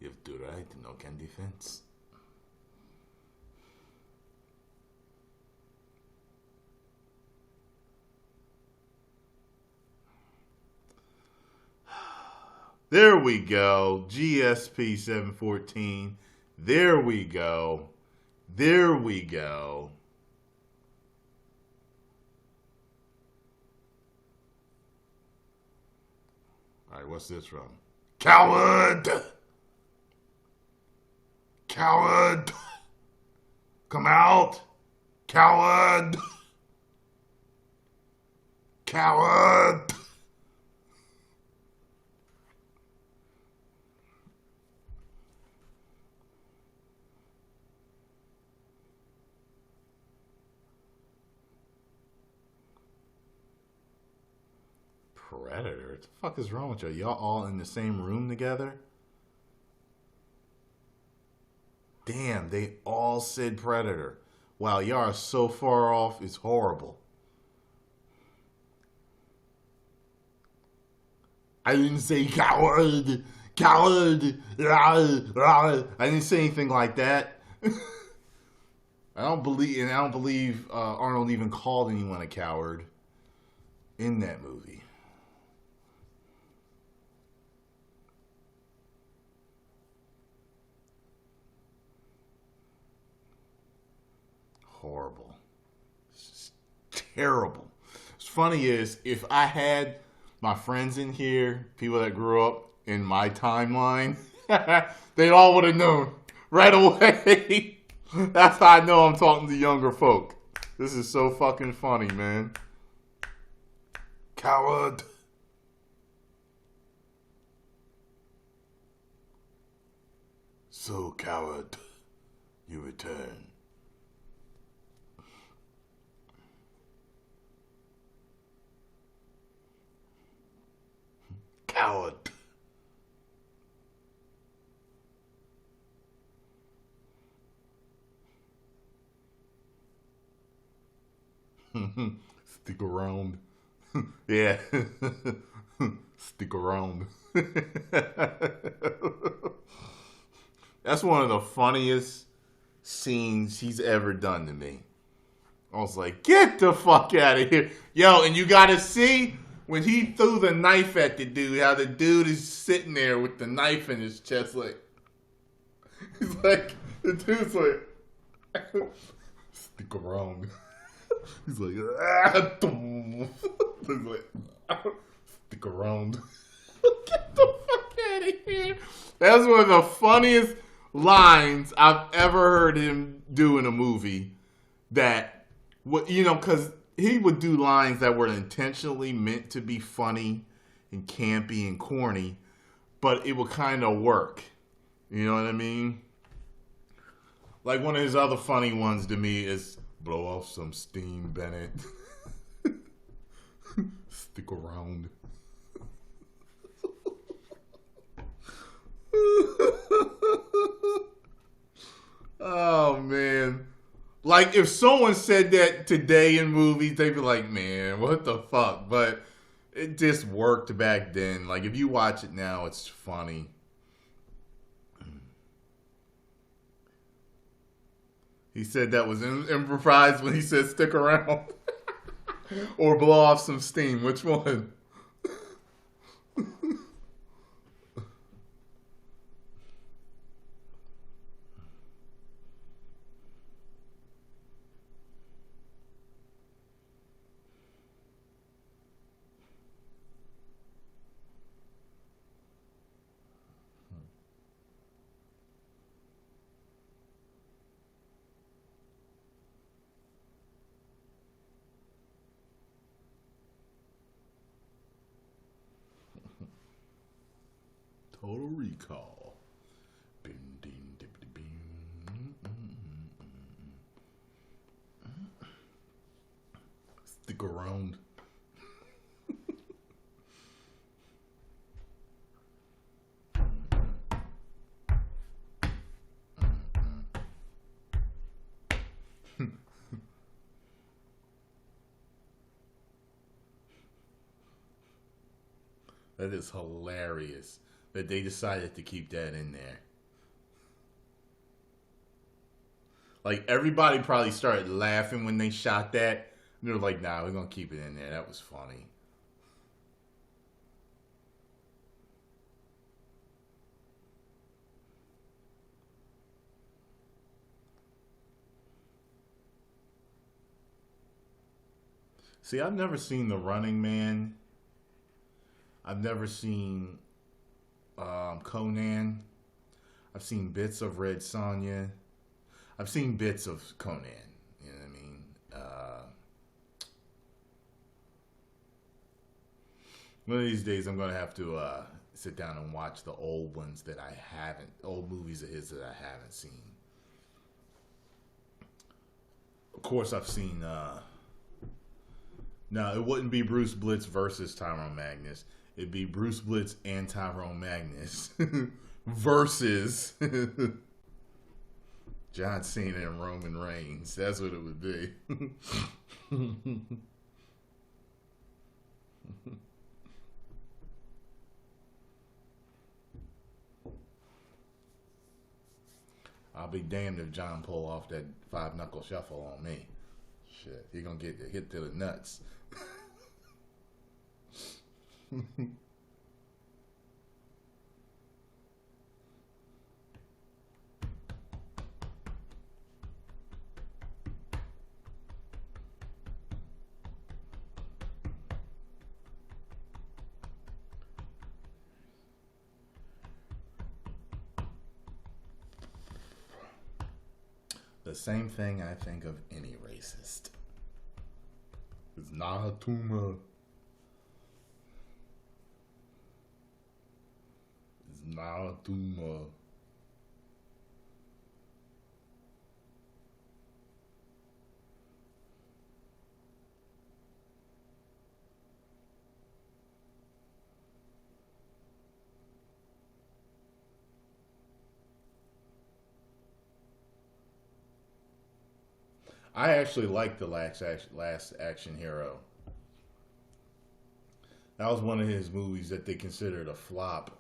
If do right, no can defense. There we go. GSP 714. There we go. There we go. All right, what's this from? Coward! Coward! Come out! Coward! Coward! Predator? What the fuck is wrong with you? Y'all all in the same room together? Damn, they all said Predator. Wow, y'all are so far off, it's horrible. I didn't say coward, coward. I didn't say anything like that. I don't believe Arnold even called anyone a coward in that movie. Horrible. It's terrible. What's funny is if I had my friends in here, people that grew up in my timeline, they all would have known right away. That's how I know I'm talking to younger folk. This is so fucking funny, man. Coward. So, coward, you return. loud. Stick around. Yeah. Stick around. That's one of the funniest scenes he's ever done to me. I was like, get the fuck out of here. Yo, and you gotta see when he threw the knife at the dude, how the dude is sitting there with the knife in his chest, like, he's like, the dude's like, stick around. He's like, he's like, stick around. Get the fuck out of here. That's one of the funniest lines I've ever heard him do in a movie. That, you know, because he would do lines that were intentionally meant to be funny and campy and corny, but it would kind of work. You know what I mean? Like one of his other funny ones to me is, blow off some steam, Bennett. Stick around. Oh, man. Like, if someone said that today in movies, they'd be like, man, what the fuck? But it just worked back then. Like, if you watch it now, it's funny. He said that was improvised when he said stick around. Or blow off some steam. Which one? Total Recall. Stick around. That is hilarious that they decided to keep that in there. Like, everybody probably started laughing when they shot that. And they were like, nah, we're going to keep it in there. That was funny. See, I've never seen The Running Man. I've never seen Conan. I've seen bits of Red Sonja. I've seen bits of Conan. You know what I mean? One of these days I'm going to have to sit down and watch the old ones that I haven't, old movies of his that I haven't seen. Of course, I've seen, no, it wouldn't be Bruce Blitz versus Tyrone Magnus. It'd be Bruce Blitz and Tyrone Magnus versus John Cena and Roman Reigns. That's what it would be. I'll be damned if John pull off that 5-knuckle shuffle on me. Shit, he gonna get hit to the nuts. The same thing I think of any racist. It's not a tumor. It's not a tumor. I actually liked the Last Action Hero. That was one of his movies that they considered a flop.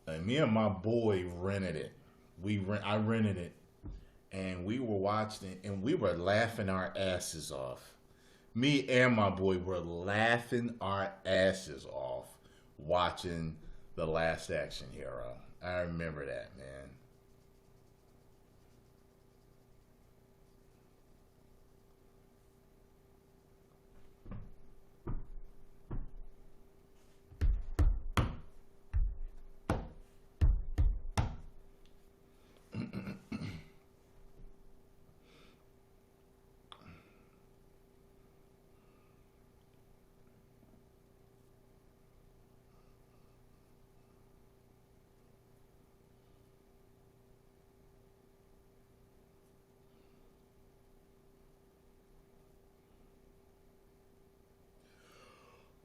And me and my boy rented it. I rented it, and we were watching it, and we were laughing our asses off. Me and my boy were laughing our asses off watching The Last Action Hero. I remember that, man.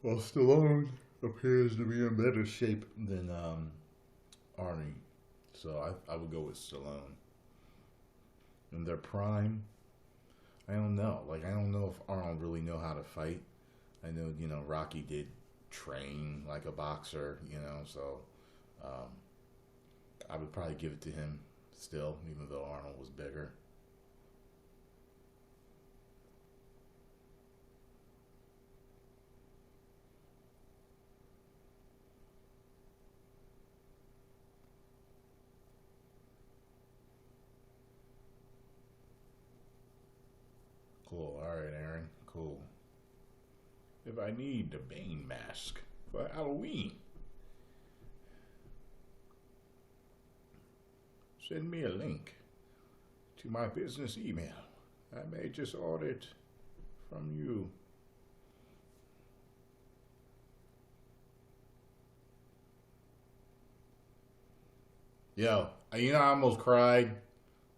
Well, Stallone appears to be in better shape than Arnie, so I would go with Stallone. In their prime, I don't know. Like, I don't know if Arnold really know how to fight. I know, Rocky did train like a boxer, so I would probably give it to him still, even though Arnold was bigger. Cool. All right, Aaron. Cool. If I need the Bane mask for Halloween, send me a link to my business email. I may just order it from you. Yo, I almost cried.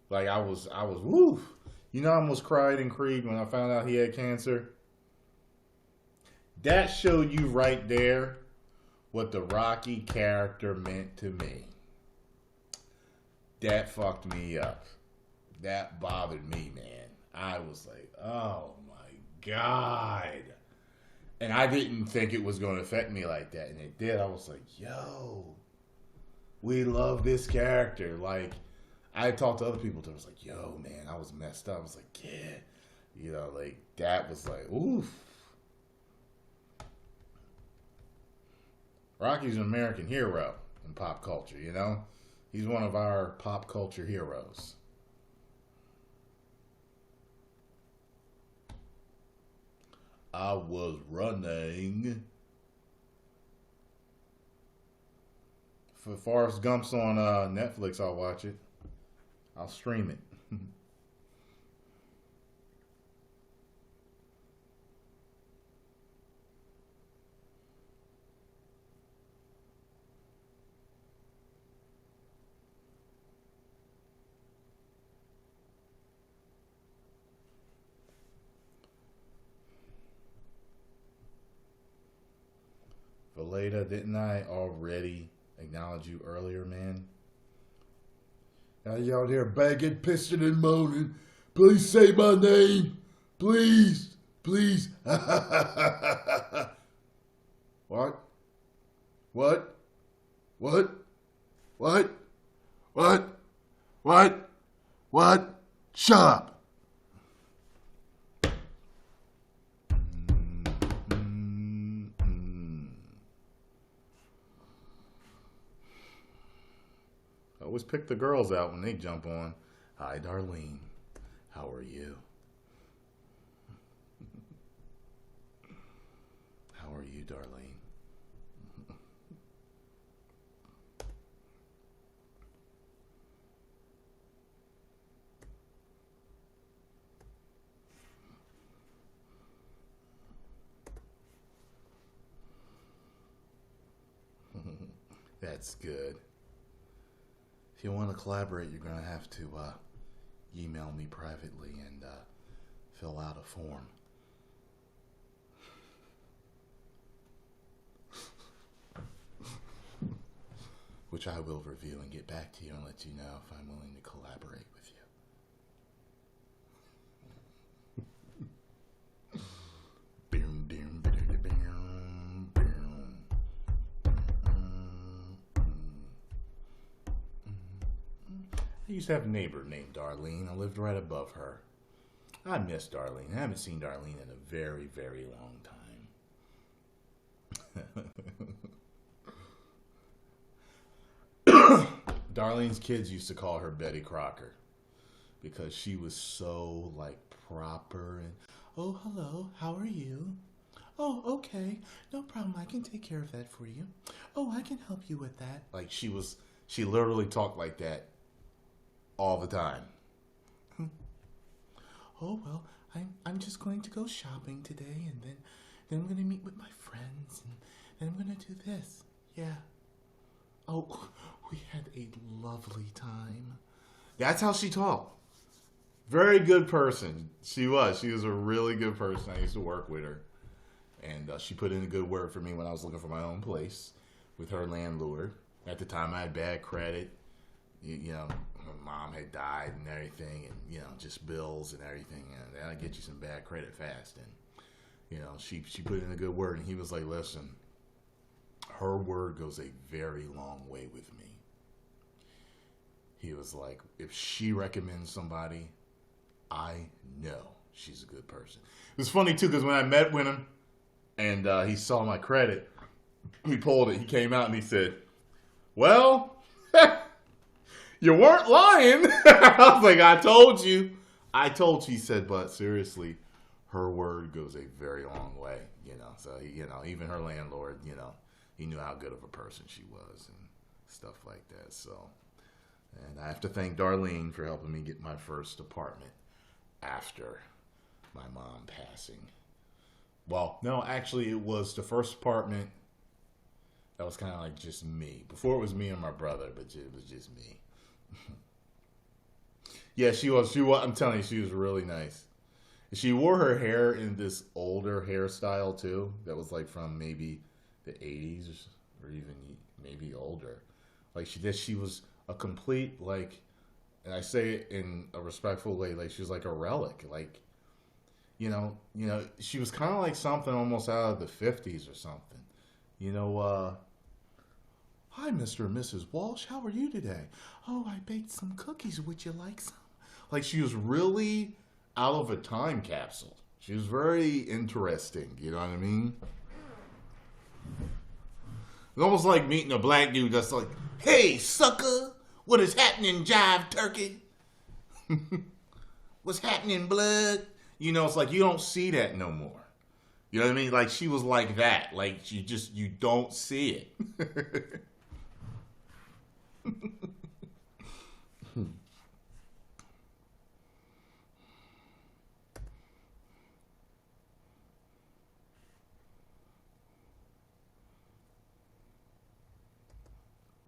Like, I was, woof. I almost cried in Creed when I found out he had cancer. That showed you right there what the Rocky character meant to me. That fucked me up. That bothered me, man. I was like, oh my God. And I didn't think it was going to affect me like that. And it did. I was like, yo, we love this character. Like, I talked to other people that was like, yo, man, I was messed up. I was like, yeah. Like, that was like, oof. Rocky's an American hero in pop culture, He's one of our pop culture heroes. I was running. If Forrest Gump's on Netflix, I'll watch it. I'll stream it. Valeda, didn't I already acknowledge you earlier, man? Now you out here begging, pissing, and moaning. Please say my name. Please. Please. What? What? What? What? What? What? What? Shut up. Always pick the girls out when they jump on. Hi, Darlene. How are you? How are you, Darlene? That's good. If you want to collaborate, you're going to have to email me privately and fill out a form. Which I will review and get back to you and let you know if I'm willing to collaborate with I used to have a neighbor named Darlene. I lived right above her. I miss Darlene. I haven't seen Darlene in a very, very long time. Darlene's kids used to call her Betty Crocker because she was so, like, proper and, oh, hello, how are you? Oh, okay, no problem, I can take care of that for you. Oh, I can help you with that. Like, she literally talked like that all the time. Oh, well, I'm just going to go shopping today, and then I'm going to meet with my friends, and then I'm going to do this. Yeah. Oh, we had a lovely time. That's how she talked. Very good person. She was. She was a really good person. I used to work with her. And she put in a good word for me when I was looking for my own place with her landlord. At the time, I had bad credit. You know, my mom had died and everything, and, you know, just bills and everything. And that'll get you some bad credit fast. And, you know, she put in a good word, and he was like, listen, her word goes a very long way with me. He was like, if she recommends somebody, I know she's a good person. It was funny, too, because when I met with him and he saw my credit, he pulled it. He came out and he said, well, you weren't lying. I was like, I told you. He said, but seriously, her word goes a very long way, you know. So, you know, even her landlord, you know, he knew how good of a person she was and stuff like that. So, and I have to thank Darlene for helping me get my first apartment after my mom passing. Well, no, actually, it was the first apartment that was kind of like just me. Before it was me and my brother, but it was just me. Yeah, she was. I'm telling you, she was really nice. She wore her hair in this older hairstyle too. That was like from maybe the 80s or even maybe older. Like she was a complete, like, and I say it in a respectful way, like she was like a relic. Like, you know, she was kind of like something almost out of the 50s or something. You know, hi, Mr. and Mrs. Walsh. How are you today? Oh, I baked some cookies. Would you like some? Like, she was really out of a time capsule. She was very interesting. You know what I mean? It's almost like meeting a black dude that's like, hey, sucker, what is happening, jive turkey? What's happening, blood? You know, it's like you don't see that no more. You know what I mean? Like, she was like that. Like, you don't see it.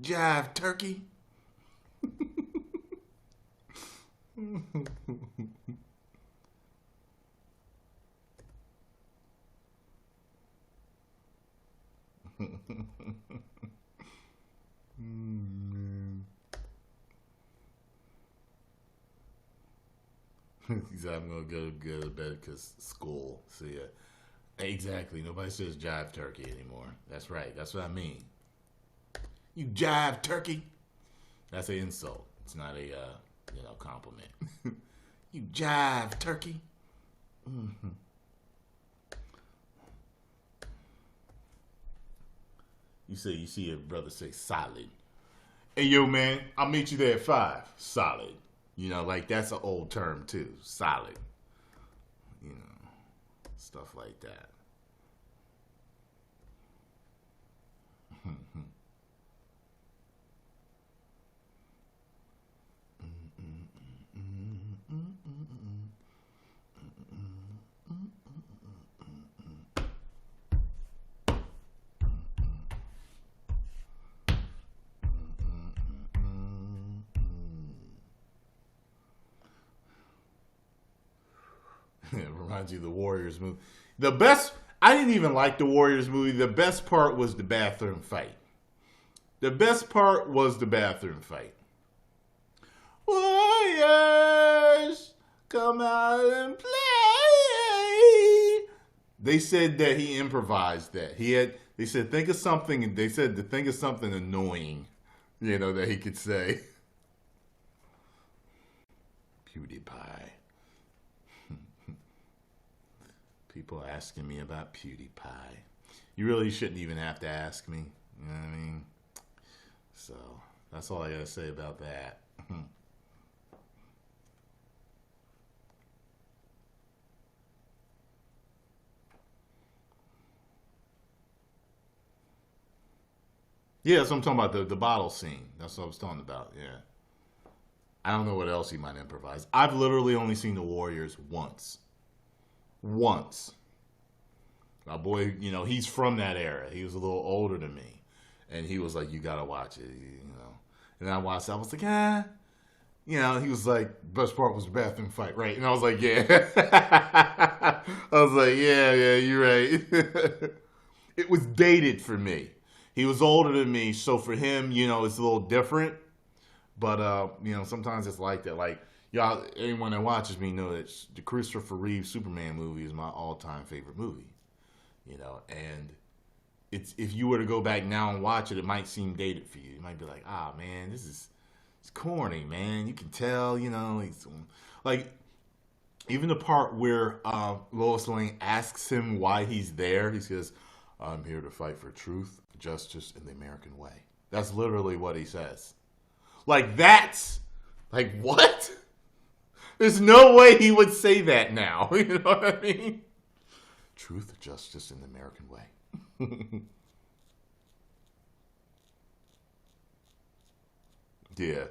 Jive turkey. Man. He said, I'm going to go to bed because school. See ya. Exactly. Nobody says jive turkey anymore. That's right. That's what I mean. You jive turkey. That's an insult. It's not a, compliment. You jive turkey. Mm-hmm. You see your brother say solid. Hey, yo, man, I'll meet you there at 5. Solid. You know, like, that's an old term, too. Solid. You know, stuff like that. It reminds you of the Warriors movie. I didn't even like the Warriors movie. The best part was the bathroom fight. Warriors, come out and play. They said that he improvised that. They said, think of something, to think of something annoying, that he could say. PewDiePie. People asking me about PewDiePie. You really shouldn't even have to ask me. You know what I mean? So, that's all I gotta say about that. Yeah, that's what I'm talking about, the bottle scene. That's what I was talking about, yeah. I don't know what else he might improvise. I've literally only seen The Warriors once. Once. My boy, you know, he's from that era. He was a little older than me. And he was like, you gotta watch it, you know. And I watched it. I was like, ah. You know, he was like, best part was the bathroom fight, right? And I was like, yeah. I was like, yeah, you're right. It was dated for me. He was older than me, so for him, you know, it's a little different. But, you know, sometimes it's like that. Like, y'all, anyone that watches me know that the Christopher Reeve Superman movie is my all-time favorite movie. You know, and it's if you were to go back now and watch it, it might seem dated for you. You might be like, ah, man, it's corny, man. You can tell, you know. Like, even the part where Lois Lane asks him why he's there, he says, I'm here to fight for truth, justice, and the American way. That's literally what he says. Like, that's... Like, what? There's no way he would say that now. You know what I mean? Truth, justice, and the American way. Yeah.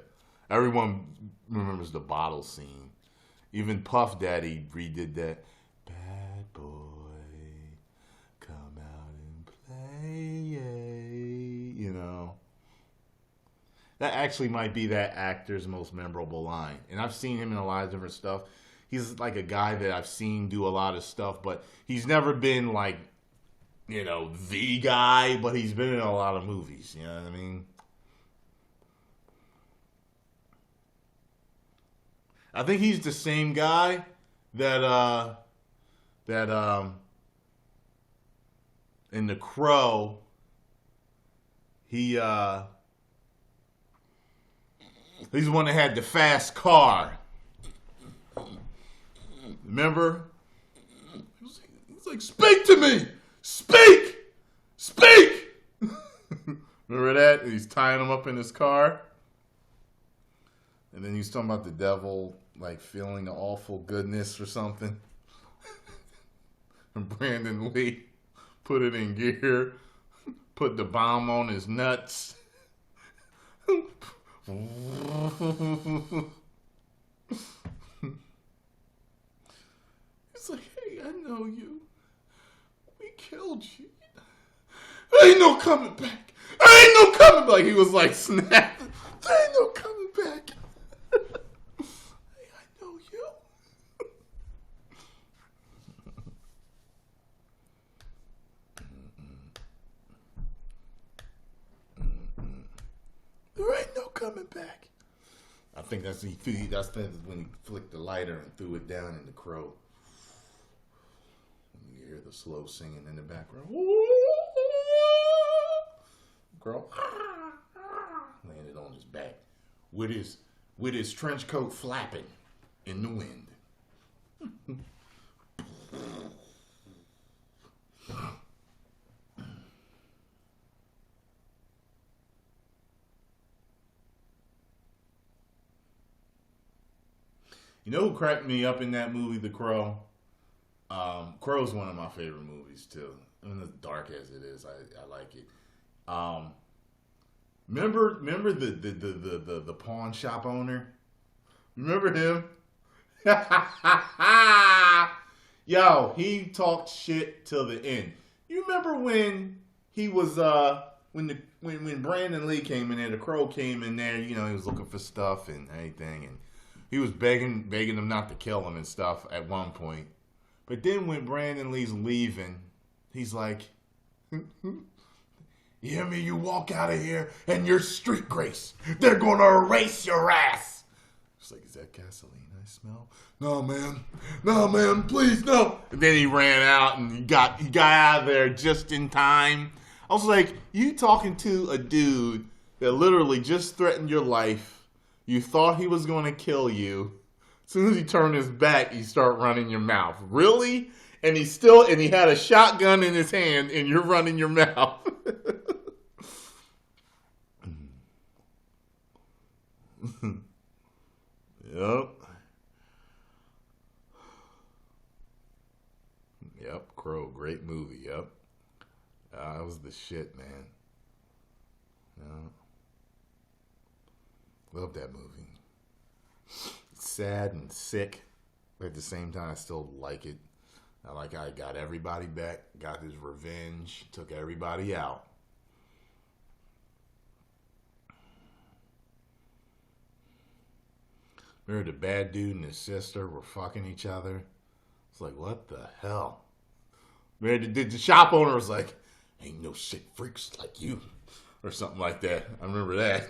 Everyone remembers the bottle scene. Even Puff Daddy redid that. Bad boy, come out and play. You know. That actually might be that actor's most memorable line. And I've seen him in a lot of different stuff. He's like a guy that I've seen do a lot of stuff, but he's never been like, you know, the guy, but he's been in a lot of movies. You know what I mean? I think he's the same guy that in The Crow, he's the one that had the fast car. Remember? He's like, speak to me! Speak! Speak! Remember that? He's tying him up in his car. And then he's talking about the devil, like, feeling the awful goodness or something. And Brandon Lee put it in gear, put the bomb on his nuts. It's like, hey, I know you. We killed you. There ain't no coming back. There ain't no coming back. He was like snapping. There ain't no coming back. Hey, I know you. There ain't no coming back. I think that's when he flicked the lighter and threw it down in The Crow. And you hear the slow singing in the background. Girl landed on his back with his trench coat flapping in the wind. You know who cracked me up in that movie, The Crow? Crow's one of my favorite movies too. I mean, as dark as it is, I like it. Remember the pawn shop owner? Remember him? Yo, he talked shit till the end. You remember when he was when Brandon Lee came in there, the Crow came in there, you know, he was looking for stuff and everything, and he was begging them not to kill him and stuff at one point. But then when Brandon Lee's leaving, he's like, you hear me? You walk out of here and your street grace. They're going to erase your ass. It's like, is that gasoline I smell? No, man, please, no. And then he ran out and he got out of there just in time. I was like, you talking to a dude that literally just threatened your life. You thought he was going to kill you As soon as he turned his back, you start running your mouth. Really? And he had a shotgun in his hand, and you're running your mouth. Yep. Yep, Crow, great movie. Yep. That was the shit, man. Yeah. Love that movie. It's sad and sick, but at the same time, I still like it. I like how he got everybody back, got his revenge, took everybody out. Remember the bad dude and his sister were fucking each other? It's like, what the hell? Man, the shop owner was like, ain't no sick freaks like you. Or something like that. I remember that.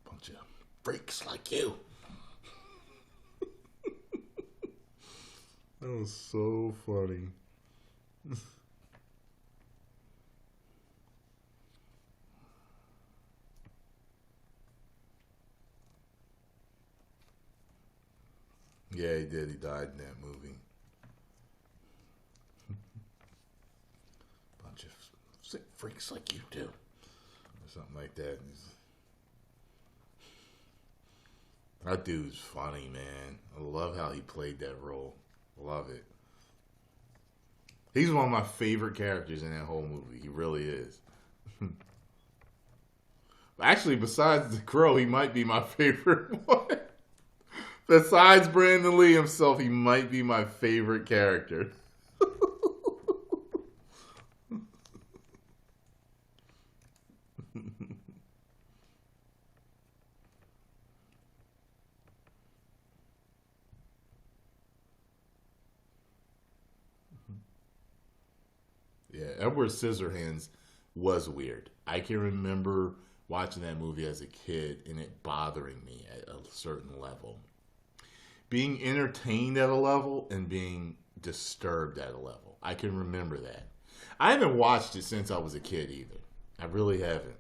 Bunch of freaks like you. That was so funny. Yeah, he did. He died in that movie. Bunch of sick freaks like you do. Or something like that. That dude's funny, man. I love how he played that role. Love it. He's one of my favorite characters in that whole movie. He really is. Actually, besides the Crow, he might be my favorite one. Besides Brandon Lee himself, he might be my favorite character. Yeah, Edward Scissorhands was weird. I can remember watching that movie as a kid and it bothering me at a certain level. Being entertained at a level and being disturbed at a level. I can remember that. I haven't watched it since I was a kid either. I really haven't.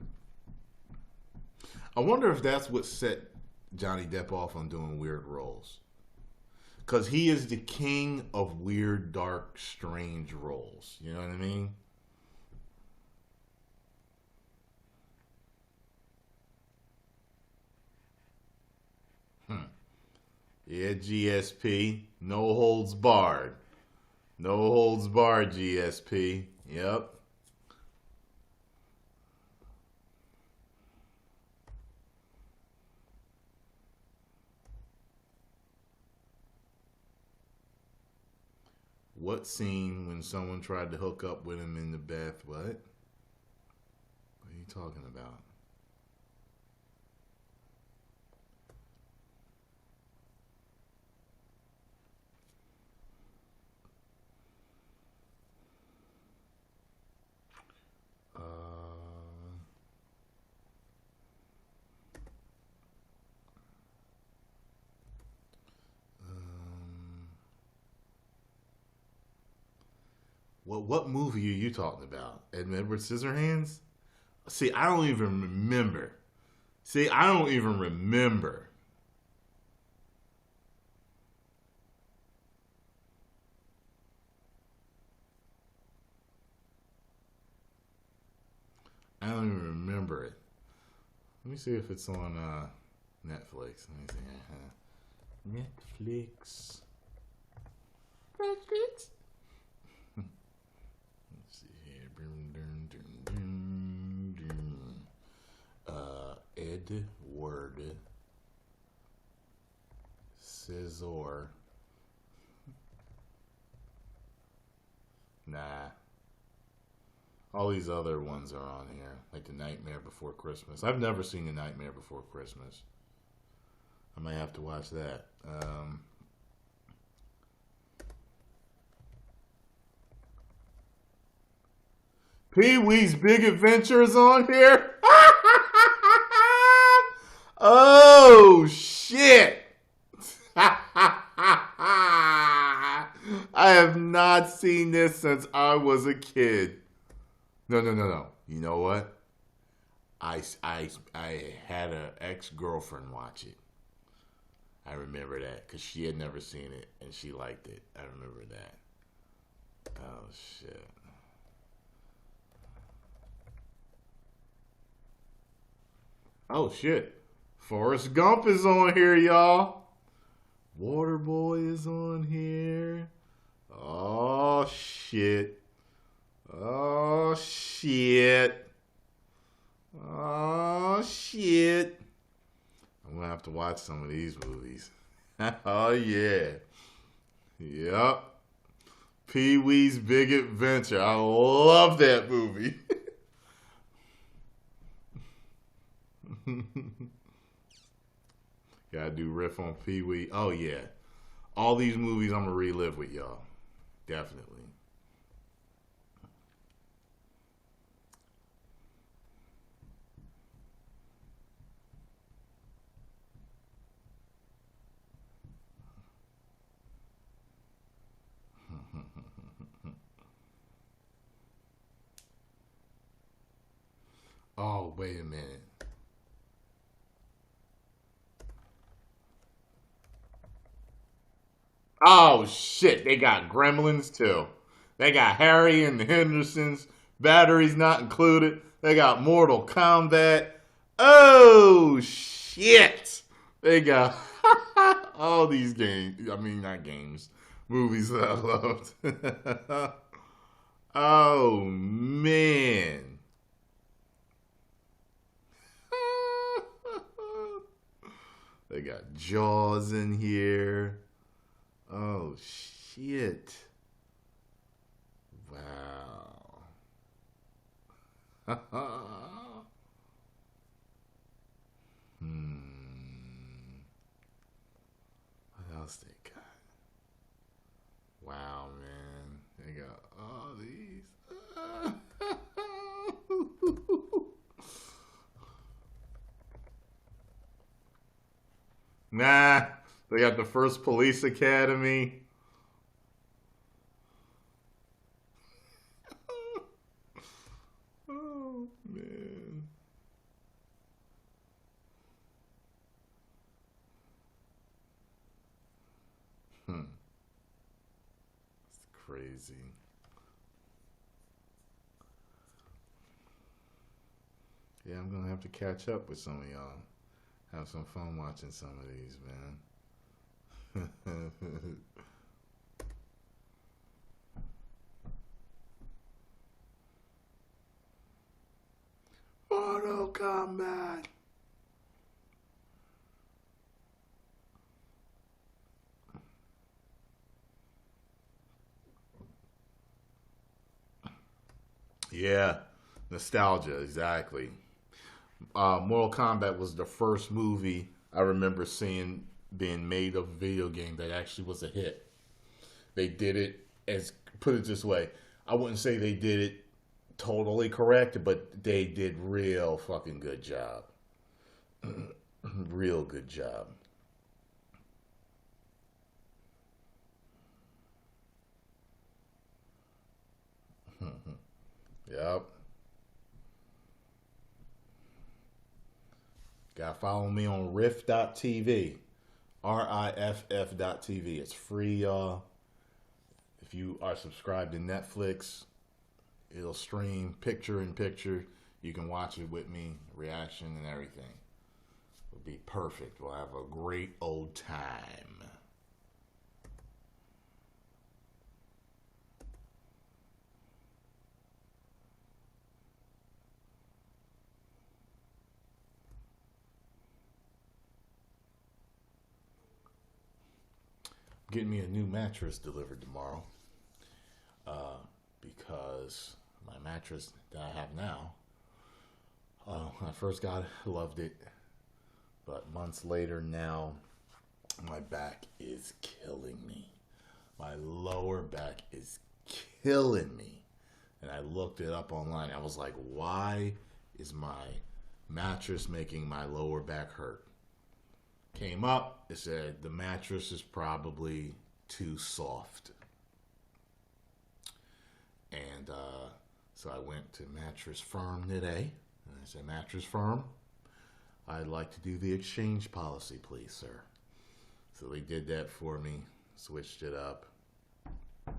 I wonder if that's what set Johnny Depp off on doing weird roles. Because he is the king of weird, dark, strange roles. You know what I mean? Yeah, GSP. No holds barred. No holds barred, GSP. Yep. What scene when someone tried to hook up with him in the bath? What? What are you talking about? What movie are you talking about? Edward Scissorhands? See, I don't even remember. I don't even remember. I don't even remember it. Let me see if it's on Netflix. Let me see. Netflix. Netflix. Let's see here. Edward Scissor. Nah. All these other ones are on here, like The Nightmare Before Christmas. I've never seen The Nightmare Before Christmas. I might have to watch that. Pee-wee's Big Adventures on here? Oh, shit! I have not seen this since I was a kid. No. You know what? I had an ex-girlfriend watch it. I remember that because she had never seen it and she liked it. I remember that. Oh shit. Oh shit. Forrest Gump is on here, y'all. Waterboy is on here. Oh shit. Oh shit. Oh shit. I'm gonna have to watch some of these movies. Oh yeah. Yep. Pee-wee's Big Adventure. I love that movie. Gotta do riff on Pee-wee. Oh yeah. All these movies I'm gonna relive with y'all. Definitely. Oh, wait a minute. Oh shit, they got Gremlins too. They got Harry and the Hendersons. Batteries not included. They got Mortal Kombat. Oh shit. They got all these games. I mean, not games. Movies that I loved. Oh man. They got Jaws in here. Oh shit. Wow. What else they got? Wow, man. They got all these. Nah. They got the first Police Academy. Oh, man. It's crazy. Yeah, I'm going to have to catch up with some of y'all. Have some fun watching some of these, man. Mortal Kombat. Yeah, nostalgia, exactly. Mortal Kombat was the first movie I remember seeing being made of a video game that actually was a hit. They did it as, put it this way, I wouldn't say they did it totally correct, but they did real fucking good job. Real good job. Yep. Gotta follow me on riff.tv. RIFF.tv. It's free, y'all. If you are subscribed to Netflix, it'll stream picture in picture. You can watch it with me, reaction and everything. It'll be perfect. We'll have a great old time. Getting me a new mattress delivered tomorrow because my mattress that I have now, when I first got it, loved it, but months later now, my back is killing me. My lower back is killing me. And I looked it up online. I was like, why is my mattress making my lower back hurt? Came up, it said the mattress is probably too soft. And so I went to Mattress Firm today And I said, mattress firm, I'd like to do the exchange policy, please, sir. So they did that for me, switched it up. And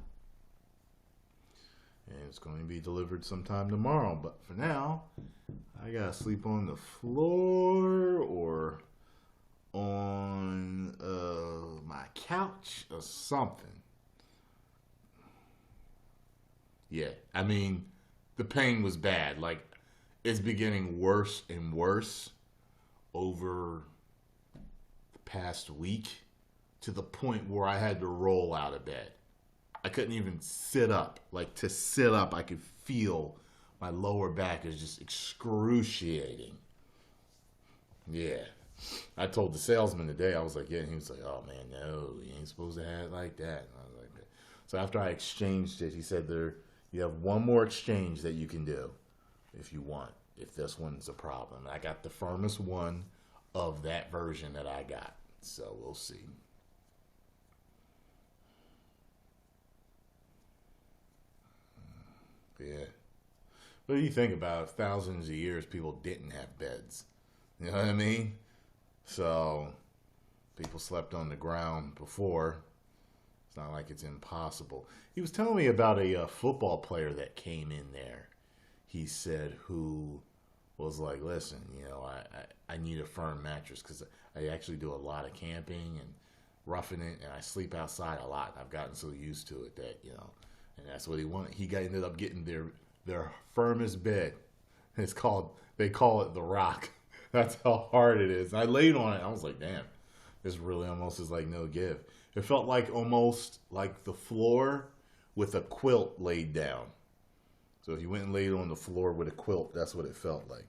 it's going to be delivered sometime tomorrow. But for now, I got to sleep on the floor or on my couch or something. Yeah, I mean, the pain was bad. Like, it's beginning worse and worse over the past week to the point where I had to roll out of bed. I couldn't even sit up. Like, to sit up, I could feel my lower back is just excruciating. Yeah. I told the salesman today, I was like, yeah. And he was like, oh, man, no, you ain't supposed to have it like that. And I was like, man. So after I exchanged it, he said you have one more exchange that you can do if you want, if this one's a problem. I got the firmest one of that version that I got. So we'll see. Yeah. What do you think about thousands of years people didn't have beds? You know what I mean? So people slept on the ground before. It's not like it's impossible. He was telling me about a football player that came in there. He said who was like, listen, you know, I need a firm mattress because I actually do a lot of camping and roughing it, and I sleep outside a lot. I've gotten so used to it that, you know, and that's what he wanted. He ended up getting their firmest bed. They call it the Rock. That's how hard it is. I laid on it. I was like, damn, this really almost is like no give. It felt like almost like the floor with a quilt laid down. So if you went and laid on the floor with a quilt, that's what it felt like.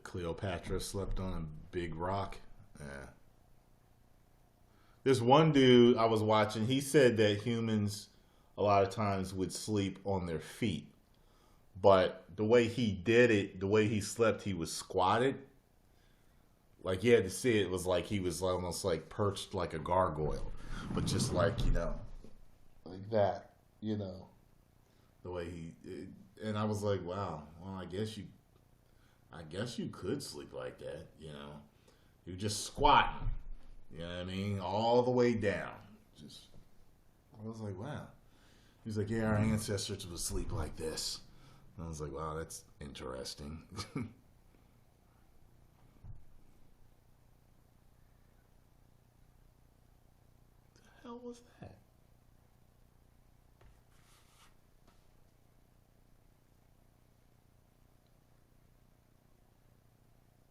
Cleopatra slept on a big rock. Yeah. This one dude I was watching, he said that humans a lot of times would sleep on their feet. But the way he did it, the way he slept, he was squatted. Like, you had to see it, it was like he was almost like perched like a gargoyle. But just like, you know, like that, you know. The way and I was like, wow, well, I guess you could sleep like that, you know. You're just squatting, you know what I mean? All the way down. I was like, wow. He was like, yeah, our ancestors would sleep like this. And I was like, wow, that's interesting. The hell was that?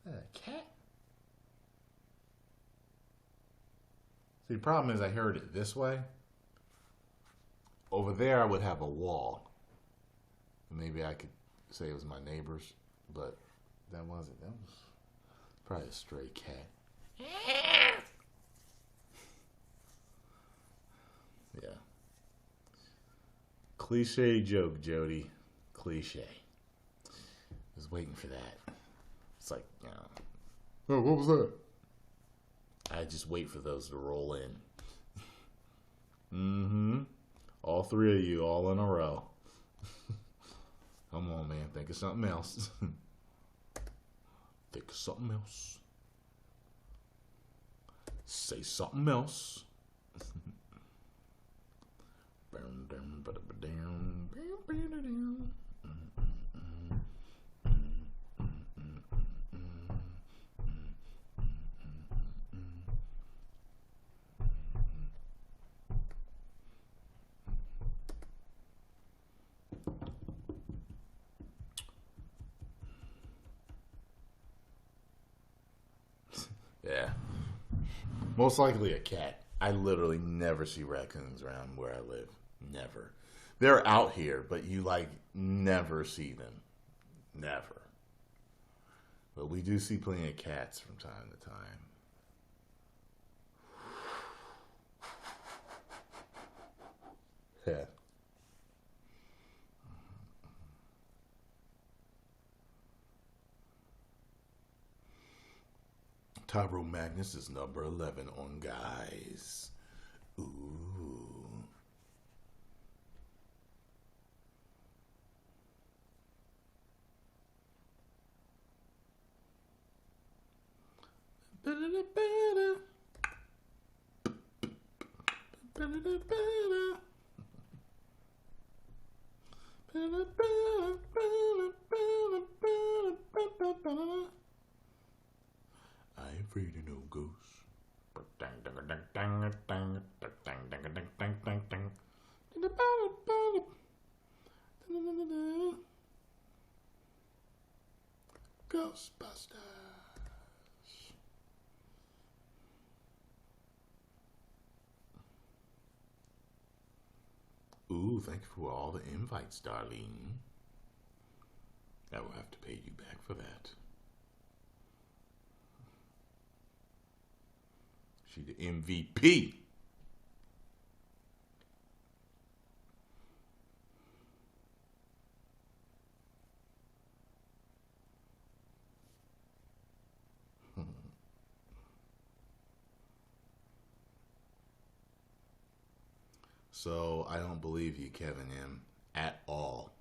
A cat? See, the problem is I heard it this way. Over there, I would have a wall. Maybe I could say it was my neighbor's, but that wasn't. That was probably a stray cat. Yeah. Cliche joke, Jody. Cliche. I was waiting for that. It's like, you know. Oh, what was that? I just wait for those to roll in. Mm-hmm. All three of you, all in a row. Come on, man. Think of something else. Think of something else. Say something else. Yeah. Most likely a cat. I literally never see raccoons around where I live. Never. They're out here, but you like never see them. Never. But we do see plenty of cats from time to time. Yeah. Tyrone Magnus is number 11 on Guys. Ooh. I ain't afraid of no ghosts. Ghostbusters. Ooh, thank you for all the invites, Darlene. I will have to pay you back for that. She the MVP. So I don't believe you, Kevin M. At all.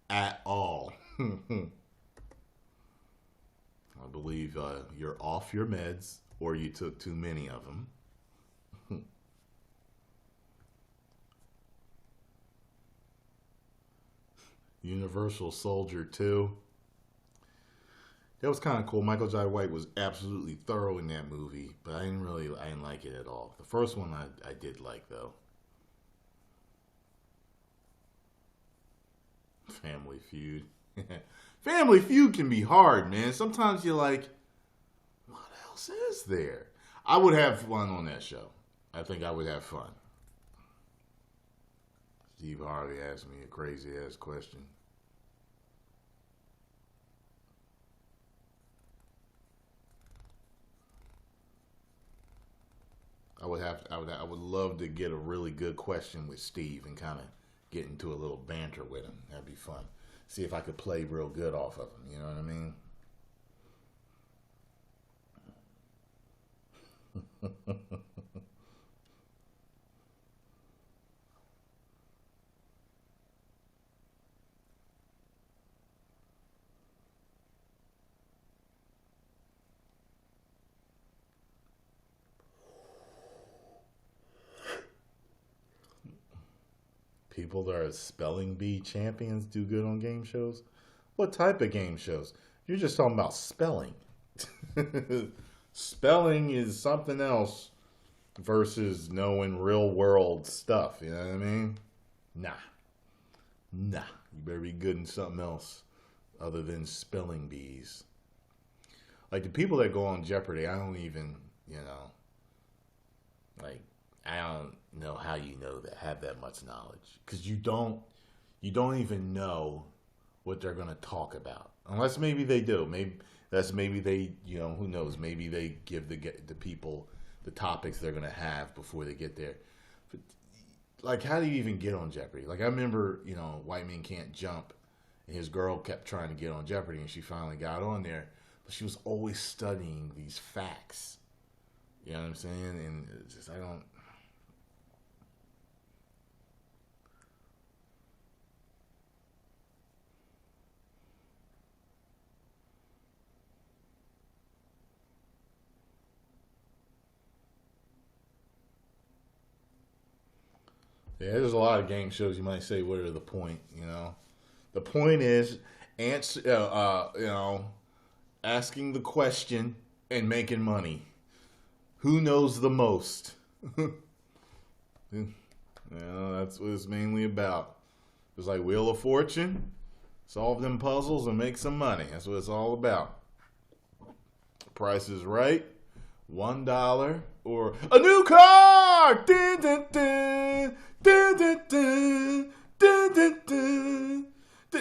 At all. I believe you're off your meds or you took too many of them. Universal Soldier 2. That was kind of cool. Michael Jai White was absolutely thorough in that movie, but I didn't like it at all. The first one I did like, though. Family Feud. Family Feud can be hard, man. Sometimes you're like, what else is there? I would have fun on that show. I think I would have fun. Steve Harvey asked me a crazy-ass question. I would love to get a really good question with Steve and kind of get into a little banter with him. That'd be fun. See if I could play real good off of him. You know what I mean? People that are spelling bee champions do good on game shows? What type of game shows? You're just talking about spelling. Spelling is something else versus knowing real world stuff. You know what I mean? Nah. You better be good in something else other than spelling bees. Like the people that go on Jeopardy, I don't even, I don't know how you know that, have that much knowledge. Because you don't even know what they're going to talk about. Unless maybe they do. Maybe they, who knows, maybe they give the people the topics they're going to have before they get there. But, like, how do you even get on Jeopardy? Like, I remember, White Men Can't Jump, and his girl kept trying to get on Jeopardy, and she finally got on there. But she was always studying these facts. You know what I'm saying? And it's just, Yeah, there's a lot of game shows you might say, what are the point, The point is asking the question and making money. Who knows the most? That's what it's mainly about. It's like Wheel of Fortune, solve them puzzles and make some money. That's what it's all about. Price is Right, $1 or a new car. Dun, dun, dun, dun, dun, dun, dun, dun, dun.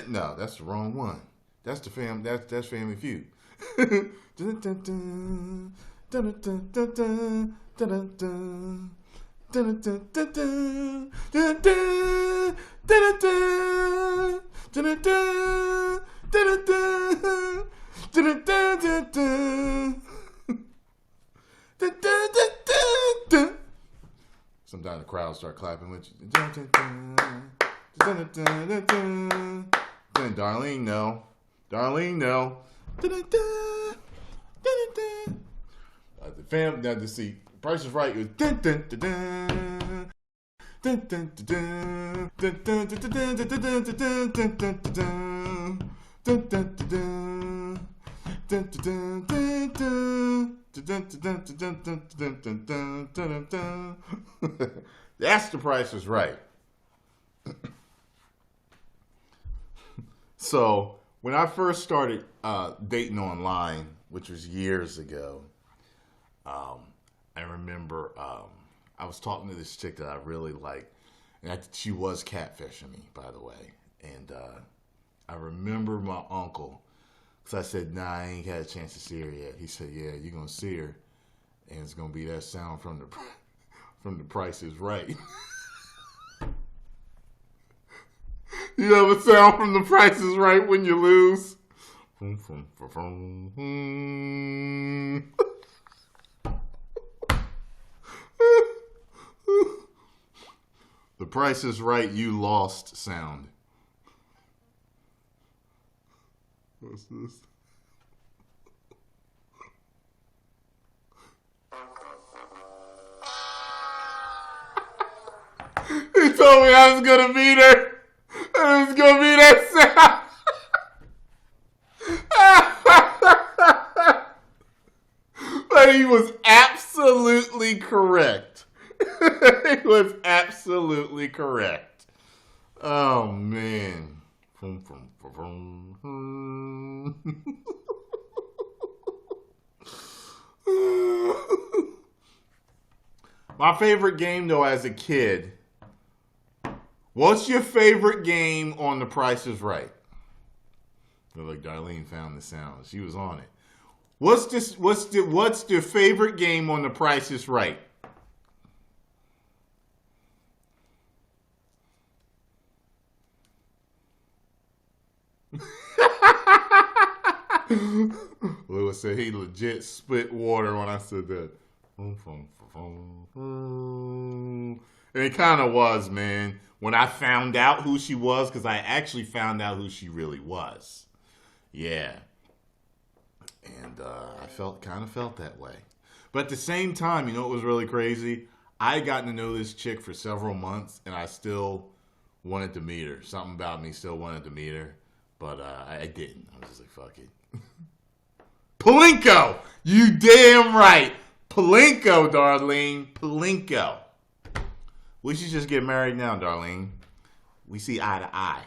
No, that's the wrong one. That's the that's Family Feud. Dun, dun, dun, dun, dun, dun, dun, dun, dun. Dun, dun, dun, dun, dun, dun, dun, dun, dun, dun, dun, dun, dun. Sometimes the crowd start clapping with you. Darlene, no. Darlene, no. The fam, now to see, Price is Right. It was that's the Price is Right. So when I first started dating online, which was years ago, I remember I was talking to this chick that I really liked, and she was catfishing me, by the way. And I remember my uncle, because I said, nah, I ain't had a chance to see her yet. He said, yeah, you're going to see her, and it's going to be that sound from the Price is Right. You know the sound from the Price is Right when you lose? The Price is Right, you lost sound. What's this? He told me I was going to meet her. And it was going to be that sound. But he was absolutely correct. He was absolutely correct. Oh, man. My favorite game, though, as a kid. What's your favorite game on The Price is Right? Look, Darlene found the sound. She was on it. What's the favorite game on The Price is Right? Lewis said he legit spit water when I said that. And it kind of was, man. When I found out who she was, because I actually found out who she really was. Yeah. And I kind of felt that way. But at the same time, you know what was really crazy? I had gotten to know this chick for several months, and I still wanted to meet her. Something about me still wanted to meet her. But I didn't. I was just like, fuck it. Palinko! You damn right. Palinko, Darlene. Palinko. We should just get married now, Darlene. We see eye to eye.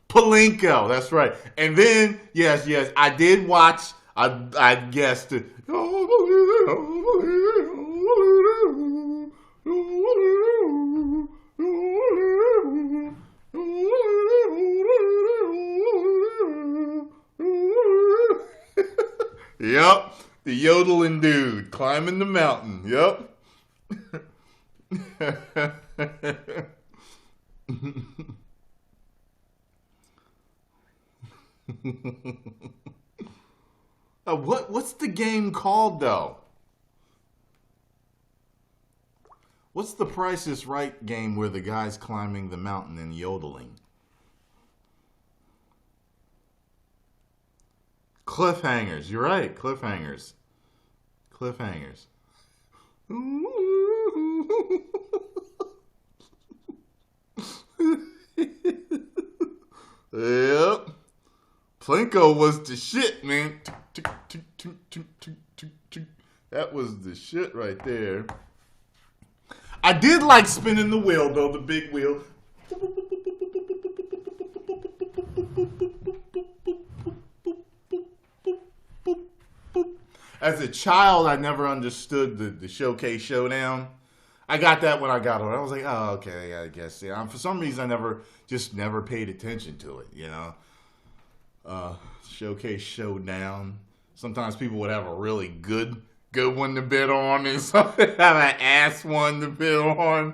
Palinko, that's right. And then, yes, I did watch, I guessed it. Yep, the yodeling dude climbing the mountain. Yep. What's the game called, though? What's the Price is Right game where the guy's climbing the mountain and yodeling? Cliffhangers. You're right. Cliffhangers. Cliffhangers. Yep. Plinko was the shit, man. That was the shit right there. I did like spinning the wheel, though, the big wheel. As a child, I never understood the Showcase Showdown. I got that when I got older. I was like, oh, okay, I guess. Yeah. For some reason, I never paid attention to it, you know. Showcase Showdown. Sometimes people would have a really good one to bid on, and some have an ass one to bid on.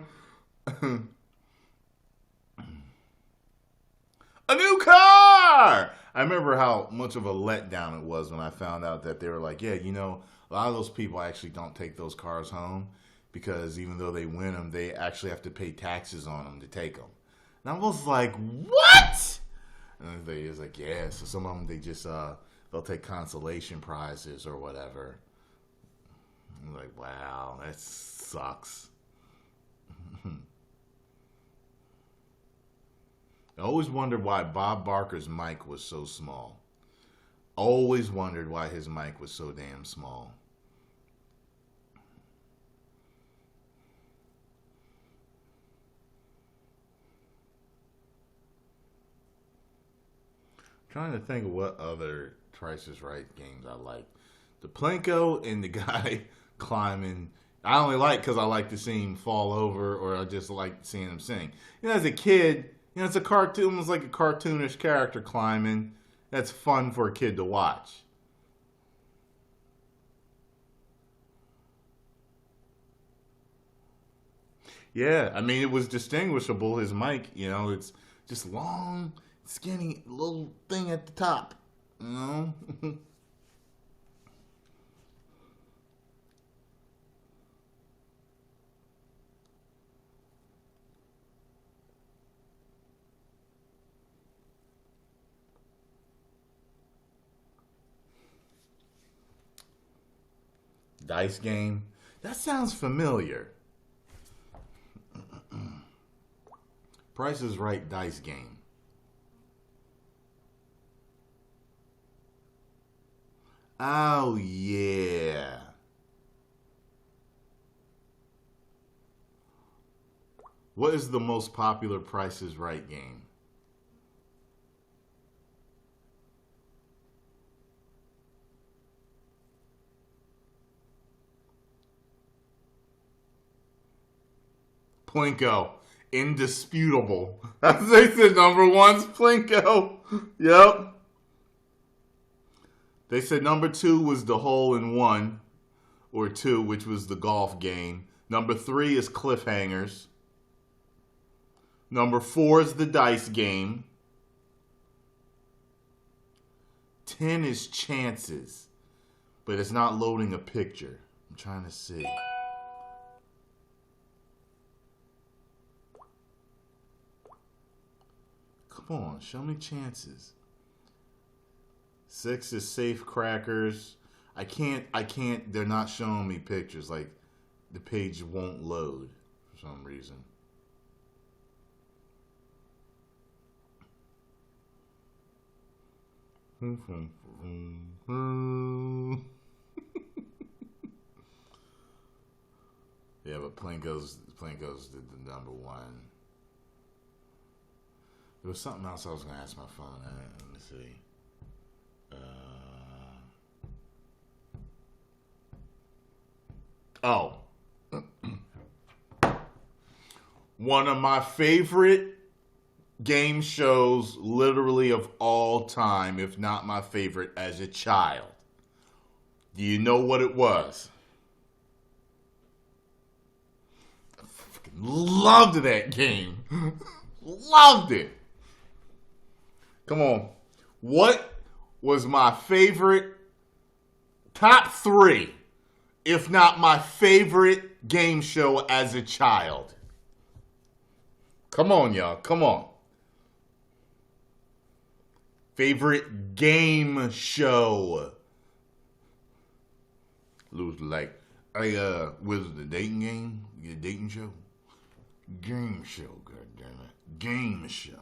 A new car! I remember how much of a letdown it was when I found out that they were like, yeah, you know, a lot of those people actually don't take those cars home because even though they win them, they actually have to pay taxes on them to take them. And I was like, what? And they was like, yeah. So some of them, they just, they'll take consolation prizes or whatever. I'm like, wow, that sucks. I always wondered why Bob Barker's mic was so small. Always wondered why his mic was so damn small. Trying to think of what other Price is Right games I like. The Plinko and the guy climbing, I only like because I like to see him fall over, or I just like seeing him sing. You know, as a kid, you know, it's a cartoon, almost like a cartoonish character climbing. That's fun for a kid to watch. Yeah, I mean, it was distinguishable, his mic, you know, it's just long, skinny little thing at the top, you know? Dice game? That sounds familiar. Price is Right dice game. Oh, yeah. What is the most popular Price is Right game? Plinko. Indisputable. As they said, number one's Plinko. Yep. They said number 2 was the hole in one, or 2, which was the golf game. Number 3 is cliffhangers. Number 4 is the dice game. 10 is chances, but it's not loading a picture. I'm trying to see. Come on, show me chances. 6 is safe crackers. I can't, they're not showing me pictures. Like, the page won't load for some reason. Yeah, but Plinko's did the number 1. There was something else I was going to ask my phone. Let me see. Oh. One of my favorite game shows literally of all time, if not my favorite as a child. Do you know what it was? I fucking loved that game. Loved it. Come on. What was my favorite, top 3, if not my favorite game show as a child? Come on, y'all. Come on. Favorite game show. Lou's like, was it the dating game? Your dating show? Game show, goddammit. Game show.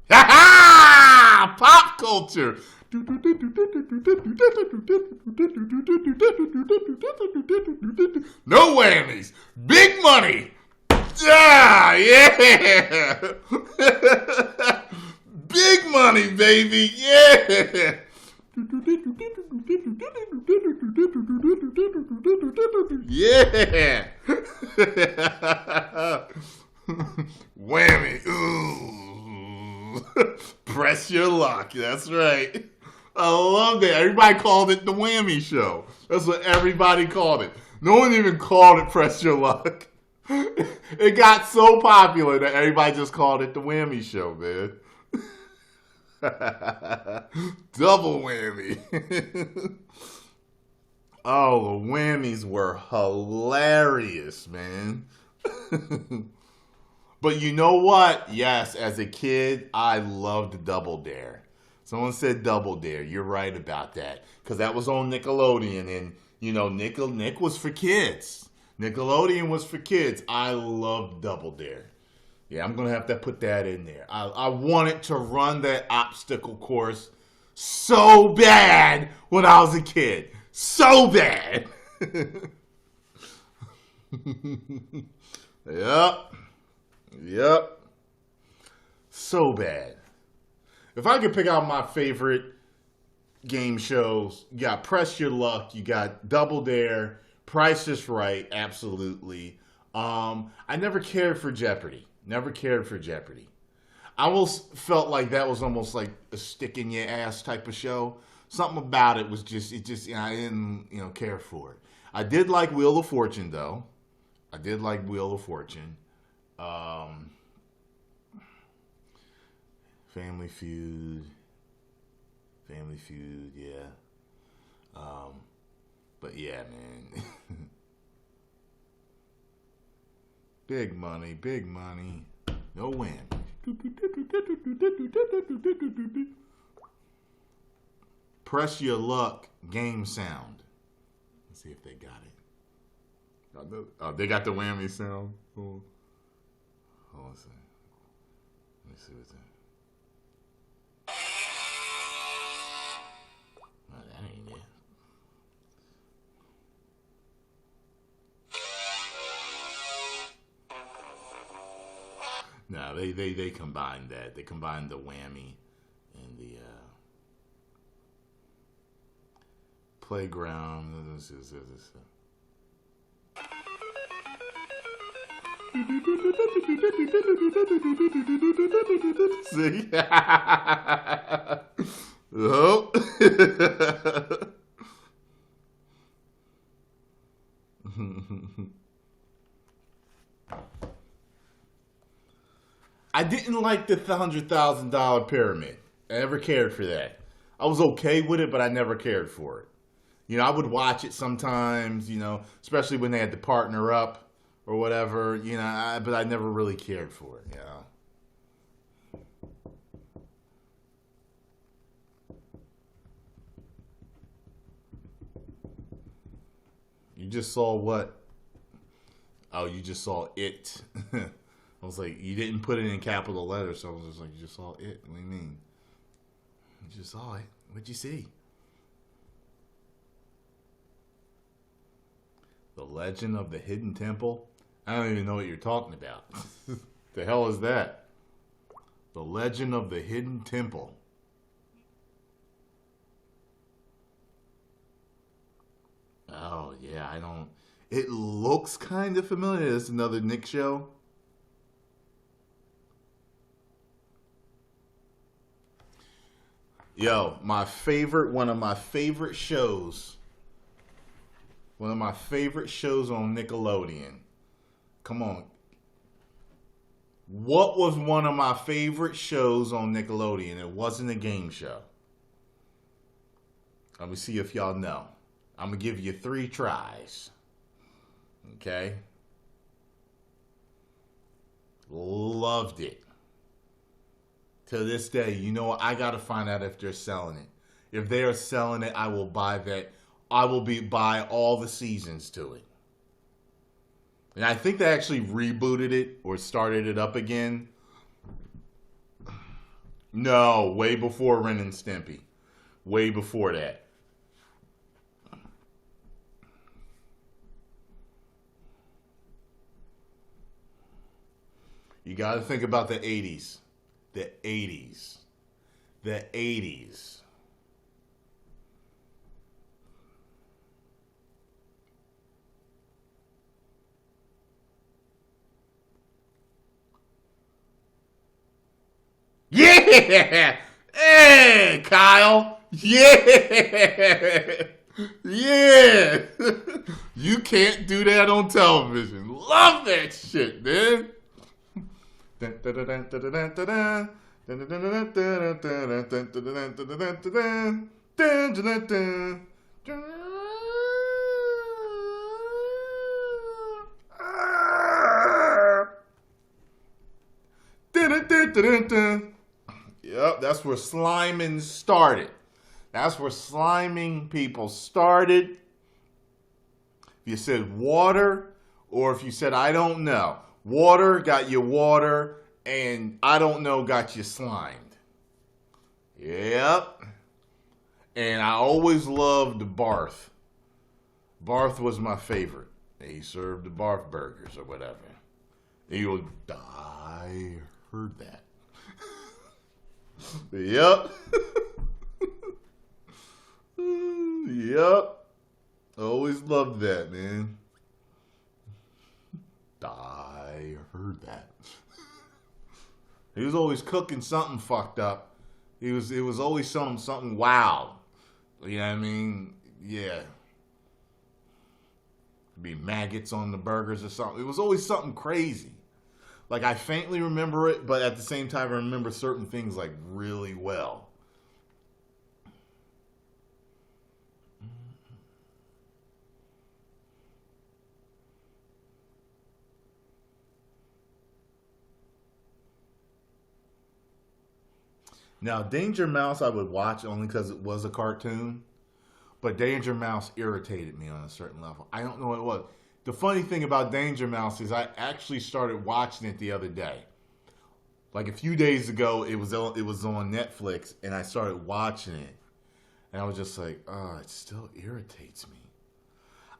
Ha ha! Pop culture. No whammies. Big money. Yeah, yeah. Big money, baby. Yeah. Yeah. Whammy. Ooh. Press your luck. That's right. I love it. Everybody called it the Whammy Show. That's what everybody called it. No one even called it Press Your Luck. It got so popular that everybody just called it the Whammy Show, man. Double whammy. Oh, the whammies were hilarious, man. But you know what? Yes, as a kid, I loved Double Dare. Someone said Double Dare. You're right about that. Because that was on Nickelodeon. And, you know, Nick was for kids. Nickelodeon was for kids. I loved Double Dare. Yeah, I'm going to have to put that in there. I wanted to run that obstacle course so bad when I was a kid. So bad. Yep. So bad. If I could pick out my favorite game shows, you got Press Your Luck, you got Double Dare, Price is Right, absolutely. I never cared for Jeopardy. I almost felt like that was almost like a stick in your ass type of show. Something about it was just, you know, I didn't, you know, care for it. I did like Wheel of Fortune, though. Family Feud, yeah. But yeah, man. Big money. No win. Press Your Luck game sound. Let's see if they got it. Oh, they got the whammy sound. Hold on a second. Let me see what's that. Oh, that ain't it. No, they combined that. They combined the whammy and the playground. See? Oh. I didn't like the $100,000 pyramid. I never cared for that. I was okay with it, but I never cared for it. You know, I would watch it sometimes, you know, especially when they had to partner up or whatever, you know, but I never really cared for it, you know. You just saw what? Oh, you just saw it. I was like, you didn't put it in capital letters, so I was just like, you just saw it? What do you mean? You just saw it. What'd you see? The Legend of the Hidden Temple? I don't even know what you're talking about. The hell is that? The Legend of the Hidden Temple. Oh, yeah, I don't... It looks kind of familiar. It's another Nick show. Yo, one of my favorite shows on Nickelodeon. Come on. What was one of my favorite shows on Nickelodeon? It wasn't a game show. Let me see if y'all know. I'm going to give you 3 tries. Okay? Loved it. To this day, you know what? I got to find out if they're selling it. If they are selling it, I will buy that. I will buy all the seasons to it. And I think they actually rebooted it or started it up again. No, way before Ren and Stimpy. Way before that. You got to think about the 80s. The 80s. Yeah! Hey, Kyle! Yeah! Yeah! You can't do that on television. Love that shit, man. Yep, that's where sliming started. That's where sliming people started. If you said water, or if you said I don't know, water got you water, and I don't know got you slimed. Yep. And I always loved Barth. Barth was my favorite. He served the Barth burgers or whatever. He would die. I heard that. Yep. Yep. Always loved that, man. I heard that. He was always cooking something fucked up. It was always something wild. You know what I mean? Yeah. Be maggots on the burgers or something. It was always something crazy. Like, I faintly remember it, but at the same time, I remember certain things, like, really well. Now, Danger Mouse I would watch only because it was a cartoon. But Danger Mouse irritated me on a certain level. I don't know what it was. The funny thing about Danger Mouse is I actually started watching it the other day. Like a few days ago, it was on Netflix, and I started watching it. And I was just like, oh, it still irritates me.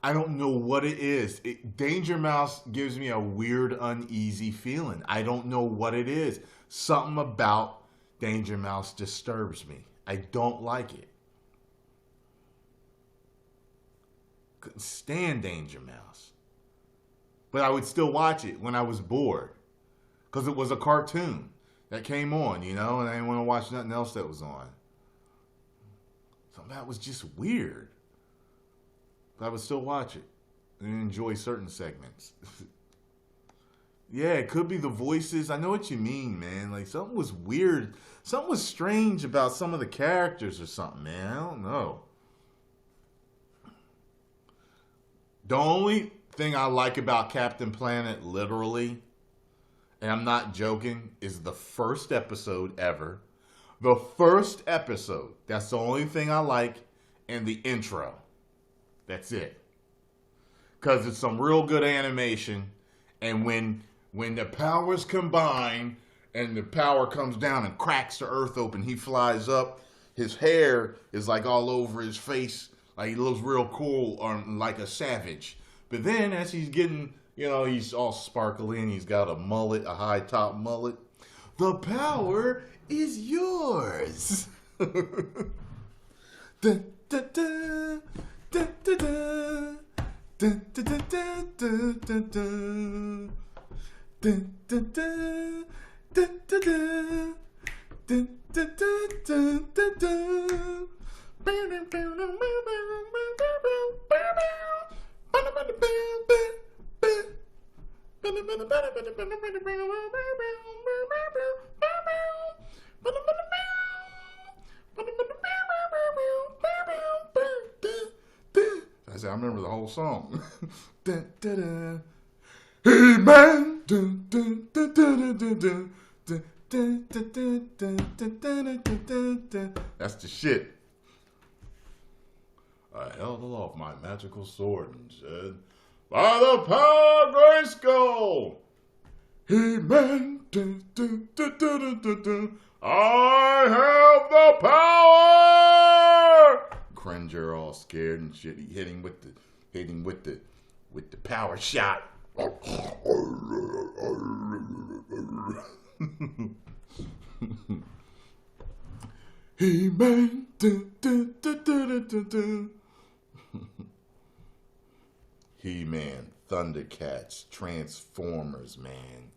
I don't know what it is. Danger Mouse gives me a weird, uneasy feeling. I don't know what it is. Something about Danger Mouse disturbs me. I don't like it. Couldn't stand Danger Mouse. But I would still watch it when I was bored. Because it was a cartoon that came on, you know, and I didn't want to watch nothing else that was on. So that was just weird. But I would still watch it and enjoy certain segments. Yeah, it could be the voices. I know what you mean, man. Like, something was weird. Something was strange about some of the characters or something, man. I don't know. The only thing I like about Captain Planet, literally, and I'm not joking, is the first episode ever. The first episode. That's the only thing I like. And the intro. That's it. Because it's some real good animation. And when the powers combine and the power comes down and cracks the earth open, he flies up. His hair is like all over his face. Like, he looks real cool, or like a savage. But then, as he's getting, you know, he's all sparkly and he's got a mullet, a high top mullet. The power is yours. Dun, dun, dun, dun, dun, dun. Dun, dun, dun, dun, dun, dun. Dun, dun, dun, dun, dun, dun. Dun, dun, dun, dun, dun, dun. I remember the whole song. Dun, dun, dun. Hey man, dun, dun, dun, dun, dun, dun, dun, dun, dun, dun, dun, dun, dun, dun, dun, dun. That's the shit. I held aloft my magical sword and said, "By the power of Grayskull, hey man, dun, dun, dun, dun, dun, dun, dun. I have the power." Cringer all scared and shit. He hit him with the power shot. Hey man, dun, dun, dun, dun, dun, dun. He-Man, Thundercats, Transformers, man.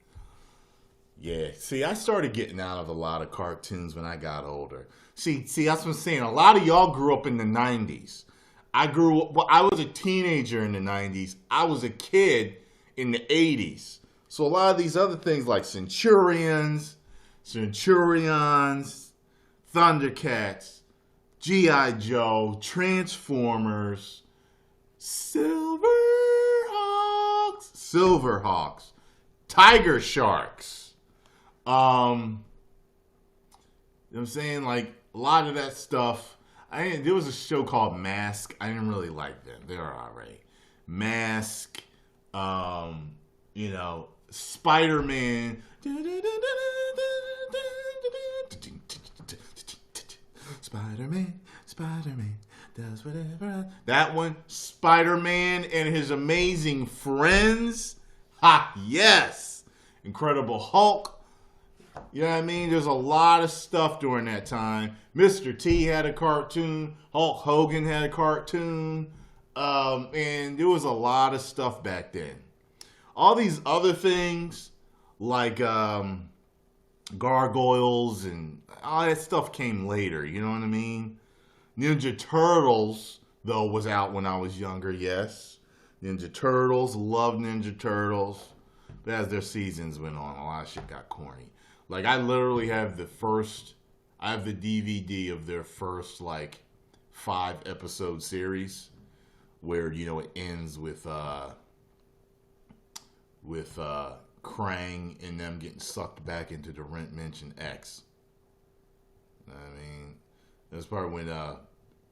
Yeah, see, I started getting out of a lot of cartoons when I got older. See, that's what I'm saying. A lot of y'all grew up in the 90s. I was a teenager in the 90s. I was a kid in the 80s. So a lot of these other things like Centurions, Thundercats, G.I. Joe, Transformers, Silverhawks, Tiger Sharks. You know what I'm saying? Like, a lot of that stuff. There was a show called Mask. I didn't really like them. They were alright. Mask, you know, Spider-Man. Spider-Man does whatever. That one, Spider-Man and his amazing friends. Ha, yes. Incredible Hulk. You know what I mean? There's a lot of stuff during that time. Mr. T had a cartoon. Hulk Hogan had a cartoon. And there was a lot of stuff back then. All these other things, like gargoyles and all that stuff came later. You know what I mean? Ninja Turtles, though, was out when I was younger, yes. Ninja Turtles, loved Ninja Turtles. But as their seasons went on, a lot of shit got corny. Like, I literally have the DVD of their first, like, 5-episode series where, you know, it ends with Krang and them getting sucked back into the Dimension X. I mean, that's part when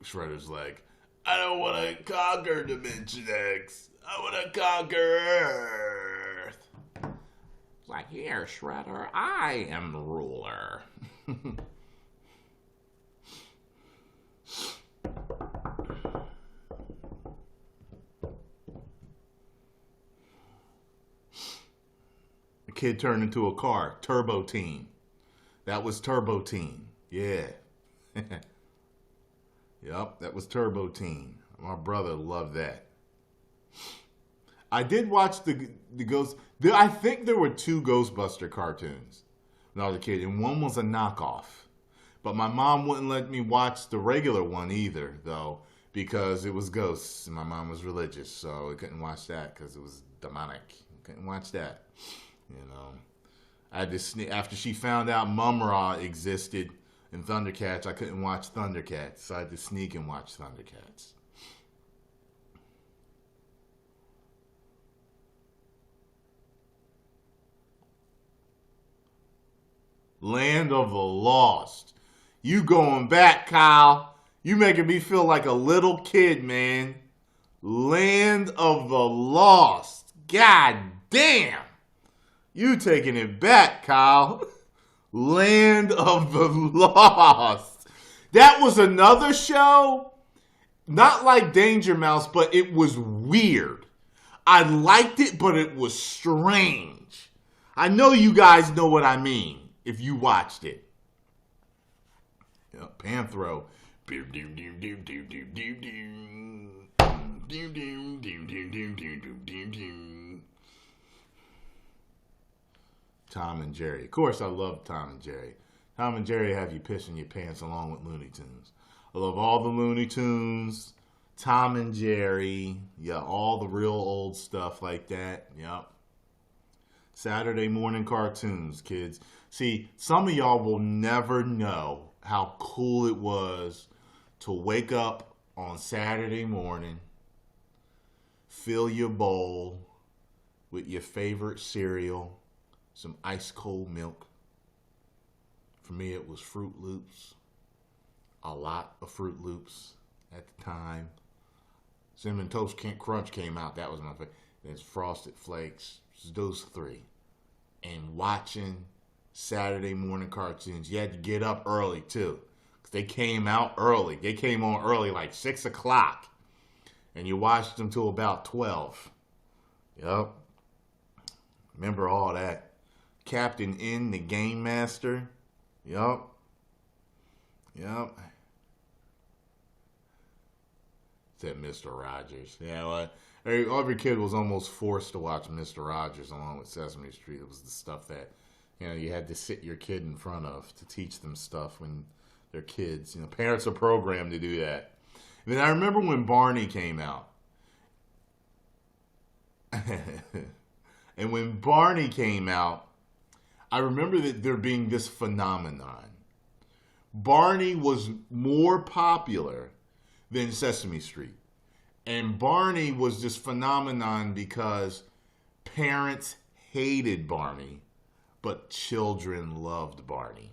Shredder's like, I don't want to conquer Dimension X. I want to conquer Earth. It's like, here, Shredder, I am the ruler. The kid turned into a car. Turbo Teen. That was Turbo Teen. Yeah. Yup, that was Turbo Teen. My brother loved that. I did watch the Ghost. I think there were 2 Ghostbuster cartoons when I was a kid, and one was a knockoff. But my mom wouldn't let me watch the regular one either, though, because it was ghosts, and my mom was religious, so I couldn't watch that because it was demonic. Couldn't watch that, you know. I had to after she found out Mum-Ra existed in Thundercats, I couldn't watch Thundercats, so I had to sneak and watch Thundercats. Land of the Lost. You going back, Kyle. You making me feel like a little kid, man. Land of the Lost. God damn. You taking it back, Kyle. Land of the Lost. That was another show. Not like Danger Mouse, but it was weird. I liked it, but it was strange. I know you guys know what I mean if you watched it. Yep, Panthro. Tom and Jerry. Of course, I love Tom and Jerry. Tom and Jerry have you pissing your pants along with Looney Tunes. I love all the Looney Tunes, Tom and Jerry, yeah, all the real old stuff like that. Yep. Saturday morning cartoons, kids. See, some of y'all will never know how cool it was to wake up on Saturday morning, fill your bowl with your favorite cereal, some ice cold milk. For me, it was Fruit Loops. A lot of Fruit Loops at the time. Cinnamon Toast Crunch came out. That was my favorite. There's Frosted Flakes. Those 3. And watching Saturday morning cartoons. You had to get up early, too. Because they came out early. They came on early, like 6 o'clock. And you watched them till about 12. Yup. Remember all that. Captain N, the Game Master. Yup. Yup. Said Mr. Rogers. Yeah, well, every kid was almost forced to watch Mr. Rogers along with Sesame Street. It was the stuff that, you know, you had to sit your kid in front of to teach them stuff when they're kids. You know, parents are programmed to do that. And then I remember when Barney came out. And when Barney came out, I remember that there being this phenomenon. Barney was more popular than Sesame Street. And Barney was this phenomenon because parents hated Barney, but children loved Barney.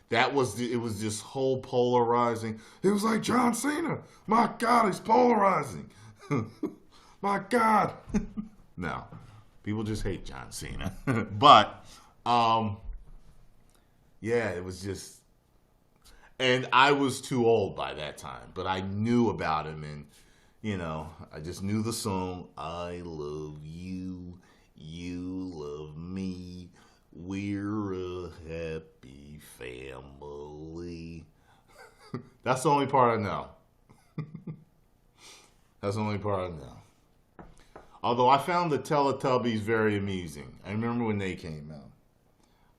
It was this whole polarizing. It was like John Cena. My God, he's polarizing. My God. No, people just hate John Cena. But, yeah, it was just, and I was too old by that time, but I knew about him, and, you know, I just knew the song, I love you, you love me, we're a happy family. That's the only part I know. That's the only part I know. Although I found the Teletubbies very amusing. I remember when they came out.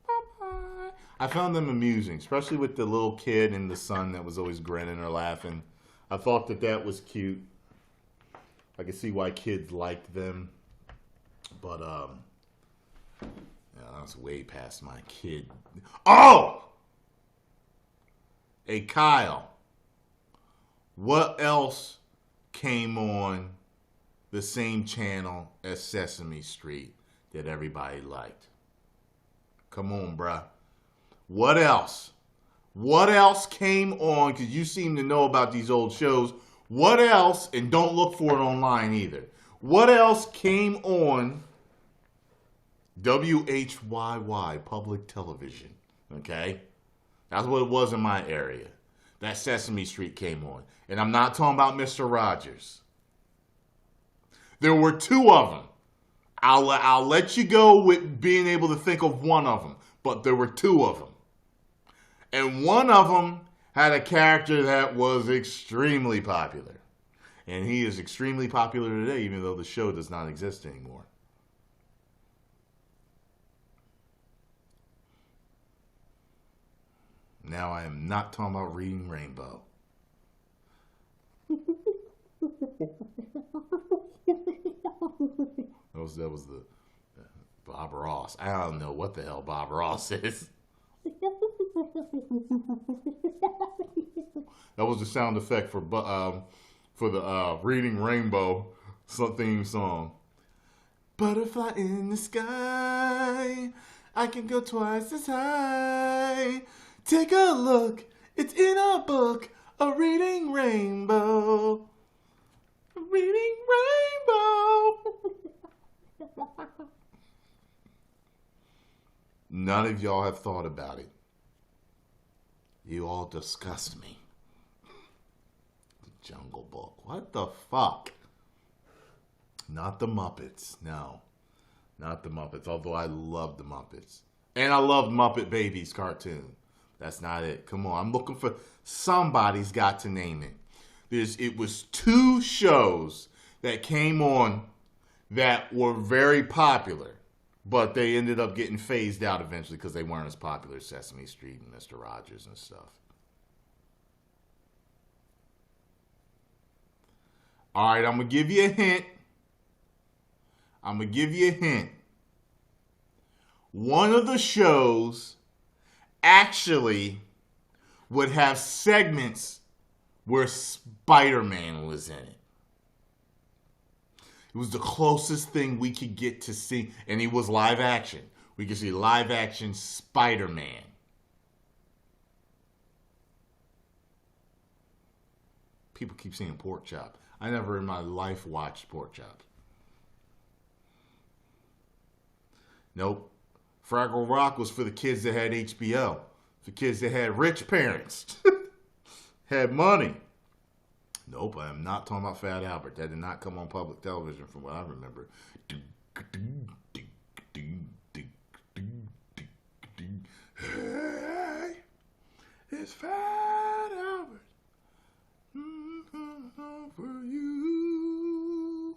Bye-bye. I found them amusing, especially with the little kid and the son that was always grinning or laughing. I thought that was cute. I can see why kids liked them. But, yeah, that's way past my kid. Oh! Hey, Kyle. What else came on the same channel as Sesame Street that everybody liked? Come on, bruh. What else? What else came on? Because you seem to know about these old shows. What else? And don't look for it online either. What else came on WHYY, public television? Okay? That's what it was in my area. That Sesame Street came on. And I'm not talking about Mr. Rogers. There were two of them. I'll let you go with being able to think of one of them. But there were two of them. And one of them had a character that was extremely popular. And he is extremely popular today, even though the show does not exist anymore. Now I am not talking about Reading Rainbow. That was the Bob Ross. I don't know what the hell Bob Ross is. That was the sound effect for the Reading Rainbow theme song. Butterfly in the sky, I can go twice as high. Take a look, it's in a book, a reading rainbow. A reading rainbow. None of y'all have thought about it. You all disgust me. The Jungle Book. What the fuck? Not the Muppets. No. Not the Muppets. Although I love the Muppets. And I love Muppet Babies cartoon. That's not it. Come on. I'm looking for... Somebody's got to name it. It was two shows that came on that were very popular. But they ended up getting phased out eventually because they weren't as popular as Sesame Street and Mr. Rogers and stuff. All right, I'm going to give you a hint. One of the shows actually would have segments where Spider-Man was in it. It was the closest thing we could get to see, and he was live action. We could see live action Spider-Man. People keep saying Pork Chop. I never in my life watched Pork Chop. Nope. Fraggle Rock was for the kids that had HBO. For kids that had rich parents. Had money. Nope, I am not talking about Fat Albert. That did not come on public television from what I remember. Hey, it's Fat Albert. For you.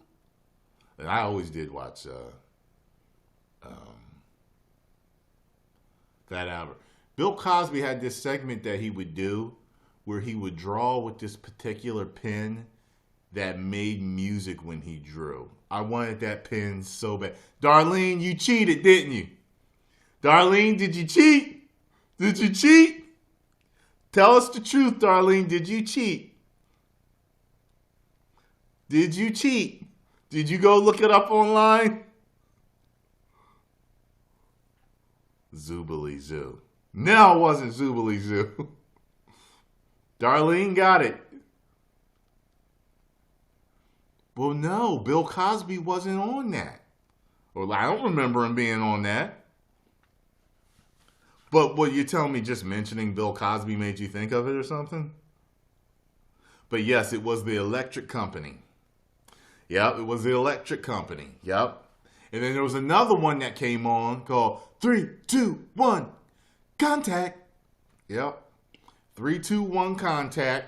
And I always did watch Fat Albert. Bill Cosby had this segment that he would do where he would draw with this particular pen that made music when he drew. I wanted that pen so bad. Darlene, you cheated, didn't you? Darlene, did you cheat? Did you cheat? Tell us the truth, Darlene. Did you cheat? Did you cheat? Did you go look it up online? Zoobly Zoo. No, it wasn't Zoobly Zoo. Darlene got it. Well, no, Bill Cosby wasn't on that. Well, I don't remember him being on that. But what you telling me just mentioning Bill Cosby made you think of it or something? But yes, it was the electric company. Yep, it was the electric company. Yep. And then there was another one that came on called 3, 2, 1, Contact. Yep. 3, 2, 1, Contact.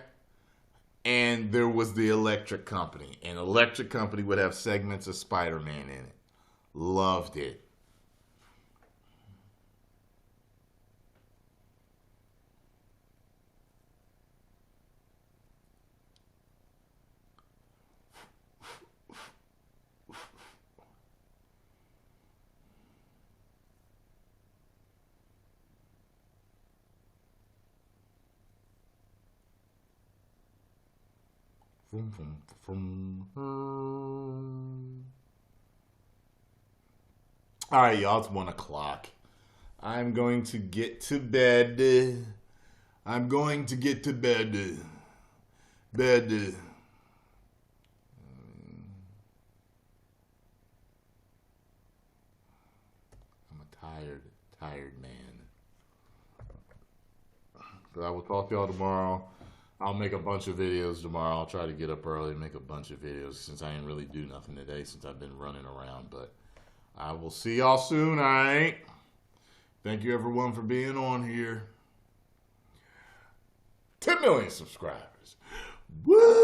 And there was the electric company. And electric company would have segments of Spider-Man in it. Loved it. Vroom, vroom, vroom. All right, y'all, it's 1 o'clock. I'm going to get to bed. I'm going to get to bed. Bed. I'm a tired man. But I will talk to y'all tomorrow. I'll make a bunch of videos tomorrow. I'll try to get up early and make a bunch of videos since I didn't really do nothing today since I've been running around. But I will see y'all soon, all right? Thank you, everyone, for being on here. 10 million subscribers. Woo!